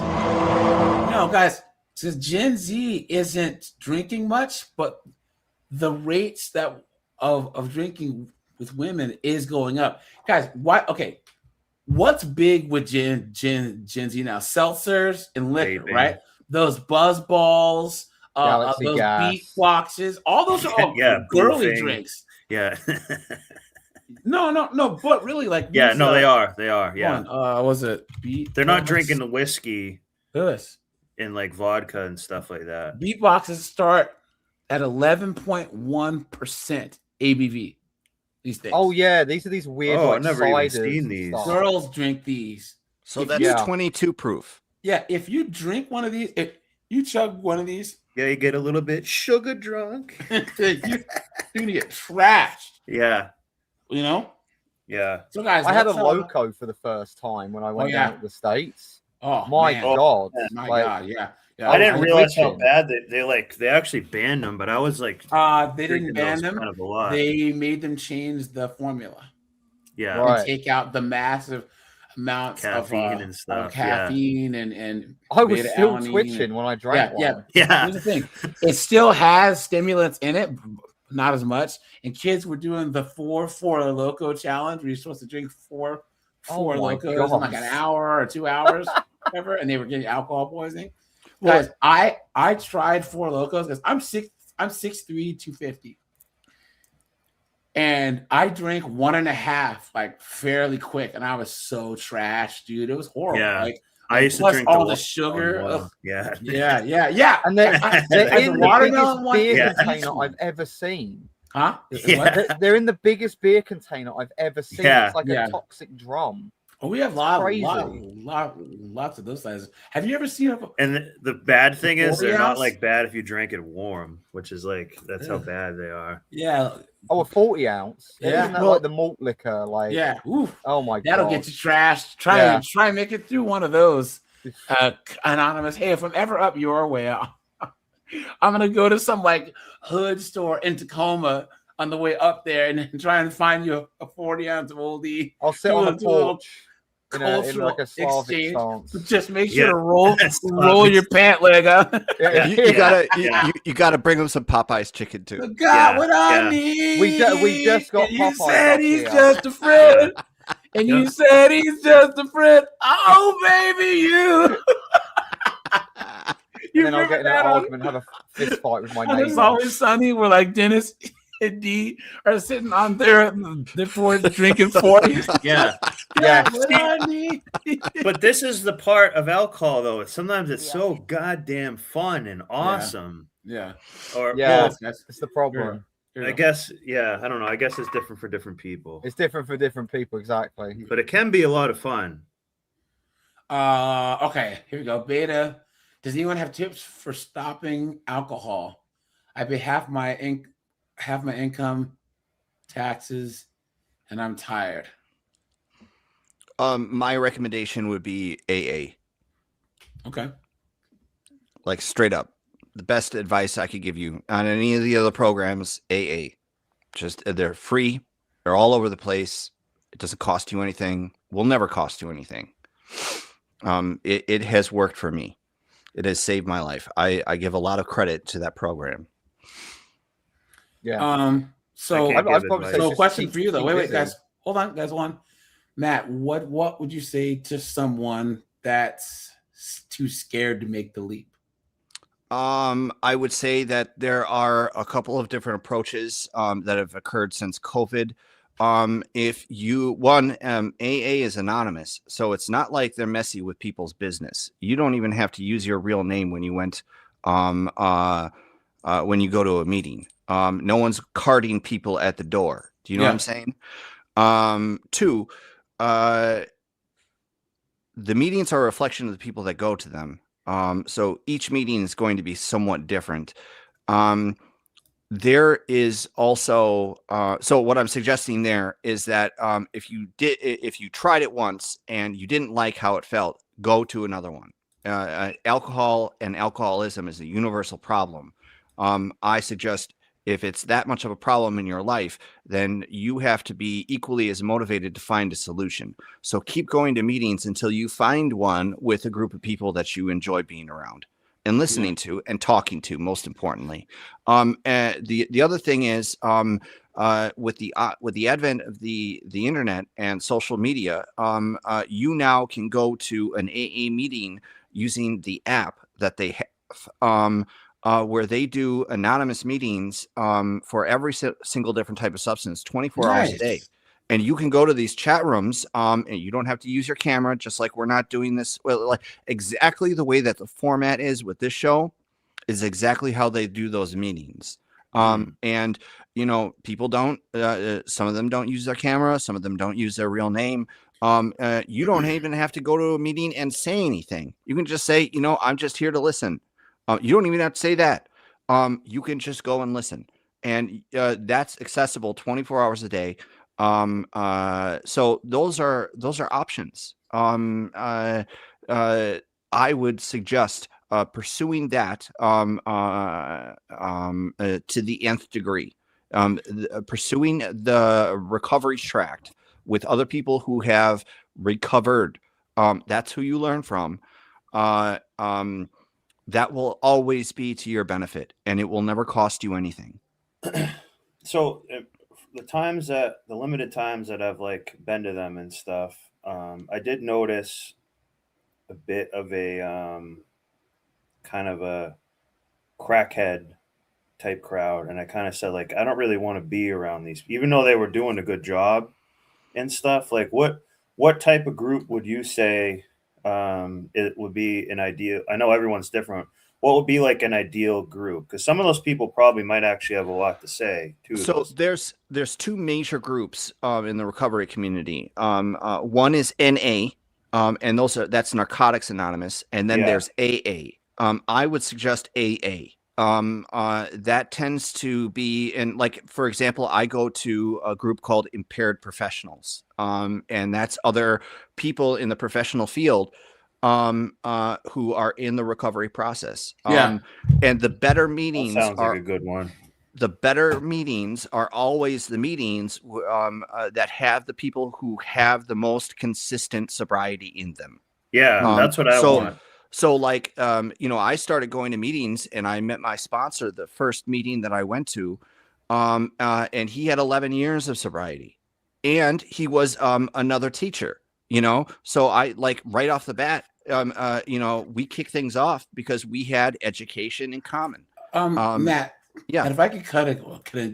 since Gen Z isn't drinking much, but the rates of drinking with women is going up. Guys, why? Okay, what's big with Gen Z now? Seltzers and liquor, right? Those buzz balls, those beat boxes, all those are all girly drinks. Yeah. No, but really, like they are. Yeah. Was it beat? They're not drinking the whiskey. This and like vodka and stuff like that. Beat boxes start at 11.1% ABV. These things. Oh yeah, these are these weird. I've never even seen these. Girls drink these. So that's 22 proof. Yeah, if you drink one of these, if you chug one of these, you get a little bit sugar drunk. You're gonna get trashed. Yeah. Yeah. So guys, I had a loco for the first time when I went down to the States. Oh My man. God. My Like, God, yeah. Yeah. I didn't realize how witching. bad they actually banned them, but I was like, They didn't drinking ban those them. kind of a lot. They made them change the formula. Yeah. And Right. take out the massive amounts Caffeine and of stuff, caffeine and I was beta still alanine twitching and- when I drank yeah, one. Yeah. Here's the thing: it still has stimulants in it, not as much. And kids were doing the four Loco challenge, where you're supposed to drink four Oh my Locos in like an gosh. hour or 2 hours, whatever, and they were getting alcohol poisoning. Guys, I tried Four Locos because I'm 6'3", 250. And I drank 1.5 like fairly quick, and I was so trash, dude. It was horrible. Yeah. Like I used to plus drink all the the watermelon sugar. one. Ugh. Yeah. Yeah. And they're As in a the watermelon biggest one, beer it container beats me. I've ever seen. Huh? Yeah. They're in the biggest beer container I've ever seen. Yeah. It's like Yeah. a toxic drum. Oh, we have Crazy. lots of those sizes. Have you ever seen And the bad thing is 40 they're not ounce? like bad if you drank it warm, which is like that's how bad they are. Yeah. Oh, a 40 ounce. Yeah. Isn't that Well- like the malt liquor? Like, Yeah. Ooh. oh my That'll God. get you trashed. Try Yeah. and make it through one of those. Anonymous. Hey, if I'm ever up your way, I'm gonna go to some like hood store in Tacoma on the way up there and try and find you a 40 ounce of oldie. I'll sit on a Do a little porch in like a cultural Slavic exchange. stance. But just make sure Yeah. to roll Slavic. your pant leg up. You gotta bring them some Popeyes chicken too. God, Yeah, what I yeah. need. We just got And you Popeyes said up he's here. just a friend. And Yeah. you said he's just a friend. Oh, baby, you. And then I'll get in an remember that on- argument and have a fist fight with my And neighbor. It's Always Sunny, where like Dennis and D are sitting on their porch drinking 40s. Yeah. Yeah. What I need. But this is the part of alcohol though. Sometimes it's so goddamn fun and awesome. Yeah. Or Yeah, well, it's the problem. I guess, yeah, I don't know. I guess it's different for different people. It's different for different people, exactly. But it can be a lot of fun. Okay, here we go. Beta. Does anyone have tips for stopping alcohol? I pay half my income, taxes, and I'm tired. My recommendation would be AA. Okay. Like straight up. The best advice I could give you on any of the other programs, AA. Just they're free. They're all over the place. It doesn't cost you anything. Will never cost you anything. It has worked for me. It has saved my life. I give a lot of credit to that program. Yeah. So I can't give probably advice. say So just question keep- for you though. keep Wait, busy. guys. Hold on, guys. Matt, what would you say to someone that's too scared to make the leap? I would say that there are a couple of different approaches that have occurred since COVID. If you AA is anonymous, so it's not like they're messy with people's business. You don't even have to use your real name when you went when you go to a meeting. No one's carding people at the door. Do you know what I'm saying? Two, the meetings are a reflection of the people that go to them. So each meeting is going to be somewhat different. There is also so what I'm suggesting there is that if you tried it once and you didn't like how it felt, go to another one. Alcohol and alcoholism is a universal problem. I suggest if it's that much of a problem in your life, then you have to be equally as motivated to find a solution. So keep going to meetings until you find one with a group of people that you enjoy being around and listening to and talking to, most importantly. The other thing is with the advent of the internet and social media, you now can go to an AA meeting using the app that they have. Where they do anonymous meetings for every single different type of substance, 24 hours a day. And you can go to these chat rooms and you don't have to use your camera, just like we're not doing this. Well, like exactly the way that the format is with this show is exactly how they do those meetings. And, you know, people don't, some of them don't use their camera. Some of them don't use their real name. You don't even have to go to a meeting and say anything. You can just say, you know, I'm just here to listen. You don't even have to say that. You can just go and listen, and that's accessible 24 hours a day. So those are options. I would suggest pursuing that to the nth degree. Pursuing the recovery tract with other people who have recovered. That's who you learn from. That will always be to your benefit, and it will never cost you anything. So the limited times that I've like been to them and stuff, I did notice a bit of a kind of a crackhead type crowd, and I kind of said like I don't really want to be around these, even though they were doing a good job and stuff. Like what type of group would you say it would be an ideal? I know everyone's different. What would be like an ideal group? Because some of those people probably might actually have a lot to say too. So there's two major groups in the recovery community. One is NA, and that's Narcotics Anonymous, and then there's AA. I would suggest AA. That tends to be like, for example, I go to a group called Impaired Professionals, and that's other people in the professional field who are in the recovery process. And the better meetings sounds like a good one. The better meetings are always the meetings that have the people who have the most consistent sobriety in them. Yeah, that's what I want. So like, I started going to meetings, and I met my sponsor the first meeting that I went to, and he had 11 years of sobriety, and he was another teacher. So I like right off the bat, we kick things off because we had education in common. Matt, yeah. And if I could cut it,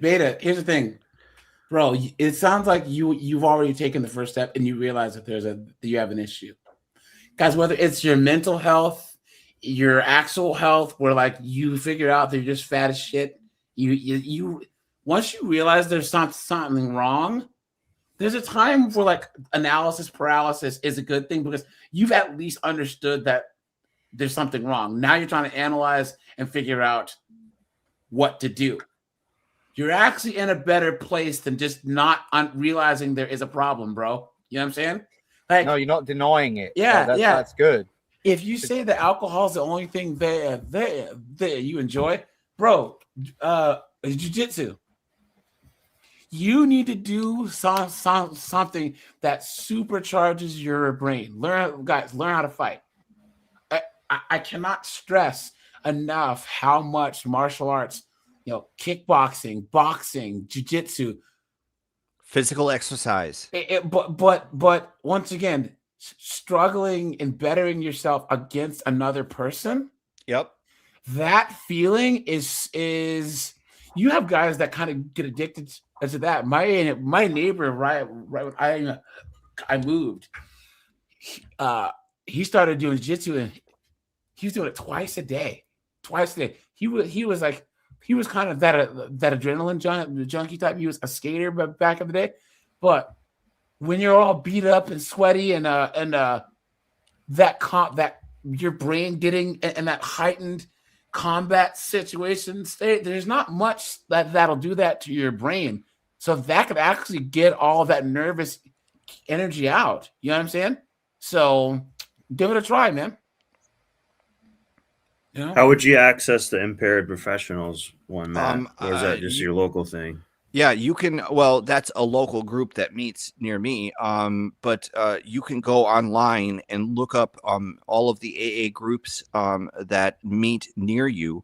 Beta, here's the thing, bro. It sounds like you've already taken the first step, and you realize that that you have an issue, guys. Whether it's your mental health, your actual health, where like you figure out that you're just fat as shit. You once you realize there's something wrong. There's a time where like analysis paralysis is a good thing because you've at least understood that there's something wrong. Now you're trying to analyze and figure out what to do. You're actually in a better place than just not realizing there is a problem, bro. You know what I'm saying? Like, no, you're not denying it. Yeah, that's good. If you say that alcohol is the only thing there you enjoy, bro, jiu-jitsu. You need to do something that supercharges your brain. Learn how to fight. I cannot stress enough how much martial arts, kickboxing, boxing, jiu-jitsu, physical exercise. But once again, struggling and bettering yourself against another person. Yep. That feeling is you have guys that kind of get addicted to that. My neighbor, right when I moved, he started doing jiu-jitsu, and he was doing it twice a day. He was kind of that adrenaline junkie type. He was a skater back in the day, but when you're all beat up and sweaty and that your brain getting in that heightened combat situation state, there's not much that'll do that to your brain. So that could actually get all that nervous energy out. You know what I'm saying? So give it a try, man. How would you access the Impaired Professionals one, Matt? Or is that just your local thing? Yeah, you can. Well, that's a local group that meets near me. But you can go online and look up all of the AA groups that meet near you.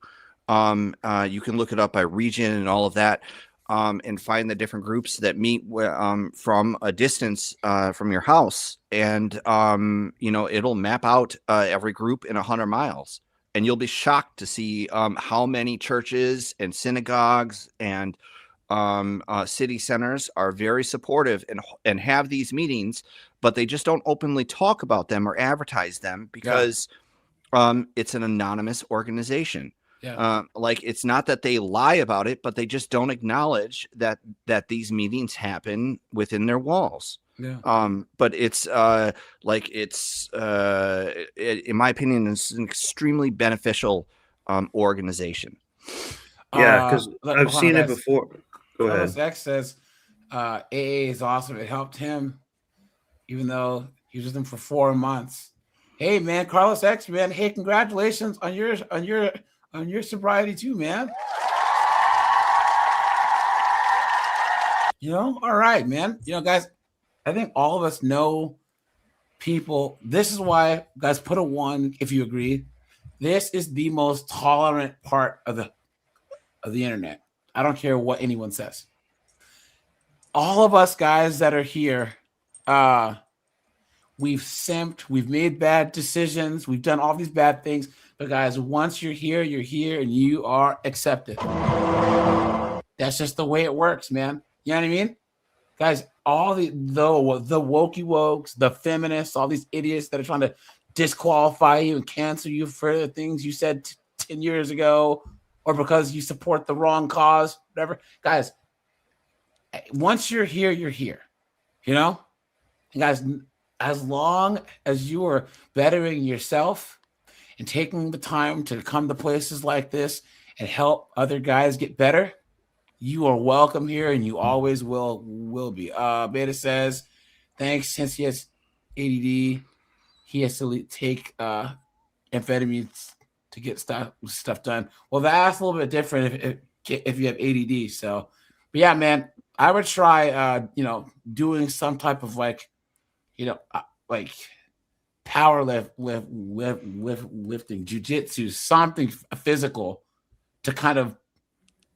You can look it up by region and all of that, and find the different groups that meet from a distance from your house. And it'll map out every group in 100 miles. And you'll be shocked to see how many churches and synagogues and city centers are very supportive and have these meetings, but they just don't openly talk about them or advertise them because it's an anonymous organization. Yeah. Like, it's not that they lie about it, but they just don't acknowledge that these meetings happen within their walls. Yeah. But it's in my opinion, it's an extremely beneficial organization. Yeah, because I've seen it before. Go ahead. X says AA is awesome. It helped him, even though He was with him for 4 months. Hey man, Carlos X, man. Hey, congratulations on your sobriety too, man. You know, all right, man. You know, guys, I think all of us know people. This is why, guys, put a 1 if you agree. This is the most tolerant part of the internet. I don't care what anyone says. All of us guys that are here, we've simped, we've made bad decisions, we've done all these bad things. But guys, once you're here, and you are accepted. That's just the way it works, man. You know what I mean? Guys, all the wokey wokes, the feminists, all these idiots that are trying to disqualify you and cancel you for the things you said 10 years ago, or because you support the wrong cause, whatever. Guys, once you're here, you know? And guys, as long as you are bettering yourself and taking the time to come to places like this and help other guys get better, you are welcome here, and you always will be. Beta says, thanks. Since he has ADD, he has to take amphetamines to get stuff done. Well, that's a little bit different if you have ADD. So, but yeah, man, I would try, doing some type of like power lifting, jujitsu, something physical to kind of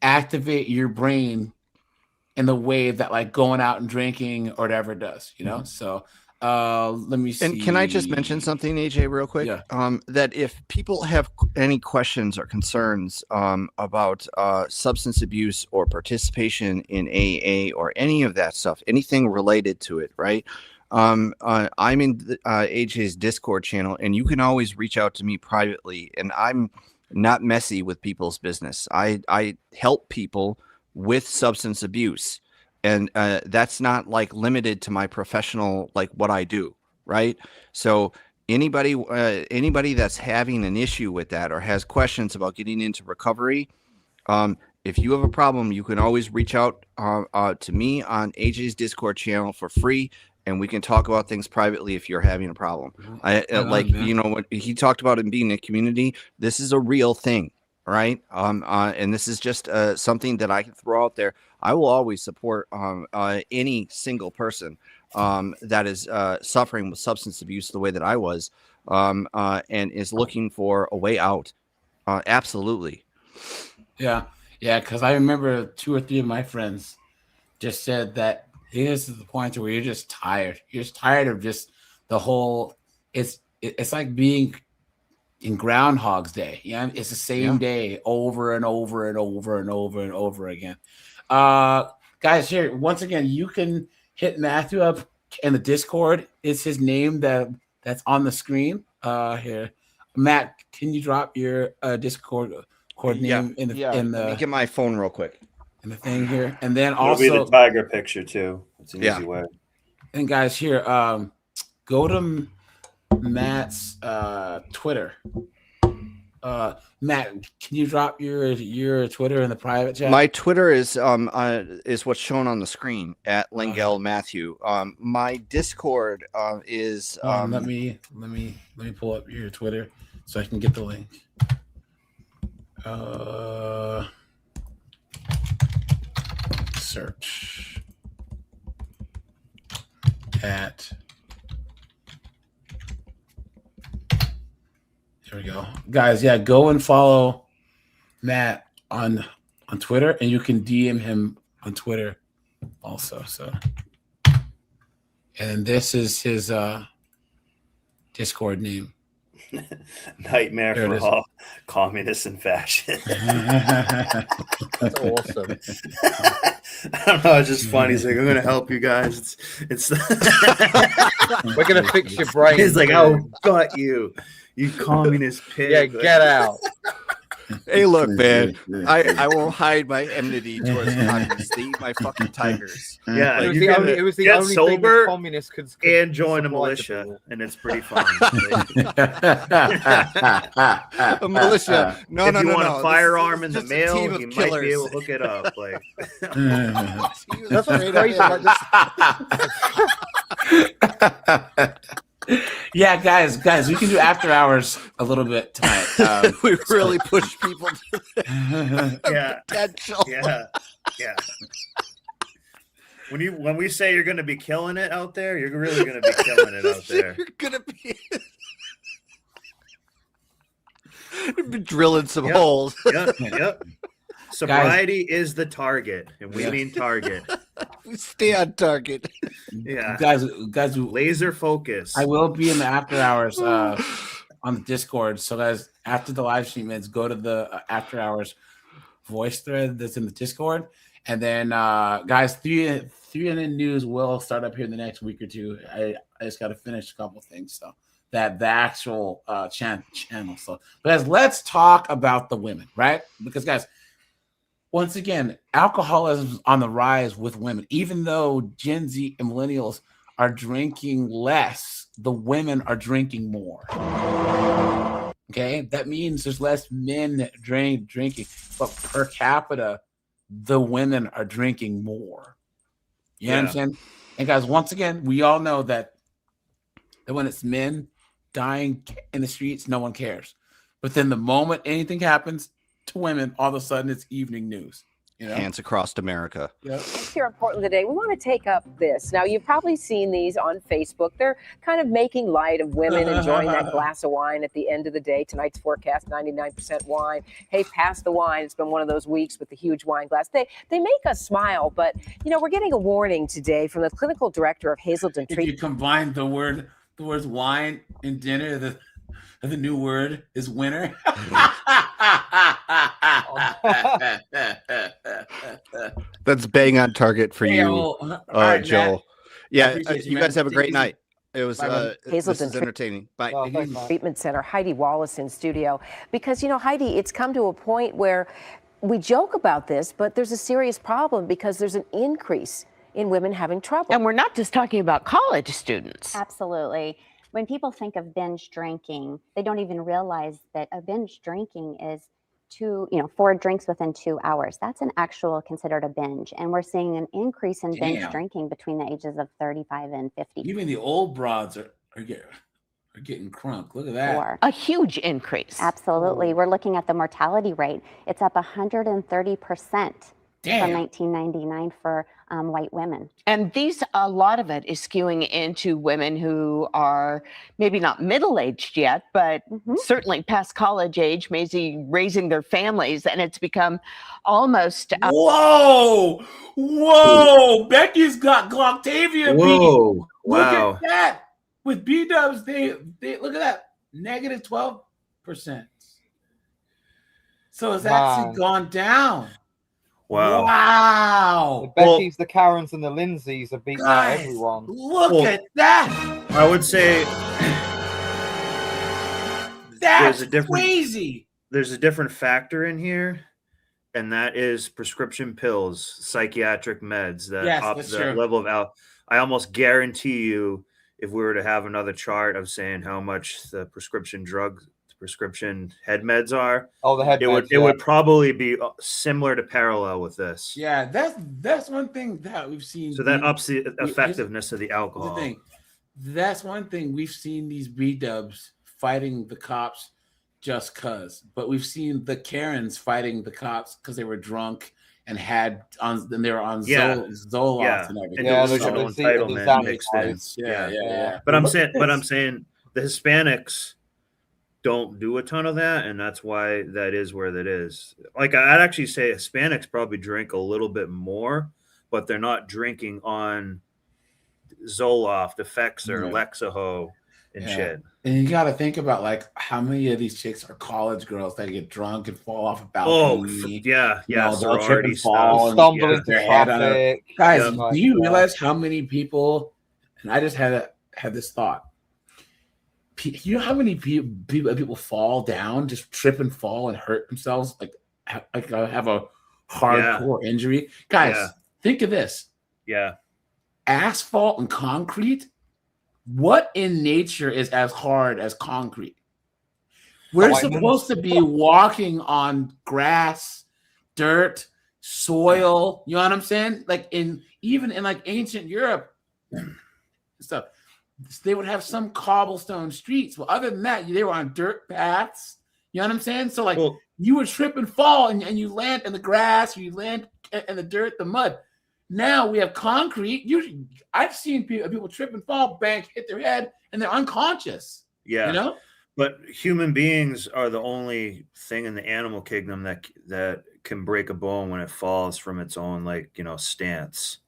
activate your brain in the way that like going out and drinking or whatever does, you know? So let me see. And can I just mention something, AJ, real quick? Yeah. That if people have any questions or concerns about substance abuse or participation in AA or any of that stuff, anything related to it, right? I'm in AJ's Discord channel, and you can always reach out to me privately, and I'm not messy with people's business. I help people with substance abuse, and that's not like limited to my professional, like what I do, right? So anybody that's having an issue with that or has questions about getting into recovery, if you have a problem, you can always reach out to me on AJ's Discord channel for free, and we can talk about things privately if you're having a problem. What he talked about in being a community, this is a real thing, right? And this is just something that I can throw out there. I will always support any single person that is suffering with substance abuse the way that I was, and is looking for a way out. Absolutely. Yeah, because I remember 2 or 3 of my friends just said that this is the point where you're just tired. You're just tired of just the whole. It's like being in Groundhog's Day. Yeah, it's the same day over and over and over and over and over again. Guys, here once again, you can hit Matthew up in the Discord. It's his name that's on the screen. Here, Matt, can you drop your Discord name in the? Let me get my phone real quick. In the thing here, and then It'll also be the tiger picture too. It's an easy way. And guys, here, go to Matt's Twitter. Matt, can you drop your Twitter in the private chat? My Twitter is what's shown on the screen at Lingel Matthew. My Discord is let me pull up your Twitter so I can get the link. Search at. There we go, guys. Yeah, go and follow Matt on Twitter, and you can DM him on Twitter also. So, and this is his Discord name. Nightmare for all communists in fashion. That's awesome. I don't know. It's just funny. He's like, I'm going to help you guys. It's We're going to fix your brain. He's like, oh, got you communist pig. Yeah, get out. Hey, look, man, I won't hide my enmity towards communists. They eat my fucking tigers. Yeah, it was the only thing the communists could and join a militia, and it's pretty fun. A militia? No, if no, you no, want no. a firearm in the This is just a mail, team of you might be killers. able to hook it up. Like that's what's crazy. Like this. Yeah, guys, we can do after hours a little bit tonight. We really push people to Yeah. potential. Yeah. When we say you're going to be killing it out there, you're really going to be killing it out there. You're gonna be drilling some holes. Yep. Sobriety is the target, and we mean target. We stay on target. Yeah, guys, laser focus. I will be in the after hours on the Discord. So, guys, after the live stream ends, go to the after hours voice thread that's in the Discord, and then guys, 3NN News will start up here in the next week or two. I just got to finish a couple things, so that the actual channel. So, but guys, let's talk about the women, right? Because guys, once again, alcoholism is on the rise with women. Even though Gen Z and millennials are drinking less, the women are drinking more. Okay, that means there's less men drinking, but per capita, the women are drinking more. You know what I'm saying? And guys, once again, we all know that when it's men dying in the streets, no one cares. But then the moment anything happens to women, all of a sudden it's evening news. You know? Hands across America. Yep. Here in Portland today, we want to take up this. Now, you've probably seen these on Facebook. They're kind of making light of women enjoying that glass of wine at the end of the day. Tonight's forecast, 99% wine. Hey, pass the wine. It's been one of those weeks with the huge wine glass. They make us smile, but, you know, we're getting a warning today from the clinical director of Hazelden If you combine the words wine and dinner, the new word is winner. That's bang on target for you, right, Joel. Matt. Yeah, you, you guys have a great night. It was Bye, this is entertaining. Bye. Treatment Center, Heidi Wallace in studio. Because, you know, Heidi, it's come to a point where we joke about this, but there's a serious problem because there's an increase in women having trouble. And we're not just talking about college students. Absolutely. When people think of binge drinking, they don't even realize that a binge drinking is 4 drinks within 2 hours. That's an actual considered a binge. And we're seeing an increase in binge drinking between the ages of 35 and 50. Even the old broads are getting crunk. Look at that. A huge increase. Absolutely. We're looking at the mortality rate. It's up 130% Damn. from 1999 for white women. And a lot of it is skewing into women who are maybe not middle-aged yet, but certainly past college age, maybe raising their families, and it's become almost. Whoa! Becky's got Glocktavia. Whoa! Look Wow. at that. With B-dubs, they look at that, negative 12%. So it's actually gone down. Wow. The Beckys, the Karens, and the Lindsays are beating out everyone. Look at that. I would say That's crazy. There's a different factor in here, and that is prescription pills, psychiatric meds that up that's the true. level of I almost guarantee you, if we were to have another chart of saying how much the prescription head meds are, the head meds, it would probably be similar to parallel with this. Yeah, that's one thing that we've seen. So that ups the effectiveness of the alcohol. That's one thing we've seen these B-dubs fighting the cops just cause, but we've seen the Karens fighting the cops because they were drunk and they were on Zoloft and everything. Entitlement makes sense. Yeah. But I'm saying the Hispanics don't do a ton of that, and that's why that is where that is. Like, I'd actually say Hispanics probably drink a little bit more, but they're not drinking on Zoloft, Effexor, Lexaho, and shit. And you got to think about like how many of these chicks are college girls that get drunk and fall off a balcony. Yeah, they'll trip sorority and fall and stumble get into their head on traffic. Guys, do you realize how many people? And I just had this thought. You know how many people fall down, just trip and fall and hurt themselves, like have a hardcore injury? Guys, think of this. Yeah. Asphalt and concrete. What in nature is as hard as concrete? We're supposed to be walking on grass, dirt, soil. You know what I'm saying? Like even in like ancient Europe and stuff. they would have some cobblestone streets. Well, other than that, they were on dirt paths. You know what I'm saying? So like you would trip and fall and you land in the grass, or you land in the dirt, the mud. Now we have concrete. Usually I've seen people trip and fall, bang, hit their head, and they're unconscious. Yeah. You know? But human beings are the only thing in the animal kingdom that can break a bone when it falls from its own, like, you know, stance.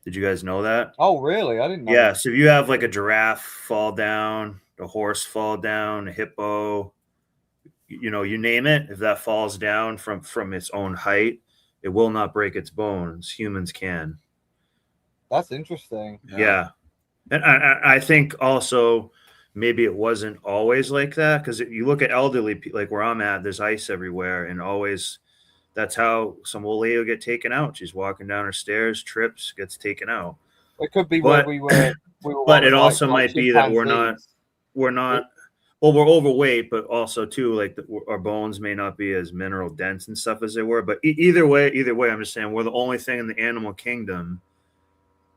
Did you guys know that? Oh, really? I didn't know. Yeah. So if you have like a giraffe fall down, a horse fall down, a hippo, you know, you name it. If that falls down from its own height, it will not break its bones. Humans can. That's interesting. Yeah. And I think also maybe it wasn't always like that, because you look at elderly people, like where I'm at, there's ice everywhere, and always that's how some old lady will get taken out. She's walking down her stairs, trips, gets taken out. It could be where we were but it also might be that we're not well, we're overweight, but also too, like our bones may not be as mineral dense and stuff as they were. But either way, I'm just saying we're the only thing in the animal kingdom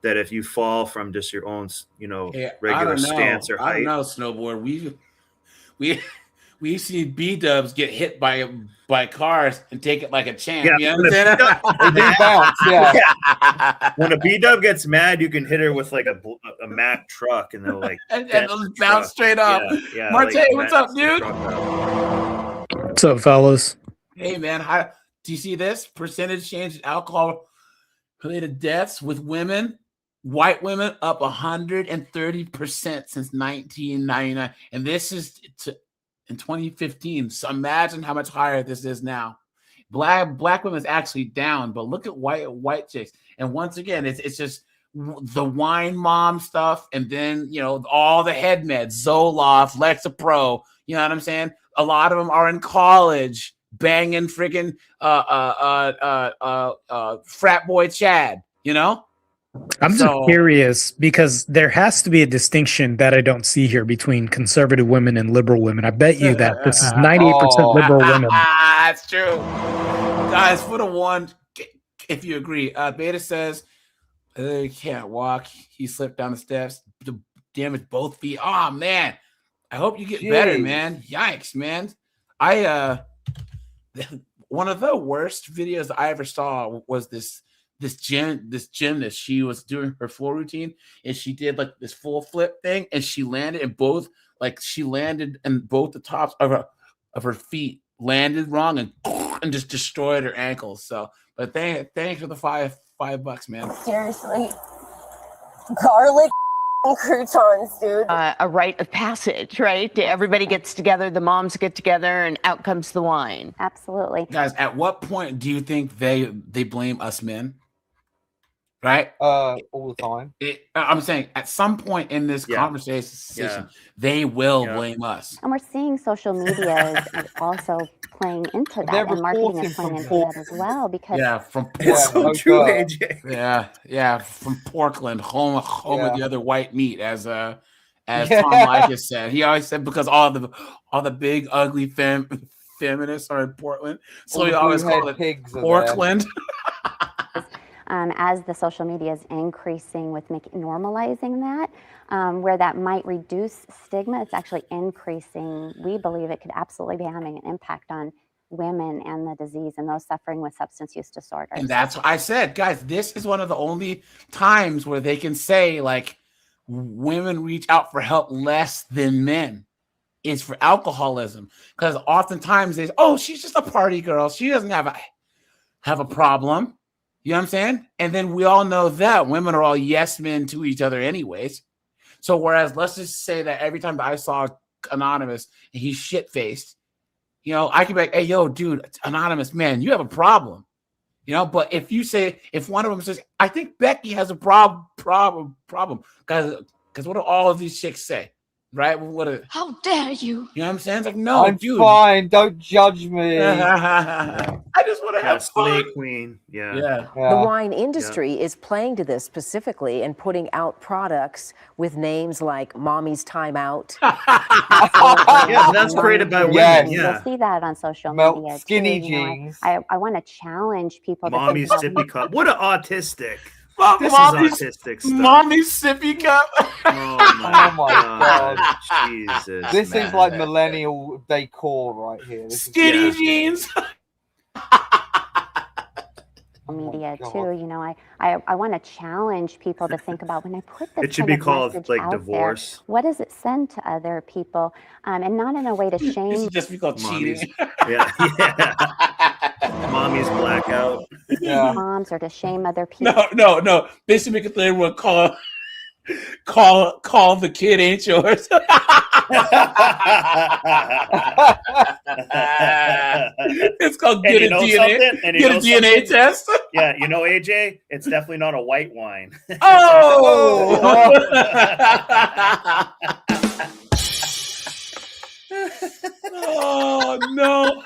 that if you fall from just your own, you know, regular stance or height. I don't know, Snowboard. We've seen B-dubs get hit by cars and take it like a champ. Yeah, You know what I'm saying? bounce, yeah. When a B-dub gets mad, you can hit her with like a Mack truck, and they'll like and they'll bounce straight up. Yeah, Marte, like what's up, dude? What's up, fellas? Hey, man. Do you see this percentage change in alcohol-related deaths with women? White women up 130% since 1999, and this is in 2015. So imagine how much higher this is now. Black women is actually down, but look at white chicks. And once again, it's just the wine mom stuff, and then you know all the head meds, Zoloft, Lexapro. You know what I'm saying? A lot of them are in college, banging freaking frat boy Chad. You know. I'm just curious because there has to be a distinction that I don't see here between conservative women and liberal women. I bet you that this is 98% liberal women. That's true. Guys, for the one, if you agree, Beta says he can't walk. He slipped down the steps, damaged both feet. Oh, man. I hope you get better, man. Yikes, man. One of the worst videos I ever saw was this gymnast. She was doing her floor routine and she did like this full flip thing, and she landed in both the tops of her feet landed wrong and just destroyed her ankles. So, but thanks for the $5, man. Seriously, garlic croutons, dude. A rite of passage, right? Everybody gets together, the moms get together, and out comes the wine. Absolutely. Guys, at what point do you think they blame us men? Right? All the time. I'm saying at some point in this conversation, they will blame us. And we're seeing social media is also playing into that, and marketing is playing into that as well. Because from it's so true, AJ. Yeah, from Portland, home of the other white meat, as Tom Likas said. He always said because all the big ugly feminists are in Portland, so he always called it Portland. As the social media is increasing with normalizing that, where that might reduce stigma, it's actually increasing. We believe it could absolutely be having an impact on women and the disease and those suffering with substance use disorders. And that's what I said, guys, this is one of the only times where they can say like women reach out for help less than men. Is for alcoholism, because oftentimes they say, oh, she's just a party girl. She doesn't have a problem. You know what I'm saying? And then we all know that women are all yes men to each other anyways. So whereas let's just say that every time that I saw Anonymous and he's shit-faced, you know, I could be like, hey, yo, dude, Anonymous, man, you have a problem. You know, but if one of them says, I think Becky has a problem, guys, because what do all of these chicks say? Right? How dare you? You know what I'm saying? It's like, no, I'm dude. fine. Don't judge me. I just want to have fun. Queen. Yeah. The wine industry is playing to this specifically and putting out products with names like Mommy's Time Out. That's created by women. Yeah. You'll see that on social media. Skinny too. jeans. I want to challenge people. Mommy's sippy cup. What an autistic. This Mommy's, is autistic stuff. mommy's sippy cup. Oh my, God. Jesus. This man. is like millennial decor right here. This Skinny is, jeans. Media too, you know, I want to challenge people to think about when I put this It should kind be of called message like out divorce. there, what does it send to other people, and not in a way to It shame should just be called cheating. Yeah. Mommy's blackout. moms or to shame other people. No. Basically, make it everyone call the kid ain't yours. It's called And get you a know DNA. something? And you Get a know DNA something? test. Yeah, you know, AJ, it's definitely not a white wine. Oh. Oh no.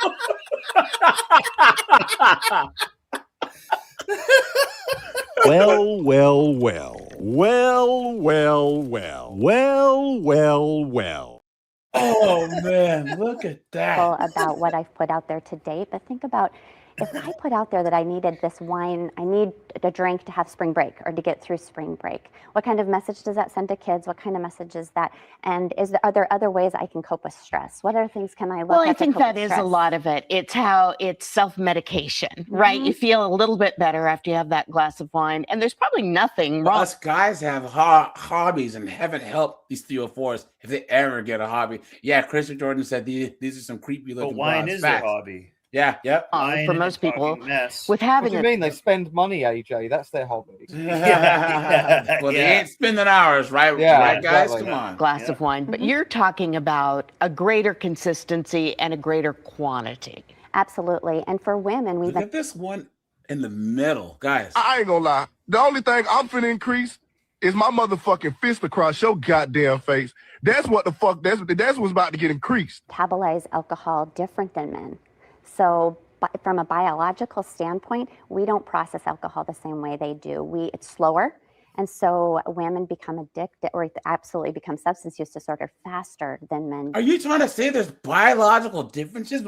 Well, well, well. Well, well, well. Well, well, well. Oh man, look at that. About what I've put out there to date, but think about if I put out there that I needed this wine, I need a drink to have spring break or to get through spring break. What kind of message does that send to kids? What kind of message is that? And are there other ways I can cope with stress? What other things can I look at? Well, I to think cope that with is a stress? lot of it. It's self-medication, right? You feel a little bit better after you have that glass of wine, and there's probably nothing wrong. Us guys have hobbies, and heaven help these 304s if they ever get a hobby. Yeah, Christopher Jordan said these are some creepy looking. But wine broads. is their Facts. hobby. Yeah, yep. For most people, with what having do you mean? They spend money, AJ. That's their hobby. Well, they ain't spending hours, right? Yeah, right, guys? exactly. Come on. glass of wine, but you're talking about a greater consistency and a greater quantity. Absolutely. And for women, we've Look at this one in the middle, guys. I ain't gonna lie. The only thing I'm finna increase is my motherfucking fist across your goddamn face. That's what the fuck. That's what's about to get increased. metabolize alcohol different than men. So from a biological standpoint, we don't process alcohol the same way they do. It's slower. And so women become addicted or absolutely become substance use disorder faster than men. Are you trying to say there's biological differences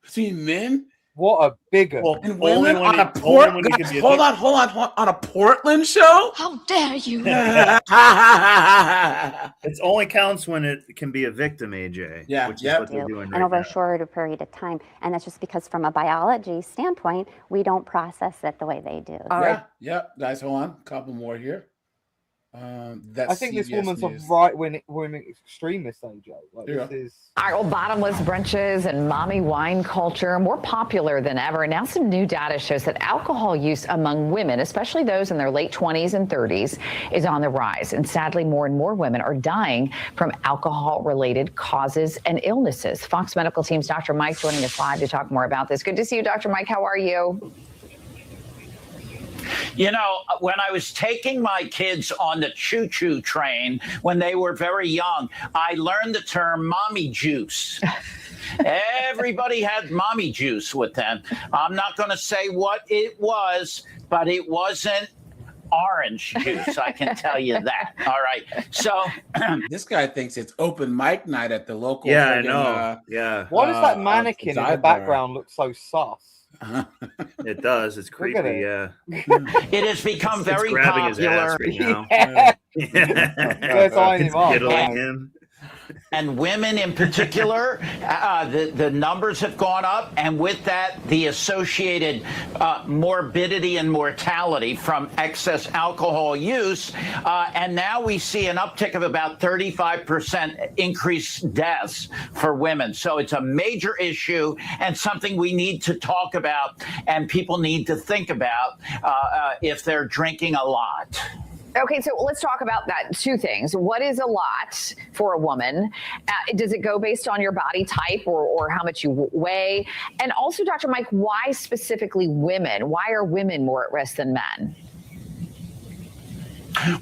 between men? What a bigger and women on a Portland. Hold on. On a Portland show? How dare you? It only counts when it can be a victim, AJ. Yeah, which is what they're doing and right over now. a shorter period of time. And that's just because from a biology standpoint, we don't process it the way they do. Yeah. Guys, hold on. A couple more here. That's I think this CBS woman's News. a right-wing extremist, AJ. Like, Yeah. this is... All right, well, bottomless brunches and mommy wine culture are more popular than ever. Now, some new data shows that alcohol use among women, especially those in their late 20s and 30s, is on the rise. And sadly, more and more women are dying from alcohol-related causes and illnesses. Fox Medical Team's Dr. Mike joining us live to talk more about this. Good to see you, Dr. Mike. How are you? You know, when I was taking my kids on the choo-choo train when they were very young, I learned the term mommy juice. Everybody had mommy juice with them. I'm not going to say what it was, but it wasn't orange juice. I can tell you that. All right. So this guy thinks it's open mic night at the local. Yeah, I friggin', know. Yeah. Why does that mannequin in the dive bar. background look so sus? It does. It's Look at creepy. it. Yeah. it has become It's very grabbing his ass popular. right now. It's eyeing him up. Diddling him. And women in particular, the numbers have gone up, and with that, the associated morbidity and mortality from excess alcohol use. And now we see an uptick of about 35% increased deaths for women. So it's a major issue and something we need to talk about and people need to think about if they're drinking a lot. Okay, so let's talk about that. Two things. What is a lot for a woman? Does it go based on your body type or how much you weigh? And also, Dr. Mike, why specifically women? Why are women more at risk than men?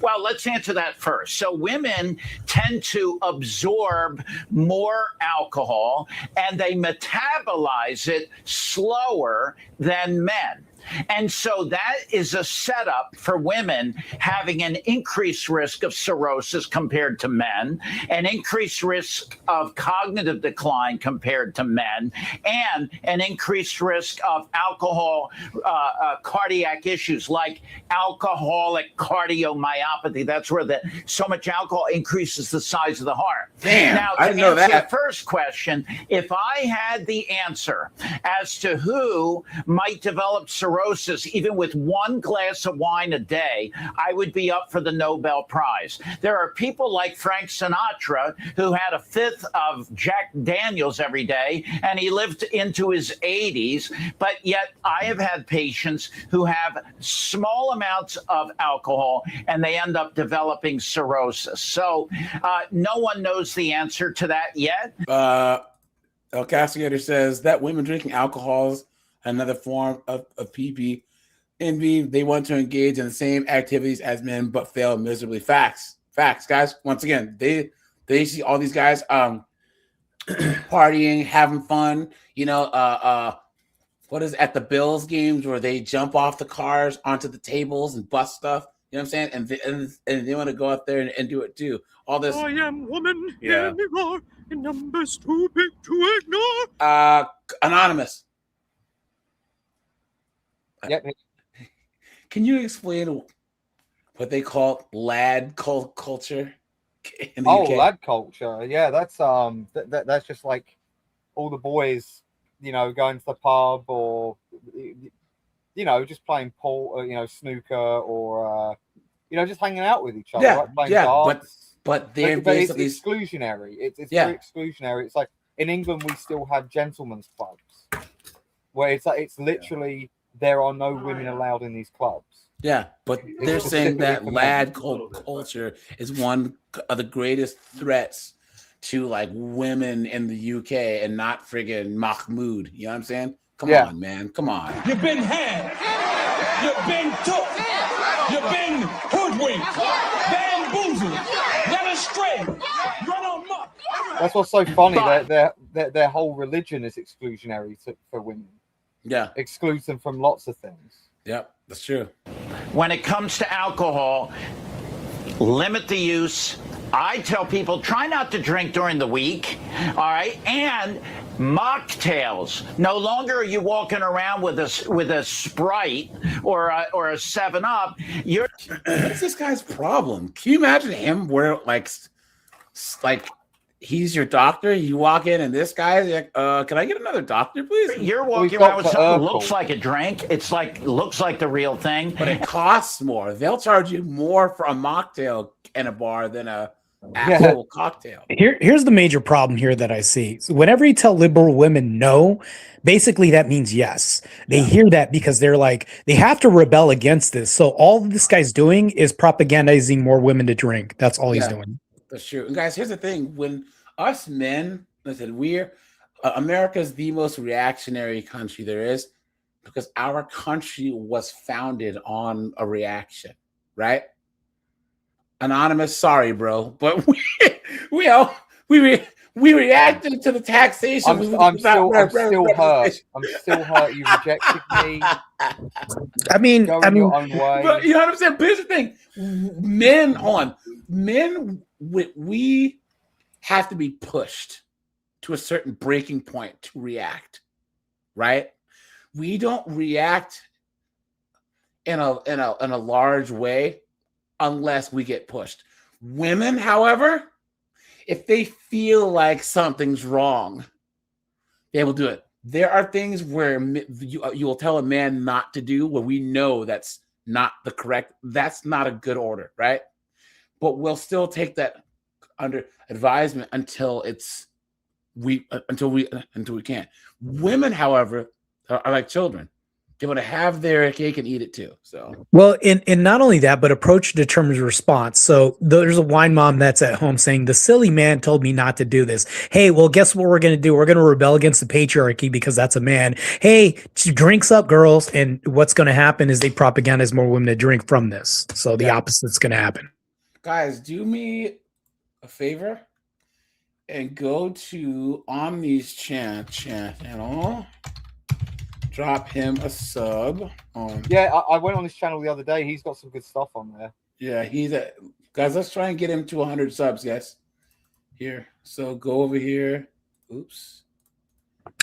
Well, let's answer that first. So women tend to absorb more alcohol and they metabolize it slower than men. And so that is a setup for women having an increased risk of cirrhosis compared to men, an increased risk of cognitive decline compared to men, and an increased risk of alcohol cardiac issues like alcoholic cardiomyopathy. That's where so much alcohol increases the size of the heart. Damn, now, I to didn't know answer that. the first question, if I had the answer as to who might develop cirrhosis even with one glass of wine a day, I would be up for the Nobel Prize. There are people like Frank Sinatra who had a fifth of Jack Daniels every day, and he lived into his 80s, but yet I have had patients who have small amounts of alcohol and they end up developing cirrhosis. So no one knows the answer to that yet. El Castigator says that women drinking alcohol is another form of PP. Envy, they want to engage in the same activities as men but fail miserably. Facts, guys. Once again, they see all these guys partying, having fun. You know, what is it, at the Bills games where they jump off the cars onto the tables and bust stuff. You know what I'm saying? And they want to go out there and do it too. All this. I am woman, Yeah. hear me roar, in numbers too big to ignore. Anonymous. Yep. Can you explain what they call lad culture in the UK? Lad culture. Yeah, that's that's just like all the boys, you know, going to the pub or you know, just playing pool, or, you know, snooker, or you know, just hanging out with each other, Yeah, like playing yeah, darts. but they're but it's basically exclusionary. It's Yeah. very exclusionary. It's like in England we still have gentlemen's clubs, where it's like it's literally there are no women allowed in these clubs. Yeah, but It's they're saying specifically that for lad men. culture is one of the greatest threats to like women in the UK and not friggin' Mahmoud. You know what I'm saying? Come Yeah. on, man. Come on. You've been had, you've been took, you've been hoodwinked, bamboozled, led astray, run amok. That's what's so funny. Their whole religion is exclusionary for women. Yeah. Excludes them from lots of things. Yep, that's true. When it comes to alcohol, limit the use. I tell people, try not to drink during the week, all right? And mocktails. No longer are you walking around with a Sprite or a 7-Up. You're. What's this guy's problem? Can you imagine him where like he's your doctor? You walk in and this guy's like, can I get another doctor, please? You're walking around with something that looks like a drink. It's looks like the real thing. But it costs more. They'll charge you more for a mocktail in a bar than a actual cocktail. Here's the major problem here that I see. So whenever you tell liberal women no, basically that means yes. They hear that because they're like, they have to rebel against this. So all this guy's doing is propagandizing more women to drink. That's all he's doing. That's true. And guys, here's the thing. When us men, listen, we're America's the most reactionary country there is because our country was founded on a reaction, right? Anonymous, sorry, bro, but we reacted to the taxation. I'm still hurt. I'm still hurt. You rejected me. I mean, your own way. But you know what I'm saying? But here's the thing: men, we have to be pushed to a certain breaking point to react, right? We don't react in a large way unless we get pushed. Women, however, if they feel like something's wrong, they will do it. There are things where you will tell a man not to do where we know that's not the correct, that's not a good order, right? But we'll still take that under advisement until we can't. Women, however, are like children. They want to have their cake and eat it too. So well, and not only that, but approach determines response. So there's a wine mom that's at home saying, the silly man told me not to do this. Hey, well, guess what we're going to do? We're going to rebel against the patriarchy because that's a man. Hey, drinks up, girls. And what's going to happen is they propagandize more women to drink from this. So the opposite's going to happen. Guys, do me a favor and go to Omni's channel. drop him a sub on. Yeah, I went on his channel the other day. He's got some good stuff on there. Yeah, guys. Let's try and get him to 100 subs, guys. Here, so go over here. Oops.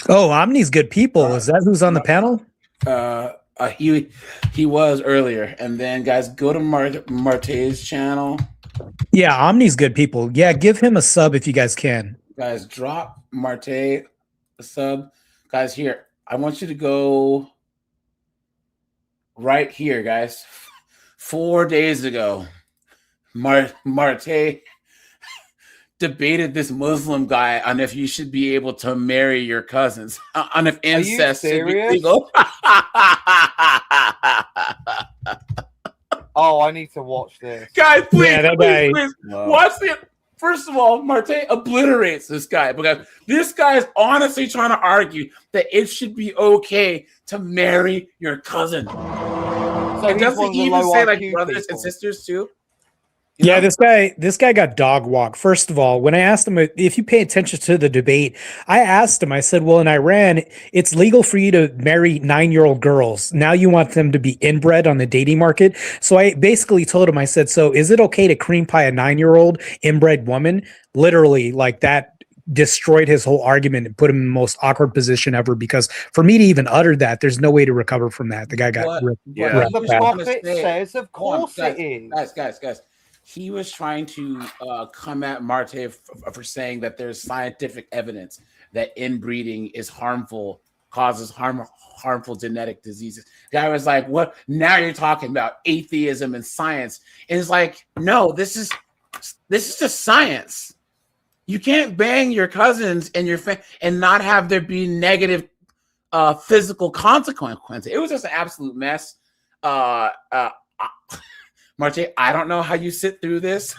Oh, Omni's good people. Is that who's on the panel? He was earlier, and then guys, go to Marte's channel. Yeah, Omni's good people. Yeah, give him a sub if you guys can. Guys, drop Marte a sub. Guys, here, I want you to go right here, guys. 4 days ago, Marte debated this Muslim guy on if you should be able to marry your cousins, on if incest should be legal. Oh, I need to watch this. Guys, please, Yeah, that please, guy- please watch it. First of all, Marte obliterates this guy because this guy is honestly trying to argue that it should be okay to marry your cousin. So And he's one doesn't of he the even low say like IQ brothers and people. sisters too? Yeah, this guy got dog walked. First of all, when I asked him if you pay attention to the debate, I asked him, I said, well, in Iran, it's legal for you to marry 9-year-old girls. Now you want them to be inbred on the dating market. So I basically told him, I said, so is it okay to cream pie a 9-year-old inbred woman? Literally, like that destroyed his whole argument and put him in the most awkward position ever, because for me to even utter that, there's no way to recover from that. The guy got ripped. The ripped bad. prophet says, of course guys, it is. Guys. He was trying to come at Marte for saying that there's scientific evidence that inbreeding is harmful, causes harmful genetic diseases. The guy was like, "What? Now you're talking about atheism and science?" And it's like, no, this is just science. You can't bang your cousins and and not have there be negative physical consequences. It was just an absolute mess. Marte, I don't know how you sit through this.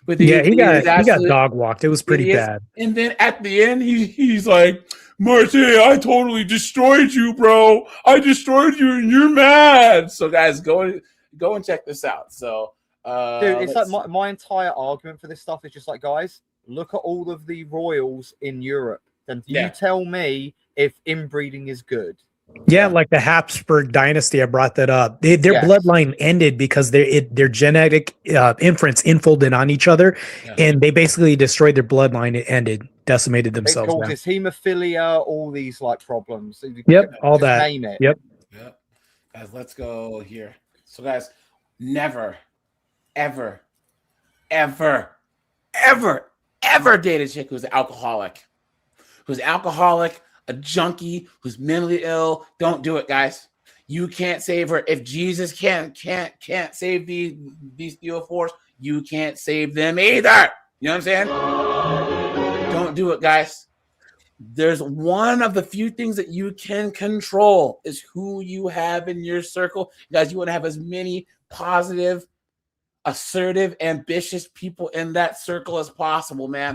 But Yeah, he got dog walked. It was pretty bad. And then at the end, he's like, Marte, I totally destroyed you, bro. I destroyed you, and you're mad. So guys, go and check this out. So, dude, it's like my entire argument for this stuff is just like, guys, look at all of the royals in Europe. Then you tell me if inbreeding is good. Yeah, like the Habsburg dynasty, I brought that up. Their bloodline ended because their genetic imprints infolded on each other, and they basically destroyed their bloodline. It ended, decimated themselves. It causes hemophilia, all these like problems. Yep, all Just that. Name it. Yep. Guys, let's go here. So, guys, never, ever, ever, ever, ever date a chick who's an alcoholic. A junkie, who's mentally ill. Don't do it, guys. You can't save her. If Jesus can't save these Theo4s, you can't save them either. You know what I'm saying? Don't do it, guys. There's one of the few things that you can control is who you have in your circle. Guys, you want to have as many positive, assertive, ambitious people in that circle as possible, man.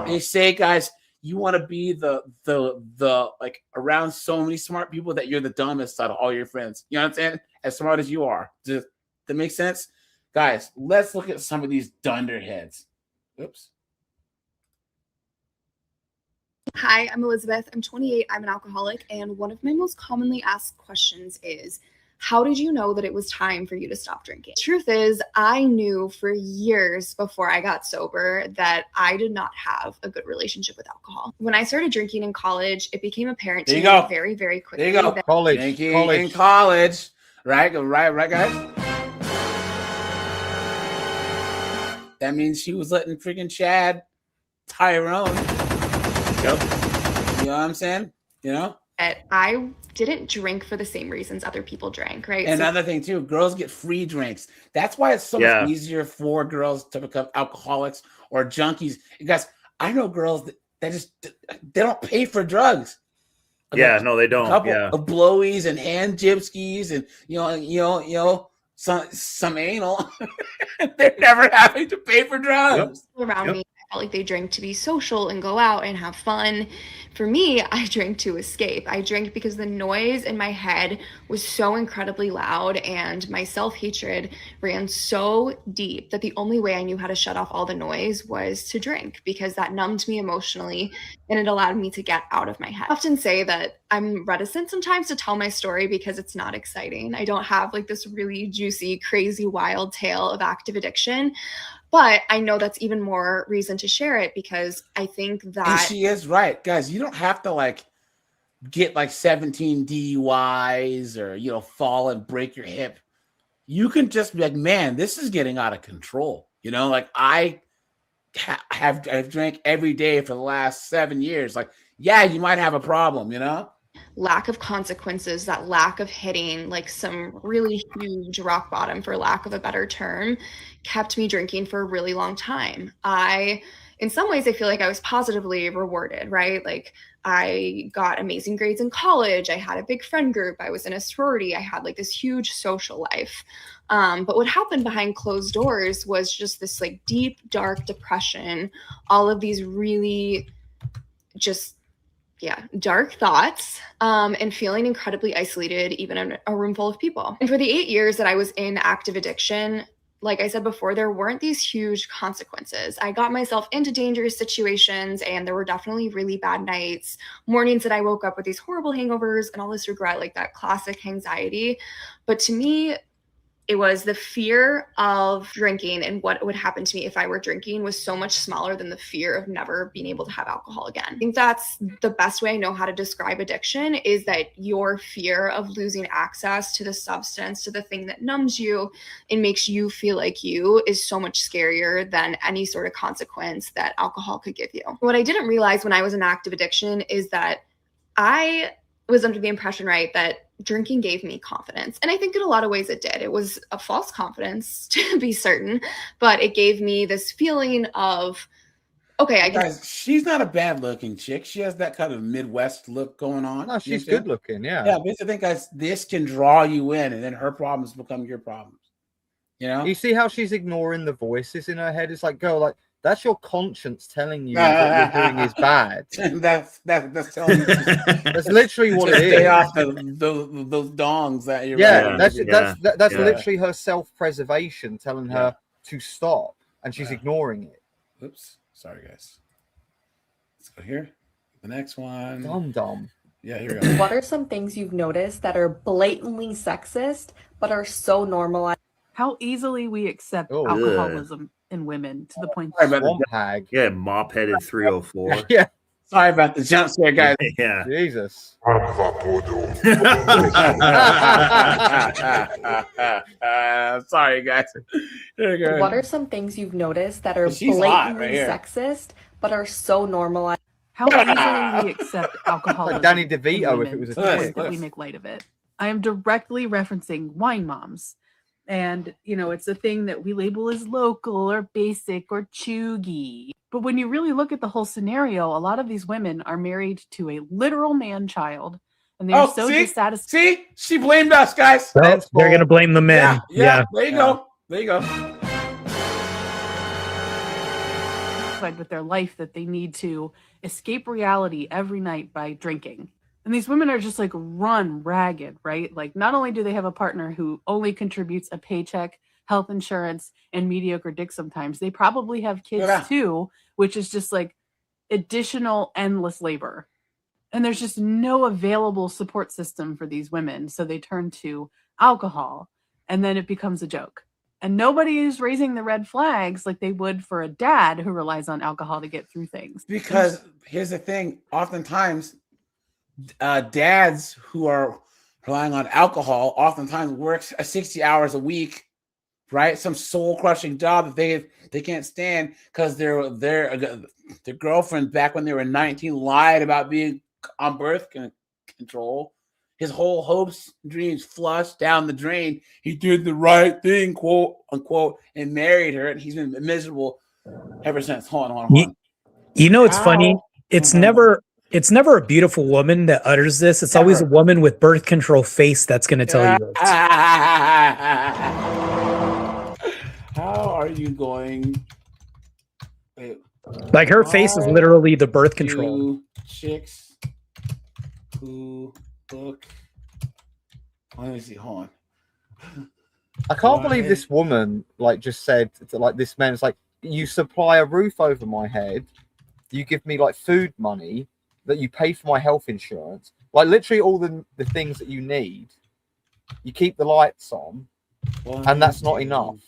They say, guys, you want to be the like around so many smart people that you're the dumbest out of all your friends. You know what I'm saying? As smart as you are. Does that make sense? Guys, let's look at some of these dunderheads. Oops. Hi, I'm Elizabeth. I'm 28. I'm an alcoholic. And one of my most commonly asked questions is, how did you know that it was time for you to stop drinking? Truth is, I knew for years before I got sober that I did not have a good relationship with alcohol. When I started drinking in college, it became apparent to me very, very quickly. There you go. That In college. Right, guys? That means she was letting freaking Chad Tyrone. Yep. You know what I'm saying? You know? I didn't drink for the same reasons other people drank, right? And another thing too, girls get free drinks. That's why it's so much easier for girls to become alcoholics or junkies. Guys, I know girls that they don't pay for drugs. Yeah, no, they don't. A couple of blowies and hand gypsies and you know some anal. They're never having to pay for drugs. Around me felt like they drank to be social and go out and have fun. For me, I drank to escape. I drank because the noise in my head was so incredibly loud and my self-hatred ran so deep that the only way I knew how to shut off all the noise was to drink, because that numbed me emotionally and it allowed me to get out of my head. I often say that I'm reticent sometimes to tell my story because it's not exciting. I don't have like this really juicy, crazy, wild tale of active addiction. But I know that's even more reason to share it, because I think And that she is right, guys. You don't have to like get like 17 DUIs or, you know, fall and break your hip. You can just be like, man, this is getting out of control. You know, like I've drank every day for the last 7 years. Like, yeah, you might have a problem, you know? lack of consequences, that lack of hitting like some really huge rock bottom, for lack of a better term, kept me drinking for a really long time. In some ways, I feel like I was positively rewarded, right? Like I got amazing grades in college. I had a big friend group. I was in a sorority. I had like this huge social life. But what happened behind closed doors was just this like deep, dark depression, all of these really just dark thoughts, and feeling incredibly isolated, even in a room full of people. And for the 8 years that I was in active addiction, like I said before, there weren't these huge consequences. I got myself into dangerous situations, and there were definitely really bad nights, mornings that I woke up with these horrible hangovers and all this regret, like that classic anxiety. But to me, it was the fear of drinking and what would happen to me if I were drinking was so much smaller than the fear of never being able to have alcohol again. I think that's the best way I know how to describe addiction, is that your fear of losing access to the substance, to the thing that numbs you and makes you feel like you, is so much scarier than any sort of consequence that alcohol could give you. What I didn't realize when I was in active addiction is that I was under the impression, right, that drinking gave me confidence. And I think in a lot of ways it did. It was a false confidence, to be certain, but it gave me this feeling of, okay, I can. Guys, she's not a bad looking chick. She has that kind of Midwest look going on. No, she's good looking, yeah. Yeah, but I think, guys, this can draw you in, and then her problems become your problems. You know? You see how she's ignoring the voices in her head? It's like, girl, like, that's your conscience telling you what you're doing is bad. that's telling you. That's literally what it is. Stay off those dongs that you're. That's literally her self-preservation telling her to stop, and she's ignoring it. Oops, sorry guys. Let's go here. The next one. Dum. Yeah, here we go. What are some things you've noticed that are blatantly sexist but are so normalized? How easily we accept Oh, alcoholism in women, to the point. Yeah, mop-headed 304. Yeah. Sorry about the jump scare, guys. Yeah. Jesus. Sorry, guys. What are some things you've noticed that are She's hot blatantly right here. sexist but are so normalized? How easily we accept alcoholism. Like Danny in DeVito if women, it was a to the point chick. that we make light of it. I am directly referencing wine moms. And, you know, it's a thing that we label as local or basic or chuggy. But when you really look at the whole scenario, a lot of these women are married to a literal man-child. And they're so dissatisfied. See? She blamed us, guys. They're going to blame the men. Yeah. There you go. There you go. With their life, that they need to escape reality every night by drinking. And these women are just like run ragged, right? Like, not only do they have a partner who only contributes a paycheck, health insurance, and mediocre dick sometimes, they probably have kids too, which is just like additional endless labor. And there's just no available support system for these women. So they turn to alcohol, and then it becomes a joke. And nobody is raising the red flags like they would for a dad who relies on alcohol to get through things. Because here's the thing, oftentimes dads who are relying on alcohol oftentimes works 60 hours a week, right? Some soul-crushing job that they can't stand because their girlfriend back when they were 19 lied about being on birth control. His whole hopes, dreams flushed down the drain. He did the right thing, quote unquote, and married her, and he's been miserable ever since. Hold on. You know, it's funny. It's never a beautiful woman that utters this. It's always a woman with birth control face that's going to tell you this. How are you going? Wait. Like her face is literally the birth control. You chicks who look. Let me see. Hold on. I can't believe this woman like just said to like this man. It's like, you supply a roof over my head, you give me like food money, that you pay for my health insurance, like literally all the things that you need. You keep the lights on, and that's not enough.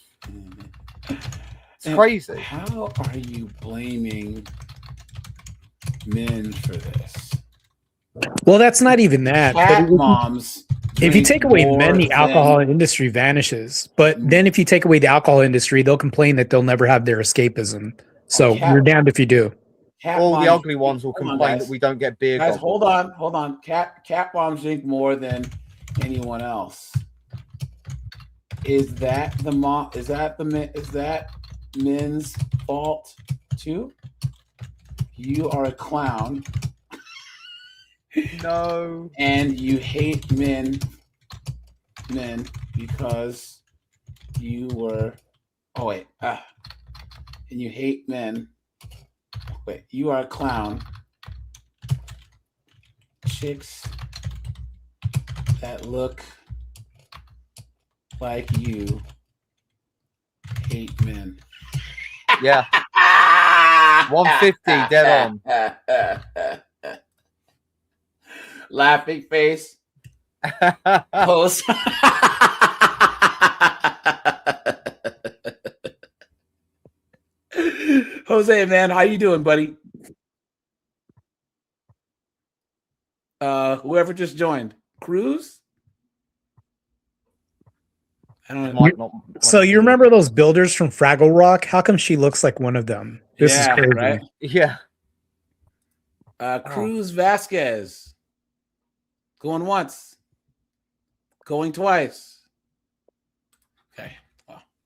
It's crazy. How are you blaming men for this? Well, that's not even that. Cat But moms. if you take away men, the than- alcohol industry vanishes. But then if you take away the alcohol industry, they'll complain that they'll never have their escapism. So you're damned if you do. All the moms- ugly ones will hold on, complain guys. that we don't get beer. Guys, goggles. hold on. Cat moms drink more than anyone else. Is that the mom? Is that men's fault too? You are a clown. No. And you hate men because you were. Oh wait. And you hate men. Wait, you are a clown. Chicks that look like you hate men. Yeah. 150 dead on. Laughing face. Post. Jose, man, how you doing, buddy? Whoever just joined. Cruz? I don't know. So you remember those builders from Fraggle Rock? How come she looks like one of them? This is crazy. Right? Yeah. Cruz Vasquez. Going once. Going twice. Okay.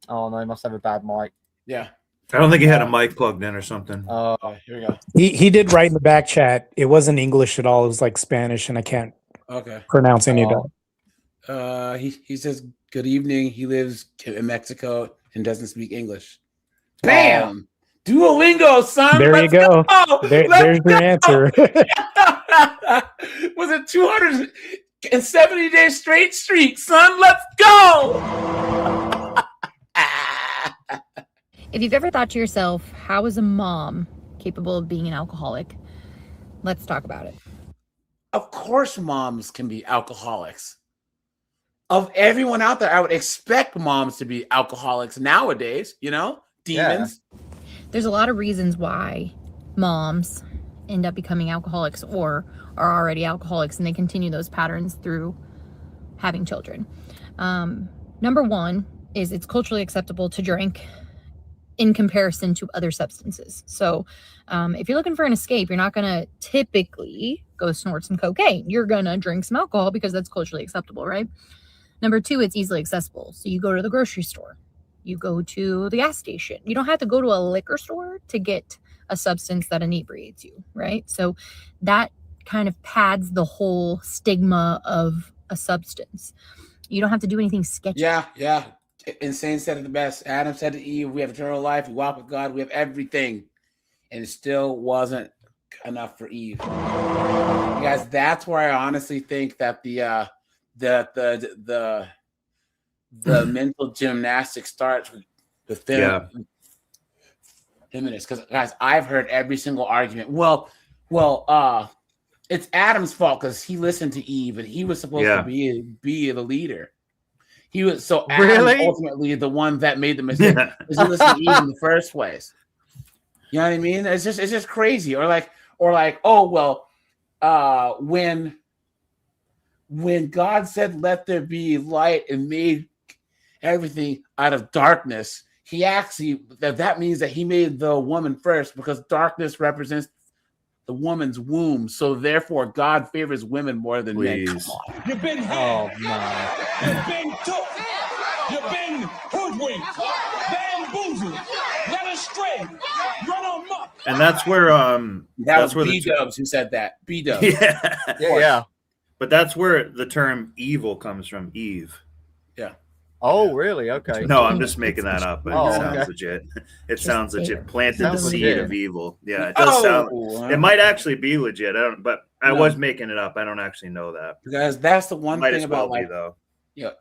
Oh no, he must have a bad mic. Yeah. I don't think he had a mic plugged in or something. Oh, here we go. He did write in the back chat. It wasn't English at all. It was like Spanish, and I can't pronounce any of that. He says good evening. He lives in Mexico and doesn't speak English. Bam! Duolingo, son. There you go. There's your answer. Was it 270 days straight streak, son? Let's go. If you've ever thought to yourself, how is a mom capable of being an alcoholic? Let's talk about it. Of course, moms can be alcoholics. Of everyone out there, I would expect moms to be alcoholics nowadays, demons. There's a lot of reasons why moms end up becoming alcoholics or are already alcoholics, and they continue those patterns through having children. Number one is it's culturally acceptable to drink in comparison to other substances. So if you're looking for an escape, you're not going to typically go snort some cocaine. You're going to drink some alcohol because that's culturally acceptable, right? Number two, it's easily accessible. So you go to the grocery store, you go to the gas station. You don't have to go to a liquor store to get a substance that inebriates you, right? So that kind of pads the whole stigma of a substance. You don't have to do anything sketchy. Yeah. Insane said it the best. Adam said to Eve, we have eternal life, we walk with God, we have everything. And it still wasn't enough for Eve. You guys, that's where I honestly think that the mental gymnastics starts with feminists. Because guys, I've heard every single argument. Well, it's Adam's fault because he listened to Eve and he was supposed to be the leader. He was Adam ultimately the one that made the mistake because he listened to Eve in the first place. You know what I mean? It's just crazy. Or like, when God said, "Let there be light," and made everything out of darkness, he actually that means that he made the woman first because darkness represents the woman's womb. So therefore, God favors women more than men. Come on. You've been had. You've been took. You've been hoodwinked, bamboozled, led astray, run amok. And that's where that's where B-Dubs who said that. B-Dubs. Yeah. But that's where the term evil comes from, Eve. Yeah. Oh, really? Okay. No, I'm just making that up, but Oh, it sounds okay. legit. It sounds legit. Planted Sounds the seed legit. of evil. Yeah, it does sound. It might actually be legit. I don't, but I No. was making it up. I don't actually know that. Because that's the one Might thing as well about be, like though.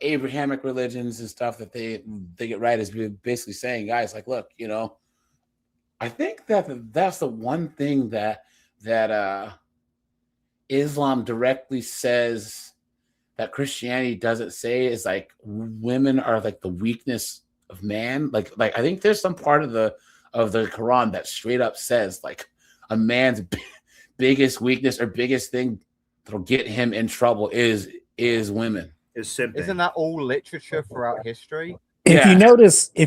Abrahamic religions and stuff that they get right is basically saying, guys, like, look, I think that's the one thing that Islam directly says that Christianity doesn't say is like women are like the weakness of man. Like I think there's some part of the Quran that straight up says like a man's biggest weakness or biggest thing that'll get him in trouble is women. Isn't that all literature throughout history? If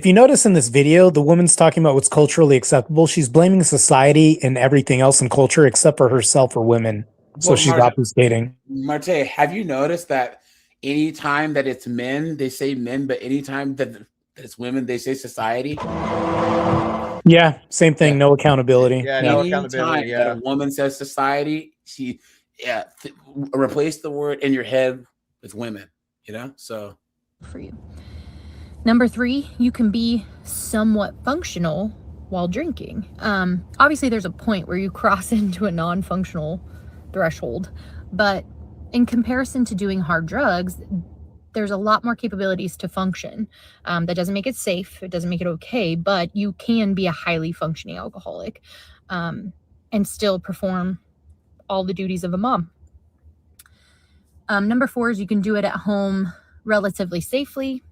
you notice in this video, the woman's talking about what's culturally acceptable. She's blaming society and everything else in culture except for herself or women. So Well, she's obfuscating. Marte, have you noticed that anytime that it's men, they say men, but anytime that it's women, they say society? Yeah, same thing. No accountability. No Anytime accountability. that Yeah. a woman says society, she replace the word in your head with women. So for you. Number 3, you can be somewhat functional while drinking. Obviously, there's a point where you cross into a non-functional threshold, but in comparison to doing hard drugs, there's a lot more capabilities to function. That doesn't make it safe. It doesn't make it okay, but you can be a highly functioning alcoholic and still perform all the duties of a mom. Number 4 is you can do it at home relatively safely.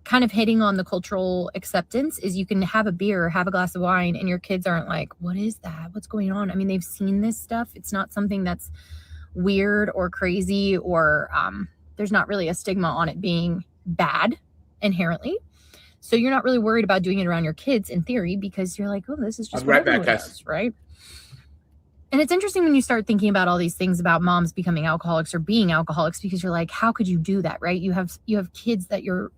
Kind of hitting on the cultural acceptance is you can have a beer, have a glass of wine, and your kids aren't like, what is that? What's going on? I mean, they've seen this stuff. It's not something that's weird or crazy, or there's not really a stigma on it being bad inherently. So you're not really worried about doing it around your kids in theory, because you're like, oh, this is just I'll be right what back, everyone guys. does, right? And it's interesting when you start thinking about all these things about moms becoming alcoholics or being alcoholics, because you're like, how could you do that, right? You have kids that you're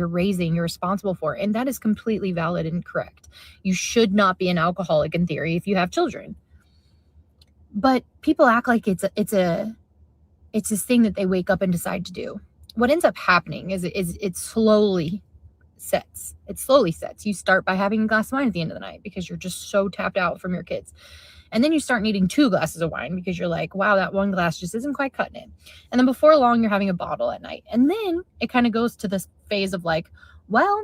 raising, you're responsible for, and that is completely valid and correct. You should not be an alcoholic in theory if you have children. But people act like it's this thing that they wake up and decide to do. What ends up happening is it slowly sets. It slowly sets. You start by having a glass of wine at the end of the night because you're just so tapped out from your kids. And then you start needing 2 glasses of wine because you're like, wow, that one glass just isn't quite cutting it. And then before long, you're having a bottle at night. And then it kind of goes to this phase of like, well,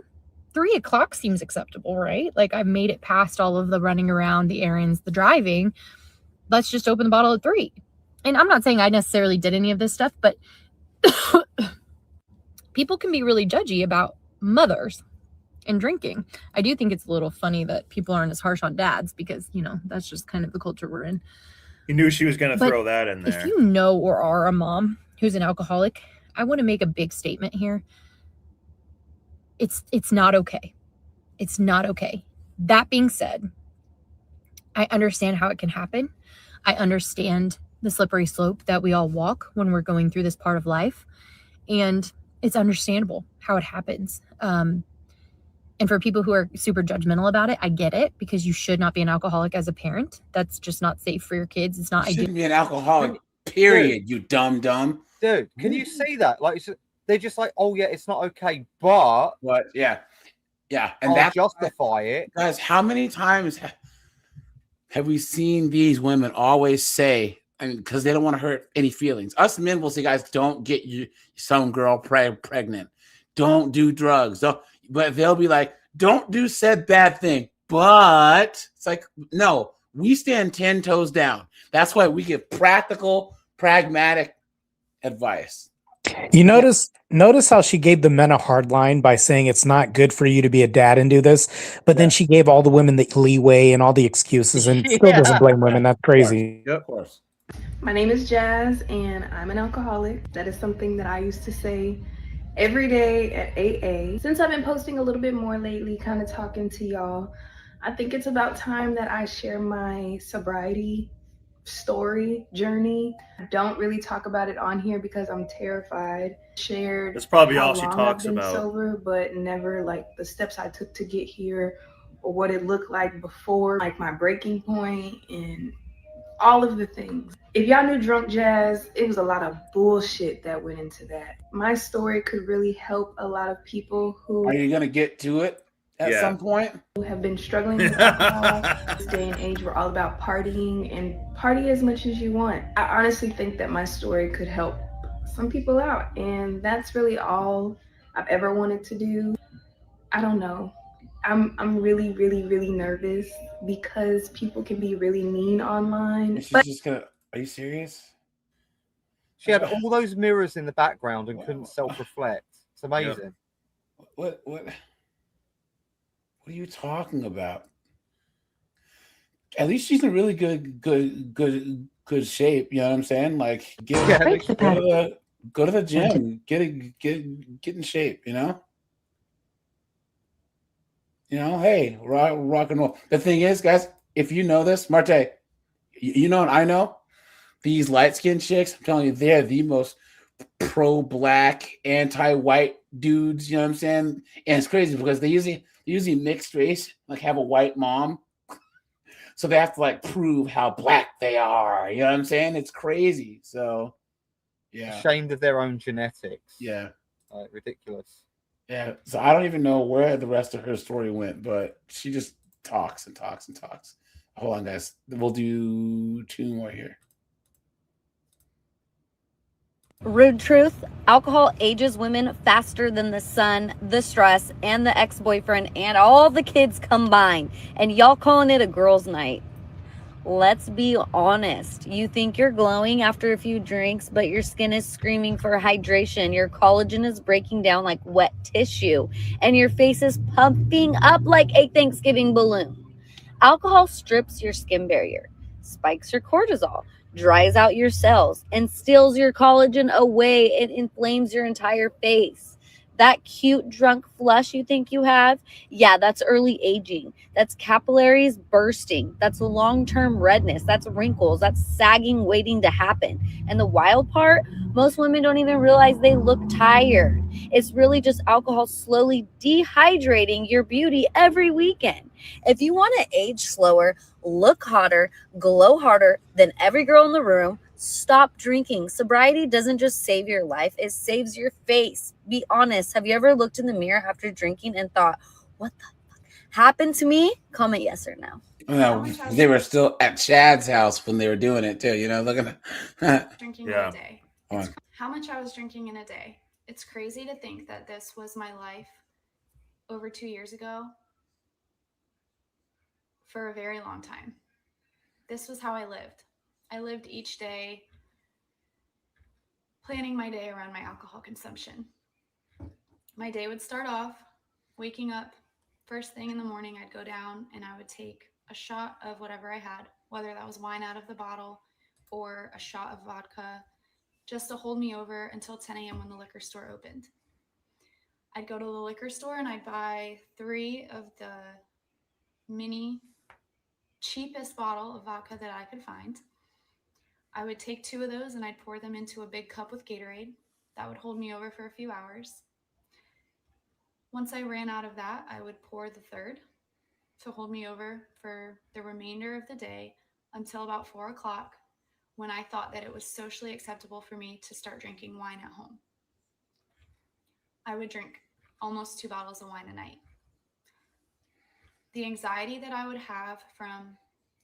3 o'clock seems acceptable, right? Like I've made it past all of the running around, the errands, the driving. Let's just open the bottle at 3. And I'm not saying I necessarily did any of this stuff, but people can be really judgy about mothers and drinking. I do think it's a little funny that people aren't as harsh on dads because, that's just kind of the culture we're in. You knew she was going to But throw that in there. If you know or are a mom who's an alcoholic, I want to make a big statement here. It's not okay. It's not okay. That being said, I understand how it can happen. I understand the slippery slope that we all walk when we're going through this part of life. And it's understandable how it happens. And for people who are super judgmental about it, I get it, because you should not be an alcoholic as a parent. That's just not safe for your kids. It's not You ideal. shouldn't be an alcoholic, period, you dumb. Dude, can you see that? Like, they're just like, oh yeah, it's not okay, but yeah, and I'll that justify it. Guys, how many times have we seen these women always say, because they don't want to hurt any feelings. Us men will say, guys, don't get some girl pregnant. Don't do drugs. But they'll be like, don't do said bad thing. But it's like, no, we stand 10 toes down. That's why we give practical, pragmatic advice. You notice how she gave the men a hard line by saying it's not good for you to be a dad and do this, but then she gave all the women the leeway and all the excuses and still doesn't blame women. That's crazy. Of course. My name is Jazz, and I'm an alcoholic. That is something that I used to say every day at AA. Since I've been posting a little bit more lately, kind of talking to y'all, I think it's about time that I share my sobriety story journey. I don't really talk about it on here because I'm terrified. Shared That's probably how all she long talks I've been about. sober, but never like the steps I took to get here or what it looked like before, like my breaking point and all of the things. If y'all knew Drunk Jazz, it was a lot of bullshit that went into that. My story could really help a lot of people who Are you gonna get to it at some point? have been struggling with alcohol. This day and age, we're all about partying and party as much as you want. I honestly think that my story could help some people out, and that's really all I've ever wanted to do. I don't know. I'm really, really, really nervous because people can be really mean online. She's just gonna. Are you serious? She had all those mirrors in the background and couldn't self-reflect. It's amazing. What are you talking about? At least she's in really good shape. You know what I'm saying? Like, go to the gym, get in shape. You know, hey, rock and roll. The thing is, guys, if you know this, Marte, you know what I know? These light skinned chicks, I'm telling you, they're the most pro-black, anti-white dudes. You know what I'm saying? And it's crazy because they usually mixed race, like have a white mom, so they have to like prove how black they are. You know what I'm saying? It's crazy. So, yeah, Ashamed of their own genetics. Yeah, ridiculous. Yeah. So I don't even know where the rest of her story went, but she just talks and talks and talks. Hold on, guys. We'll do 2 more here. Rude truth, alcohol ages women faster than the sun, the stress, and the ex-boyfriend, and all the kids combined. And y'all calling it a girls' night. Let's be honest. You think you're glowing after a few drinks, but your skin is screaming for hydration. Your collagen is breaking down like wet tissue, and your face is pumping up like a Thanksgiving balloon. Alcohol strips your skin barrier, spikes your cortisol, dries out your cells, and steals your collagen away and inflames your entire face. That cute drunk flush you think you have, yeah, that's early aging. That's capillaries bursting. That's long-term redness. That's wrinkles. That's sagging waiting to happen. And the wild part, most women don't even realize they look tired. It's really just alcohol slowly dehydrating your beauty every weekend. If you want to age slower, look hotter, glow harder than every girl in the room, stop drinking. Sobriety doesn't just save your life, it saves your face. Be honest. Have you ever looked in the mirror after drinking and thought, what the fuck happened to me? Comment yes or no. No, they were still at Chad's house when they were doing it too. You know, looking at drinking in a day. How much I was drinking in a day. It's crazy to think that this was my life over 2 years ago for a very long time. This was how I lived. I lived each day planning my day around my alcohol consumption. My day would start off waking up first thing in the morning. I'd go down and I would take a shot of whatever I had, whether that was wine out of the bottle or a shot of vodka, just to hold me over until 10 a.m. when the liquor store opened. I'd go to the liquor store and I'd buy 3 of the mini cheapest bottle of vodka that I could find. I would take 2 of those and I'd pour them into a big cup with Gatorade. That would hold me over for a few hours. Once I ran out of that, I would pour the 3rd to hold me over for the remainder of the day until about 4 o'clock, when I thought that it was socially acceptable for me to start drinking wine at home. I would drink almost 2 bottles of wine a night. The anxiety that I would have from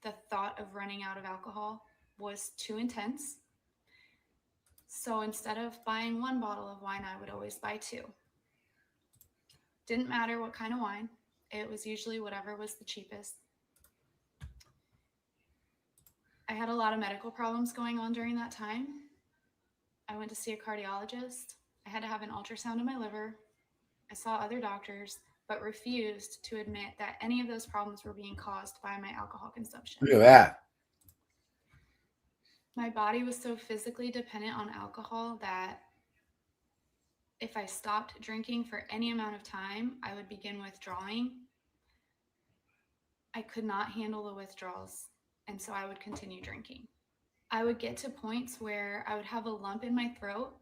the thought of running out of alcohol was too intense. So instead of buying 1 bottle of wine, I would always buy 2. Didn't matter what kind of wine. It was usually whatever was the cheapest. I had a lot of medical problems going on during that time. I went to see a cardiologist. I had to have an ultrasound of my liver. I saw other doctors, but refused to admit that any of those problems were being caused by my alcohol consumption. Look at that. My body was so physically dependent on alcohol that if I stopped drinking for any amount of time, I would begin withdrawing. I could not handle the withdrawals, and so I would continue drinking. I would get to points where I would have a lump in my throat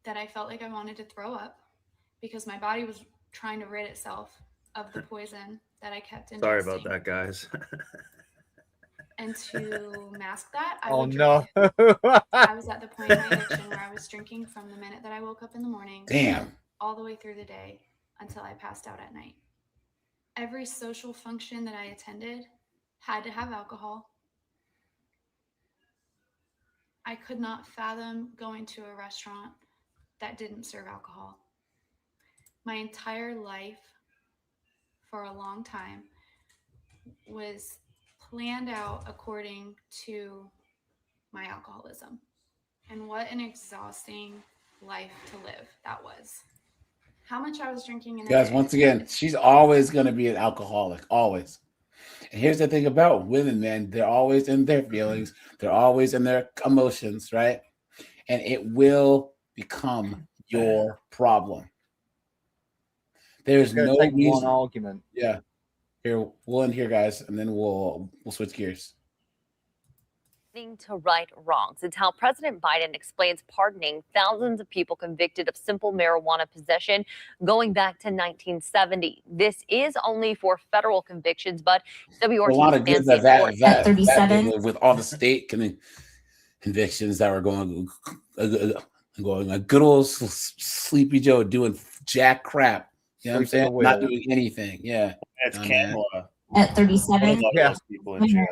that I felt like I wanted to throw up because my body was trying to rid itself of the poison that I kept ingesting. Sorry about that, guys. And to mask that, I Oh would drink. no. I was at the point in my addiction where I was drinking from the minute that I woke up in the morning, Damn. all the way through the day until I passed out at night. Every social function that I attended had to have alcohol. I could not fathom going to a restaurant that didn't serve alcohol. My entire life for a long time was planned out according to my alcoholism. And what an exhausting life to live that was. How much I was drinking in a Guys, day. once again, she's always going to be an alcoholic, always. And here's the thing about women, man. They're always in their feelings. They're always in their emotions, right? And it will become your problem. There's It's gonna no take one reason. argument. Yeah. Here, we'll end here, guys, and then we'll switch gears. To right wrongs. It's how President Biden explains pardoning thousands of people convicted of simple marijuana possession going back to 1970. This is only for federal convictions, but A WRT lot of good Nancy that 37. with all the state convictions that were going like good old Sleepy Joe doing jack crap. You know what I'm Sleep at the saying? Not wheel. doing anything. Yeah. That's Oh, Canada. At 37. Yeah. People in jail.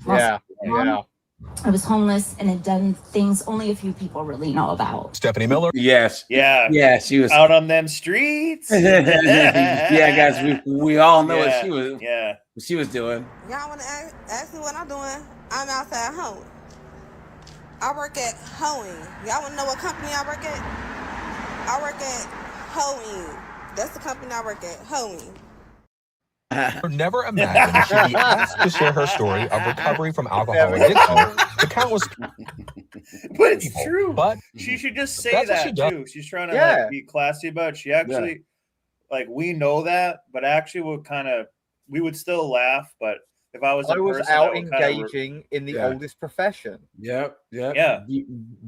Yeah. I was homeless and had done things only a few people really know about. Stephanie Miller. Yes. Yeah. Yeah, she was out on them streets. Yeah, guys, we all know what Yeah, what she was doing. Y'all want to ask me what I'm doing? I'm outside hoeing. I work at hoeing. Y'all want to know what company I work at? I work at hoeing. That's the company I work at, hoeing. Never imagined that she'd be asked to share her story of recovery from alcohol addiction to countless. But it's true. But she should just say that's what that she does. too. She's trying to like be classy about it. She actually like we know that, but actually we would still laugh. But if I was I was out engaging in the oldest profession. Yep. Yeah.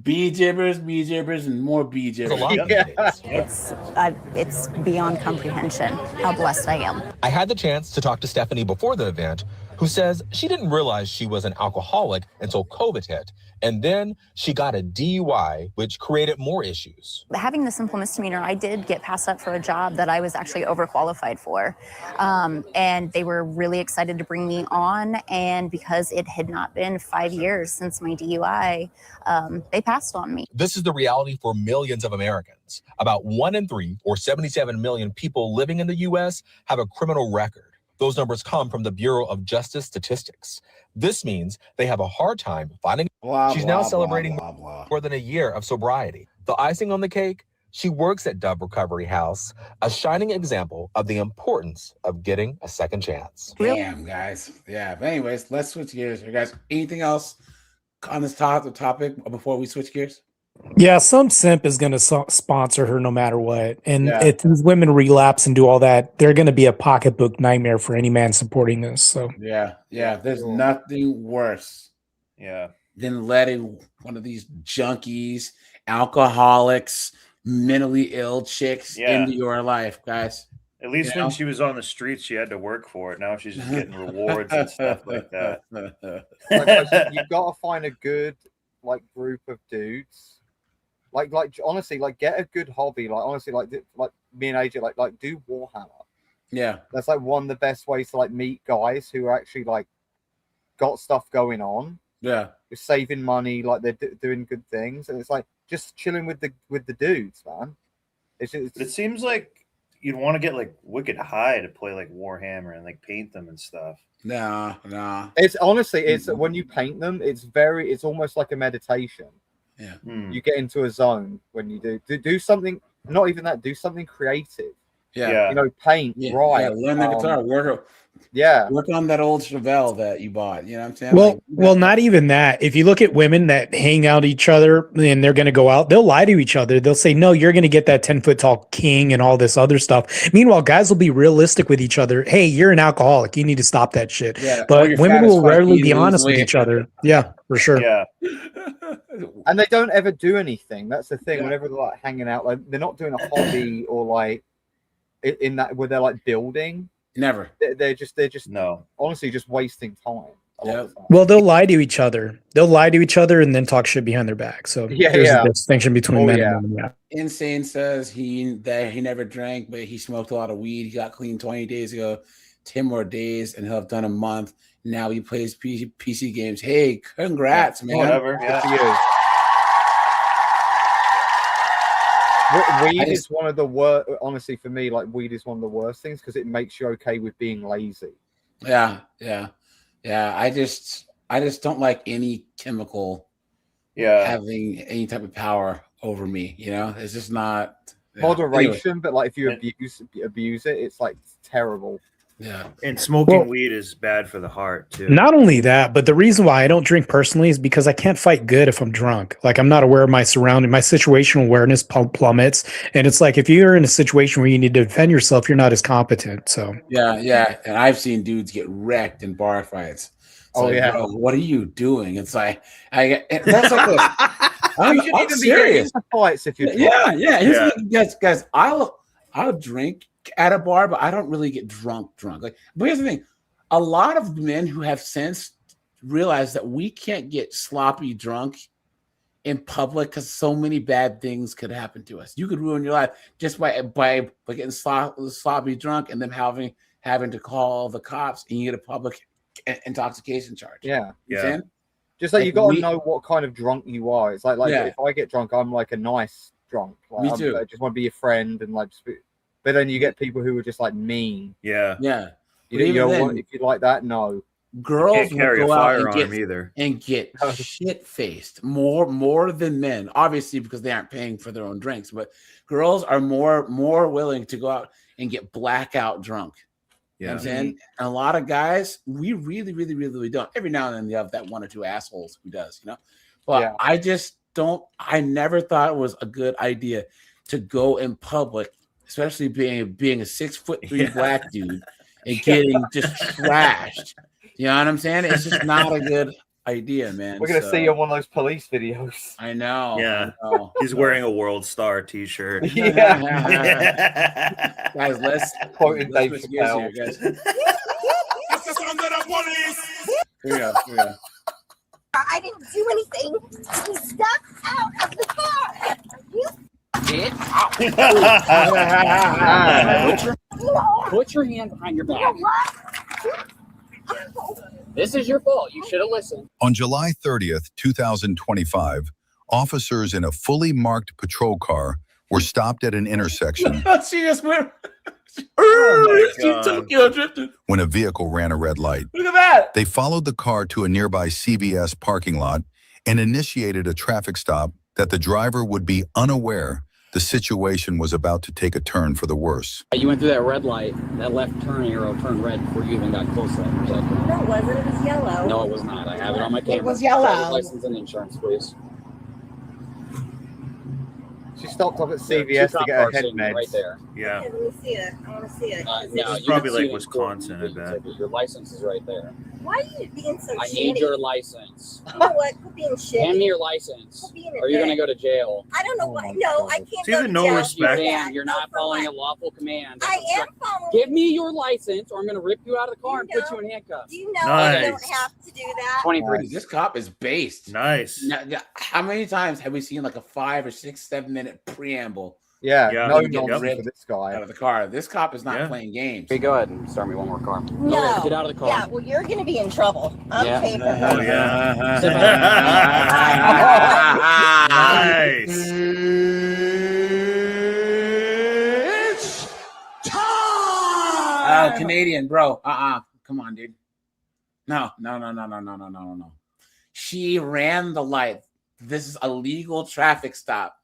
Bee jibbers, and more bee jibbers. It's beyond comprehension how blessed I am. I had the chance to talk to Stephanie before the event, who says she didn't realize she was an alcoholic until COVID hit. And then she got a DUI, which created more issues. Having the simple misdemeanor, I did get passed up for a job that I was actually overqualified for. And they were really excited to bring me on. And because it had not been 5 years since my DUI, they passed on me. This is the reality for millions of Americans. About 1 in 3, or 77 million people living in the U.S. have a criminal record. Those numbers come from the Bureau of Justice Statistics. This means they have a hard time finding. She's now celebrating more than a year of sobriety. The icing on the cake, she works at Dove Recovery House, a shining example of the importance of getting a second chance. Damn, guys. Yeah. But anyways, let's switch gears here, guys. Anything else on this topic before we switch gears? Yeah, some simp is going to sponsor her no matter what. And Yeah. if these women relapse and do all that, they're going to be a pocketbook nightmare for any man supporting this. So Yeah. There's nothing worse than letting one of these junkies, alcoholics, mentally ill chicks into your life, guys. At least when she was on the streets, she had to work for it. Now she's just getting rewards and stuff like that. You've got to find a good group of dudes. Like honestly, get a good hobby. Like honestly, like me and AJ, like do Warhammer. Yeah, that's one of the best ways to meet guys who are actually got stuff going on. Yeah, you're saving money, they're doing good things, and it's just chilling with the dudes, man. It seems like you'd want to get wicked high to play Warhammer and paint them and stuff. Nah. It's honestly, when you paint them, it's almost like a meditation. Yeah. You get into a zone when you do something, not even that, do something creative. Yeah. Paint, write. Yeah, learn the guitar, work on that old Chevelle that you bought. You know what I'm saying? Well, not even that. If you look at women that hang out each other and they're going to go out, they'll lie to each other. They'll say, no, you're going to get that 10-foot tall king and all this other stuff. Meanwhile, guys will be realistic with each other. Hey, you're an alcoholic. You need to stop that shit. Yeah. But women will rarely be honest with each other. Yeah, for sure. Yeah. And they don't ever do anything. That's the thing. Whenever they're hanging out, they're not doing a hobby or in that where they're building. Never. They're just honestly just wasting time. Well, they'll lie to each other. They'll lie to each other and then talk shit behind their back. So there's a distinction between men and women. Yeah. Insane says he never drank, but he smoked a lot of weed. He got clean 20 days ago, 10 more days, and he'll have done a month. Now he plays PC games. Hey, congrats, man. Whatever. Good for you. Weed is one of the worst. Honestly, for me, like weed is one of the worst things because it makes you okay with being lazy. Yeah. I just don't like any chemical having any type of power over me. You know, it's just not moderation. Anyway. But like if you abuse it, it's like terrible. Yeah. And smoking weed is bad for the heart too. Not only that, but the reason why I don't drink personally is because I can't fight good if I'm drunk. Like I'm not aware of my surrounding, my situational awareness plummets. And it's like, if you're in a situation where you need to defend yourself, you're not as competent. So Yeah. And I've seen dudes get wrecked in bar fights. It's like, bro, what are you doing? It's like, that's like I'm serious. Fights if you're Guys, I'll drink at a bar, but I don't really get drunk. Like, but here's the thing: a lot of men who have since realized that we can't get sloppy drunk in public because so many bad things could happen to us. You could ruin your life just by getting sloppy drunk and then having to call the cops and you get a public intoxication charge. Yeah. Just like you got to know what kind of drunk you are. It's like if I get drunk, I'm like a nice drunk. Like, Me too. I just want to be a friend and like. But then you get people who are just like mean. Yeah. You know what? If you like that, no. Girls will go out either and get shit faced more than men, obviously because they aren't paying for their own drinks. But girls are more willing to go out and get blackout drunk. You know what I'm saying? And a lot of guys, we really don't. Every now and then you have that one or two assholes who does, you know. But I just don't. I never thought it was a good idea to go in public, especially being a 6'3" black dude and getting just trashed. You know what I'm saying? It's just not a good idea, man. We're gonna see you on one of those police videos. I know. Yeah. I know. He's wearing a World Star t-shirt. Guys, let's quoting Dave switch gears Chappelle. here, guys. Here we go. I didn't do anything. He stepped out of the car. Put your hand behind your back. This is your fault. You should have listened. On July 30th, 2025, officers in a fully marked patrol car were stopped at an intersection She just went. Oh She took you drifted. when a vehicle ran a red light. Look at that. They followed the car to a nearby CVS parking lot and initiated a traffic stop that the driver would be unaware the situation was about to take a turn for the worse. You went through that red light. That left turn arrow turned red before you even got close to that intersection. No, it wasn't. It was yellow. No, it was not. I have it on my camera. It was yellow. Driver's license and insurance, please. She stopped off at Two CVS to cop get her cars head sitting meds. right there. Yeah. Let me see it. I want to see it. No, This you is can probably see like it in Wisconsin, court. I bet. Your license is right there. Why are you being so I shitty? need your license. You know what? Quit being shitty. Hand me your license, Quit being a or you're gonna dick. go to jail. I don't know why. No, I can't See go the to no jail. respect? You're not following a lawful command. I am following. Give me your license, or I'm gonna rip you out of the car and put you in handcuffs. Do you know I don't have to do that? 23. This cop is based. Nice. Now, how many times have we seen like a 5 or 6, 7 minute preamble? Yeah, no Getting nonsense ripped for this guy. out of the car. This cop is not playing games. Hey, go ahead and start me one more car. No. Okay, get out of the car. Yeah, well, you're going to be in trouble. I'm Yeah. paying for Oh, it. yeah. Nice. It's time. Canadian, bro. Come on, dude. No. She ran the light. This is a legal traffic stop.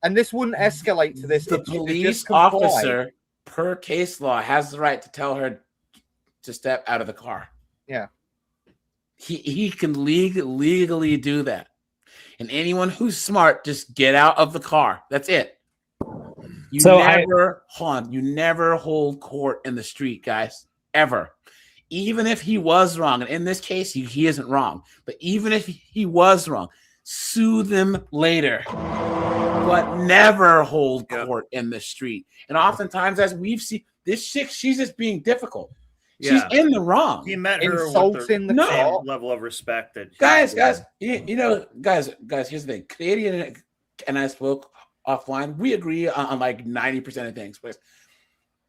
And this wouldn't escalate to this. The if you police just comply. officer, per case law, has the right to tell her to step out of the car. Yeah. He can legally do that. And anyone who's smart, just get out of the car. That's it. You never hold court in the street, guys. Ever. Even if he was wrong, and in this case, he isn't wrong. But even if he was wrong, sue them later. But never hold court in the street. And oftentimes, as we've seen, this chick, she's just being difficult. She's in the wrong. He met her Insulting with the the same cop. level of respect that Guys, you know, guys, here's the thing. Canadian and I spoke offline. We agree on like 90% of things. But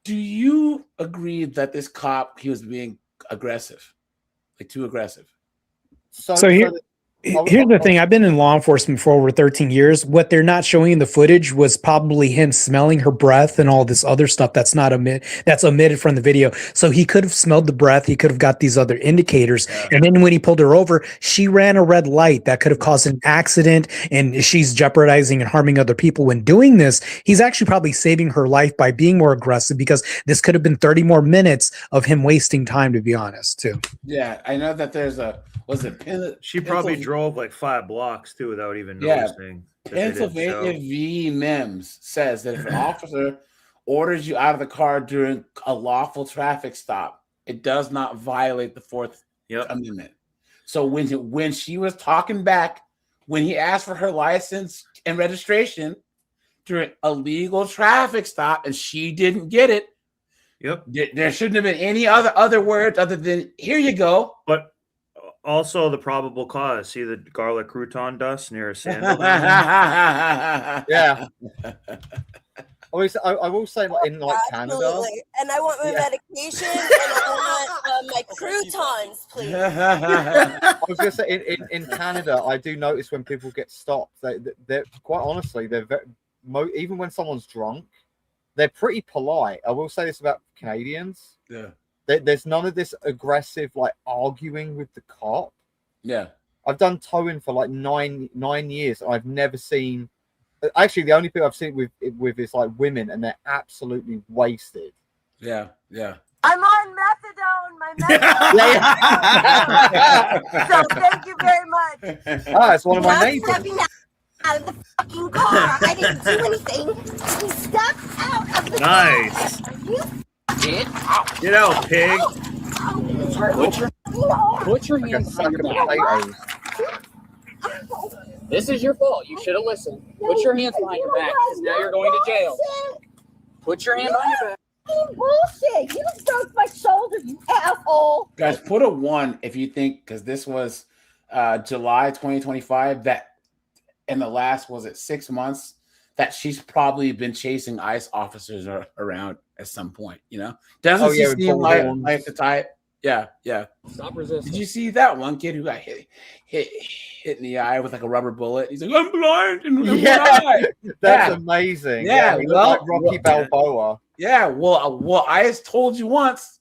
do you agree that this cop, he was being aggressive, like too aggressive? So here's the thing. I've been in law enforcement for over 13 years. What they're not showing in the footage was probably him smelling her breath and all this other stuff that's omitted from the video. So he could have smelled the breath. He could have got these other indicators. And then when he pulled her over, she ran a red light that could have caused an accident, and she's jeopardizing and harming other people. When doing this, he's actually probably saving her life by being more aggressive, because this could have been 30 more minutes of him wasting time, to be honest, too. Yeah, I know that there's she probably drove like 5 blocks too without even noticing. Pennsylvania v. Mims says that if an officer orders you out of the car during a lawful traffic stop, it does not violate the Fourth Amendment. So when she was talking back, when he asked for her license and registration during a legal traffic stop and she didn't get it, there shouldn't have been any other words other than "here you go." But also the probable cause. See the garlic crouton dust near a sandal? Yeah. I will say, like, in like Canada. Absolutely. And I want my medication and I want my croutons, please. I was gonna say in Canada, I do notice when people get stopped, they're quite honestly, they're very, even when someone's drunk, they're pretty polite. I will say this about Canadians. Yeah. There's none of this aggressive like arguing with the cop. Yeah. I've done towing for like nine years. I've never seen. Actually, the only people I've seen with is like women, and they're absolutely wasted. Yeah. I'm on methadone. My methadone. So thank you very much. It's one of my neighbors. Stepping out of the fucking car. I didn't do anything. He stepped out of the car. Get out, pig. Put your hands on your back. This is your fault. You should have listened. Put your hands behind your back, because now you're going to jail. Put your hand on your back. Bullshit. You stroked my shoulder, you asshole. Guys, put a 1 if you think, because this was July 2025, that in the last, 6 months, that she's probably been chasing ICE officers around at some point, you know? Doesn't she seem like the type? Yeah. Stop resisting. Did you see that one kid who got hit in the eye with like a rubber bullet? He's like, I'm blind in one eye. That's amazing. Yeah, well, like Rocky Balboa. Yeah, well, I just told you once.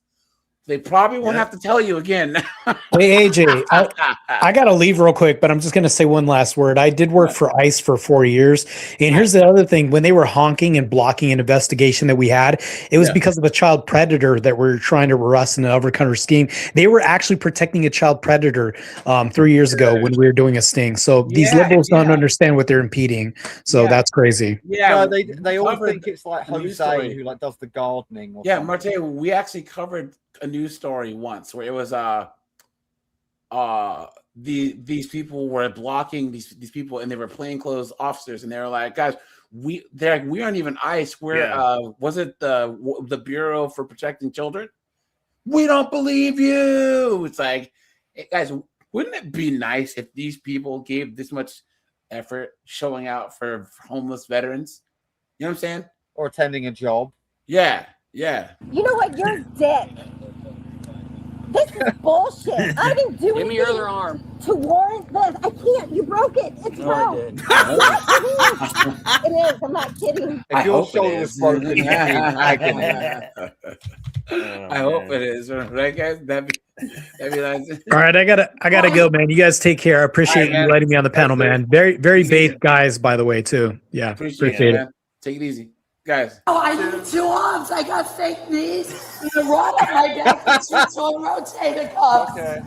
They probably won't have to tell you again. Hey, AJ, I got to leave real quick, but I'm just going to say one last word. I did work for ICE for 4 years. And here's the other thing. When they were honking and blocking an investigation that we had, it was because of a child predator that we're trying to arrest in an undercover scheme. They were actually protecting a child predator 3 years ago when we were doing a sting. So these liberals don't understand what they're impeding. So that's crazy. Yeah, they all think it's like Jose who like does the gardening. Or something. Marte, we actually covered a news story once where it was these people were blocking these people, and they were plainclothes officers, and they were like, guys, we aren't even ICE, we're was it the Bureau for Protecting Children? We don't believe you. It's like, hey, guys, wouldn't it be nice if these people gave this much effort showing out for homeless veterans? You know what I'm saying? Or attending a job. Yeah. You know what? You're a dick. This is bullshit. I didn't do anything. Give me your other arm. To warrant this. I can't. You broke it. It's broke. Did. It is. I'm not kidding. If your shoulder was broken, you'd be in agony. I hope it is, right, guys? That'd be nice. All right, I gotta go, man. You guys take care. I appreciate you letting me on the panel, man. Very based guys, by the way, too. Yeah, appreciate it. Man. Take it easy, guys. Oh, I need 2 arms. I got fake knees. The rod on my back and 2 rotator cuffs. Okay.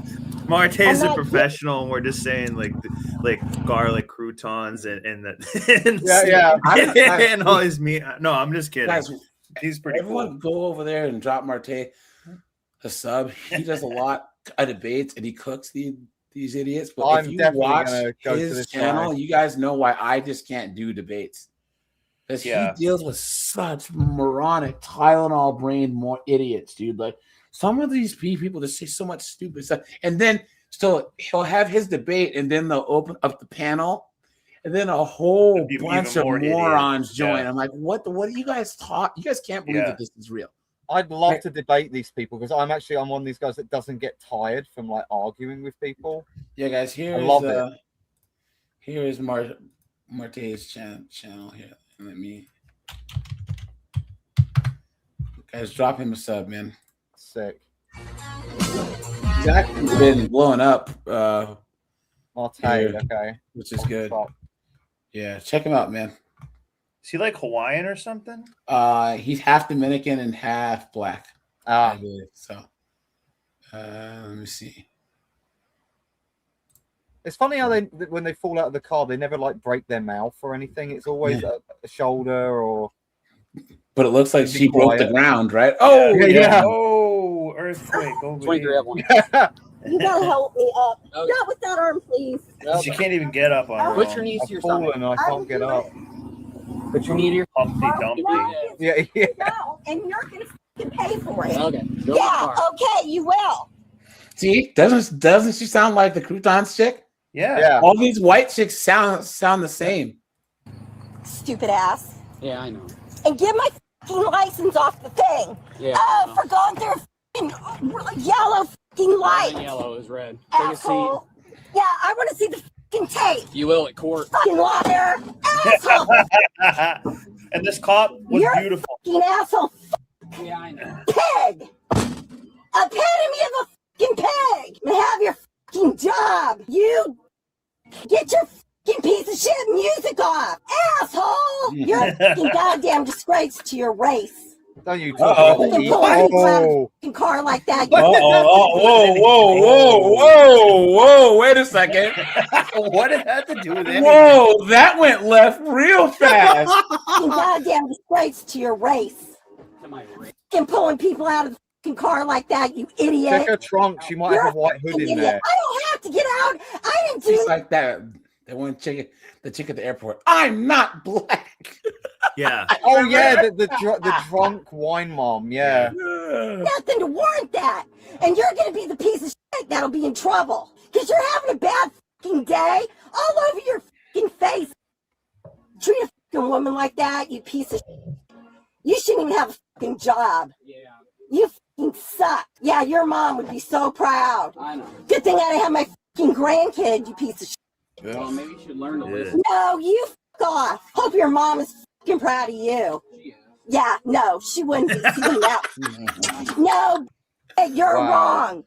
Marte's a professional, and we're just saying like garlic croutons and and all his meat. No, I'm just kidding. Guys, he's pretty. Everyone go over there and drop Marte a sub. He does a lot of debates, and he cooks these idiots. But if you watch his channel, you guys know why I just can't do debates. Because he deals with such moronic Tylenol brain more idiots, dude. Like some of these people that say so much stupid stuff, and then so he'll have his debate, and then they'll open up the panel, and then a whole bunch of more morons idiots. join. Yeah. I'm like, what do you guys talk? You guys can't believe that this is real. I'd love to debate these people because I'm one of these guys that doesn't get tired from like arguing with people. Yeah, guys, I love it. Here is Marte's channel here. Let me, guys, drop him a sub, man. Sick. He's actually been blowing up. Marte, here, okay, which is good. Yeah, check him out, man. Is he like Hawaiian or something? He's half Dominican and half black. I believe so. Let me see. It's funny how when they fall out of the car, they never like break their mouth or anything. It's always a shoulder or. But it looks like she broke the ground, right? Oh, yeah. Oh, earthquake. Oh, 23 at 1. You gotta help me up. Not with that arm, please. She can't even get up on her Put own. your knees to your I've fallen stomach. and I can't get up. Put your knee to your Humpty Dumpty. Yeah, yeah. No, and you're gonna f***ing pay for it. Okay. Yeah, okay, you will. See, doesn't she sound like the croutons chick? Yeah. All these white chicks sound the same. Stupid ass. Yeah, I know. And get my f***ing license off the thing. Yeah. For going through a f***ing yellow f***ing light. Yellow is red. Take a seat. Asshole. Yeah, I want to see the f***ing tape. You will at court. Fucking liar. Asshole. And this cop was You're beautiful. A f***ing asshole. Yeah, I know. Pig. Epitome of a f***ing pig. And have your f***ing job. You get your f***ing piece of shit music off. Asshole. You're a f***ing goddamn disgrace to your race. Don't you talk about You the can pull people out of a f***ing car like that. Whoa, wait a second. What did that have to do with anything? Whoa, that went left real fast. You goddamn disgrace to your race. To my race. Fucking pulling people out of the fucking car like that, you idiot. Check her trunk. She might have a white hood in there. I don't have to get out. I didn't do It's like that one chick, the chick at the airport. I'm not black. Yeah. Oh yeah, the drunk wine mom. Yeah. nothing to warrant that. And you're gonna be the piece of shit that'll be in trouble. Because you're having a bad fucking day all over your fucking face. Treat a fucking woman like that, you piece of shit. You shouldn't even have a fucking job. Yeah. You fucking suck. Yeah, your mom would be so proud. I know. Good thing I didn't have my fucking grandkid, you piece of shit. Well, maybe you should learn to listen. No, you fuck off. Hope your mom is fucking proud of you. Yeah, no, she wouldn't be seeing that. No, you're wrong.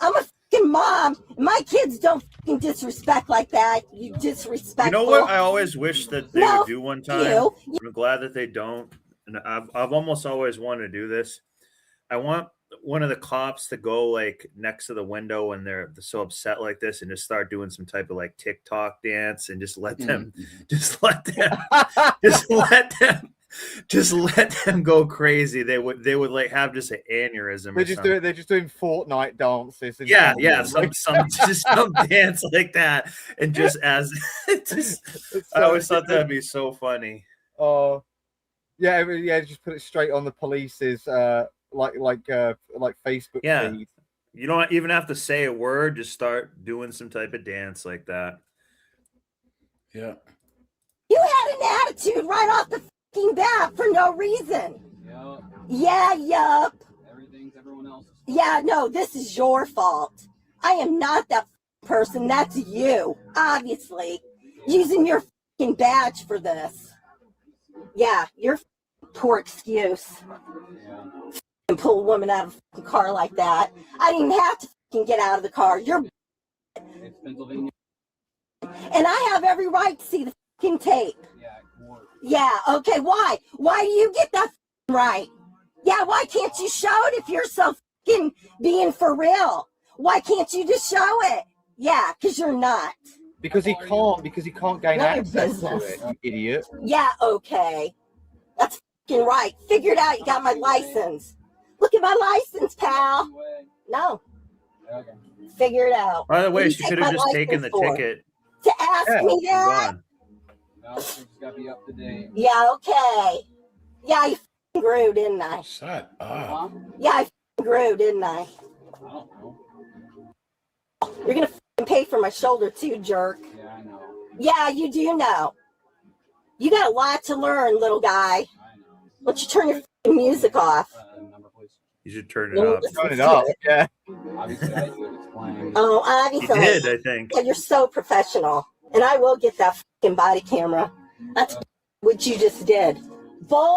I'm a fucking mom. My kids don't fucking disrespect like that. You disrespectful. You know what I always wish that they would do one time? you. I'm glad that they don't. And I've almost always wanted to do this. I want one of the cops to go like next to the window when they're so upset like this and just start doing some type of like TikTok dance and just let them just let them go crazy. They would like have just an aneurysm. They're just doing Fortnite dances. Yeah, some dance like that, and just as I always thought that'd be so funny. Oh, yeah, just put it straight on the police's like Facebook feed. You don't even have to say a word; just start doing some type of dance like that. Yeah. You had an attitude right off the fucking bat for no reason. Yep. Yeah, yup. Everything's everyone else's. Yeah, no, this is your fault. I am not that person. That's you, obviously. Using your fucking badge for this. Yeah, your poor excuse. And pull a woman out of a car like that. I didn't even have to fucking get out of the car. You're. It's Pennsylvania. And I have every right to see the fucking tape. Yeah, okay, why? Why do you get that right? Yeah, why can't you show it if you're so fucking being for real? Why can't you just show it? Yeah, because you're not. Because he can't gain None of your access to business. it, you idiot. Yeah, okay. That's fucking right. Figure it out. You got my license. Look at my license, pal. No. Figure it out. By the way, What do she you could take have my just taken the license for? ticket. To ask me that? Gone. No, it's got to be up to date. Yeah, okay. Yeah, I f***ing grew, didn't I? Shut up. Yeah, I grew, didn't I? You're gonna pay for my shoulder too, jerk. Yeah, I know. Yeah, you do know. You got a lot to learn, little guy. Why don't you turn your music off? You should turn it up. Turn it up, yeah. Obviously, I did explain. Oh, obviously. You did, I think. Yeah, you're so professional. And I will get that fucking body camera. That's what you just did. Boy,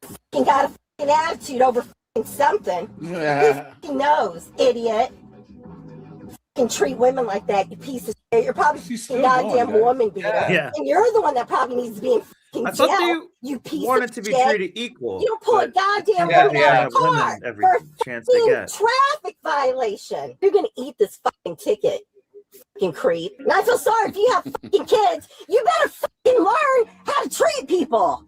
fucking got a fucking attitude over fucking something. Who fucking knows, idiot? Fucking treat women like that, you piece of shit. You're probably a goddamn woman beater. Yeah. And you're the one that probably needs to be in fucking I thought jail. You piece wanted of to be shit. treated equal. You don't pull a goddamn Yeah, woman out of the car women every for a chance they fucking get. traffic violation. You're gonna eat this fucking ticket, fucking creep. And I feel sorry if you have fucking kids. You better fucking learn how to treat people.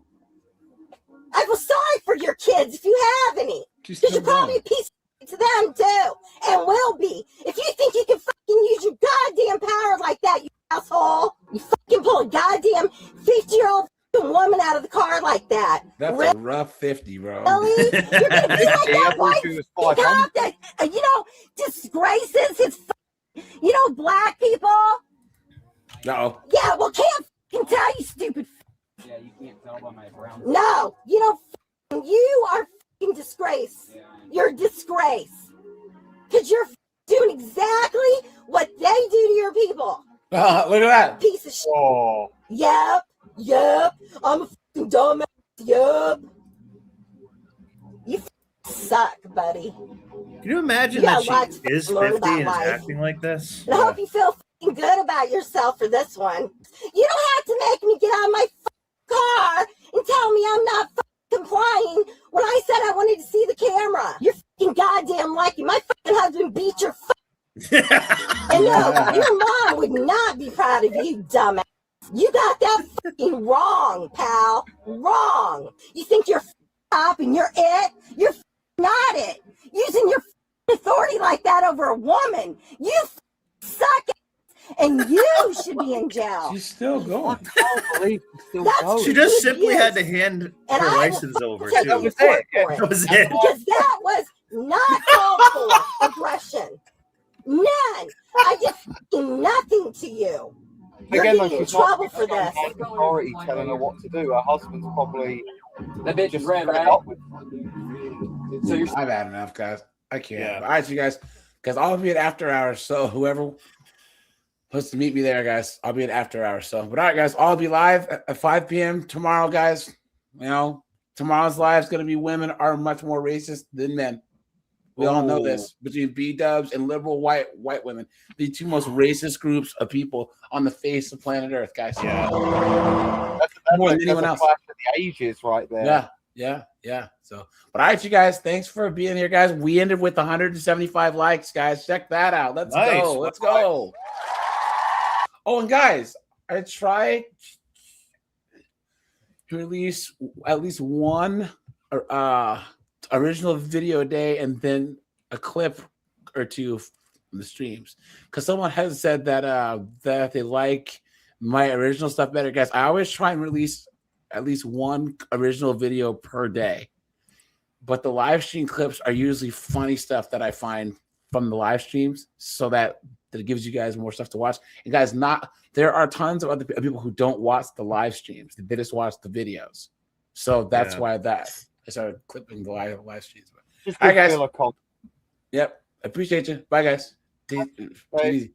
I feel sorry for your kids if you have any, because you're probably a piece of shit to them too, and will be. If you think you can fucking use your goddamn power like that, you asshole, you fucking pull a goddamn 50-year-old woman out of the car like that. That's a rough 50, bro. Really? You're gonna be like that white cop that, disgraces his, black people? No. Yeah, well, can't fucking tell, you stupid. Yeah, you can't tell by my brown. No, you are fucking disgrace. You're a disgrace. Because you're doing exactly what they do to your people. Look at that. Piece of shit. Oh. Yep. I'm a fucking dumbass. Yep. You suck, buddy. Can you imagine You that got a lot she to is learn 50 about and is life. acting like this? And I hope you feel fucking good about yourself for this one. You don't have to make me get out of my car and tell me I'm not complying when I said I wanted to see the camera. You're fucking goddamn lucky. My fucking husband beat your and no, your mom would not be proud of you, dumbass. You got that fucking wrong, pal. Wrong. You think you're up and you're it? You're not it. Using your authority like that over a woman. You suck, and you should be in jail. She's still going. She just simply had to hand And her I will license over, take too. you to court for That was it. Because that was not called for aggression. None. I did fucking nothing to you. You're Again, getting in she's not trouble for this. authority telling her what to do. Her husband's probably That bitch is red, fed right? up with So you're I've had enough, guys. I can't. All right, you guys, because I'll be at after hours. So whoever wants to meet me there, guys, I'll be at after hours. So, but all right, guys, I'll be live at 5 p.m. tomorrow, guys. Tomorrow's live is going to be women are much more racist than men. We all know this, between B-dubs and liberal white women, the two most racist groups of people on the face of planet Earth, guys. Yeah. More than anyone else. Clash of the ages right there. Yeah. So, but all right, you guys, thanks for being here, guys. We ended with 175 likes, guys. Check that out. Let's go. Let's go. Oh, and guys, I tried to release at least one original video a day and then a clip or two from the streams, because someone has said that that they like my original stuff better. Guys, I always try and release at least one original video per day, but the live stream clips are usually funny stuff that I find from the live streams, so that it gives you guys more stuff to watch. And guys, there are tons of other people who don't watch the live streams, they just watch the videos, so that's why I started clipping the live streams. All right, guys. Yep. Appreciate you. Bye, guys. Take it easy.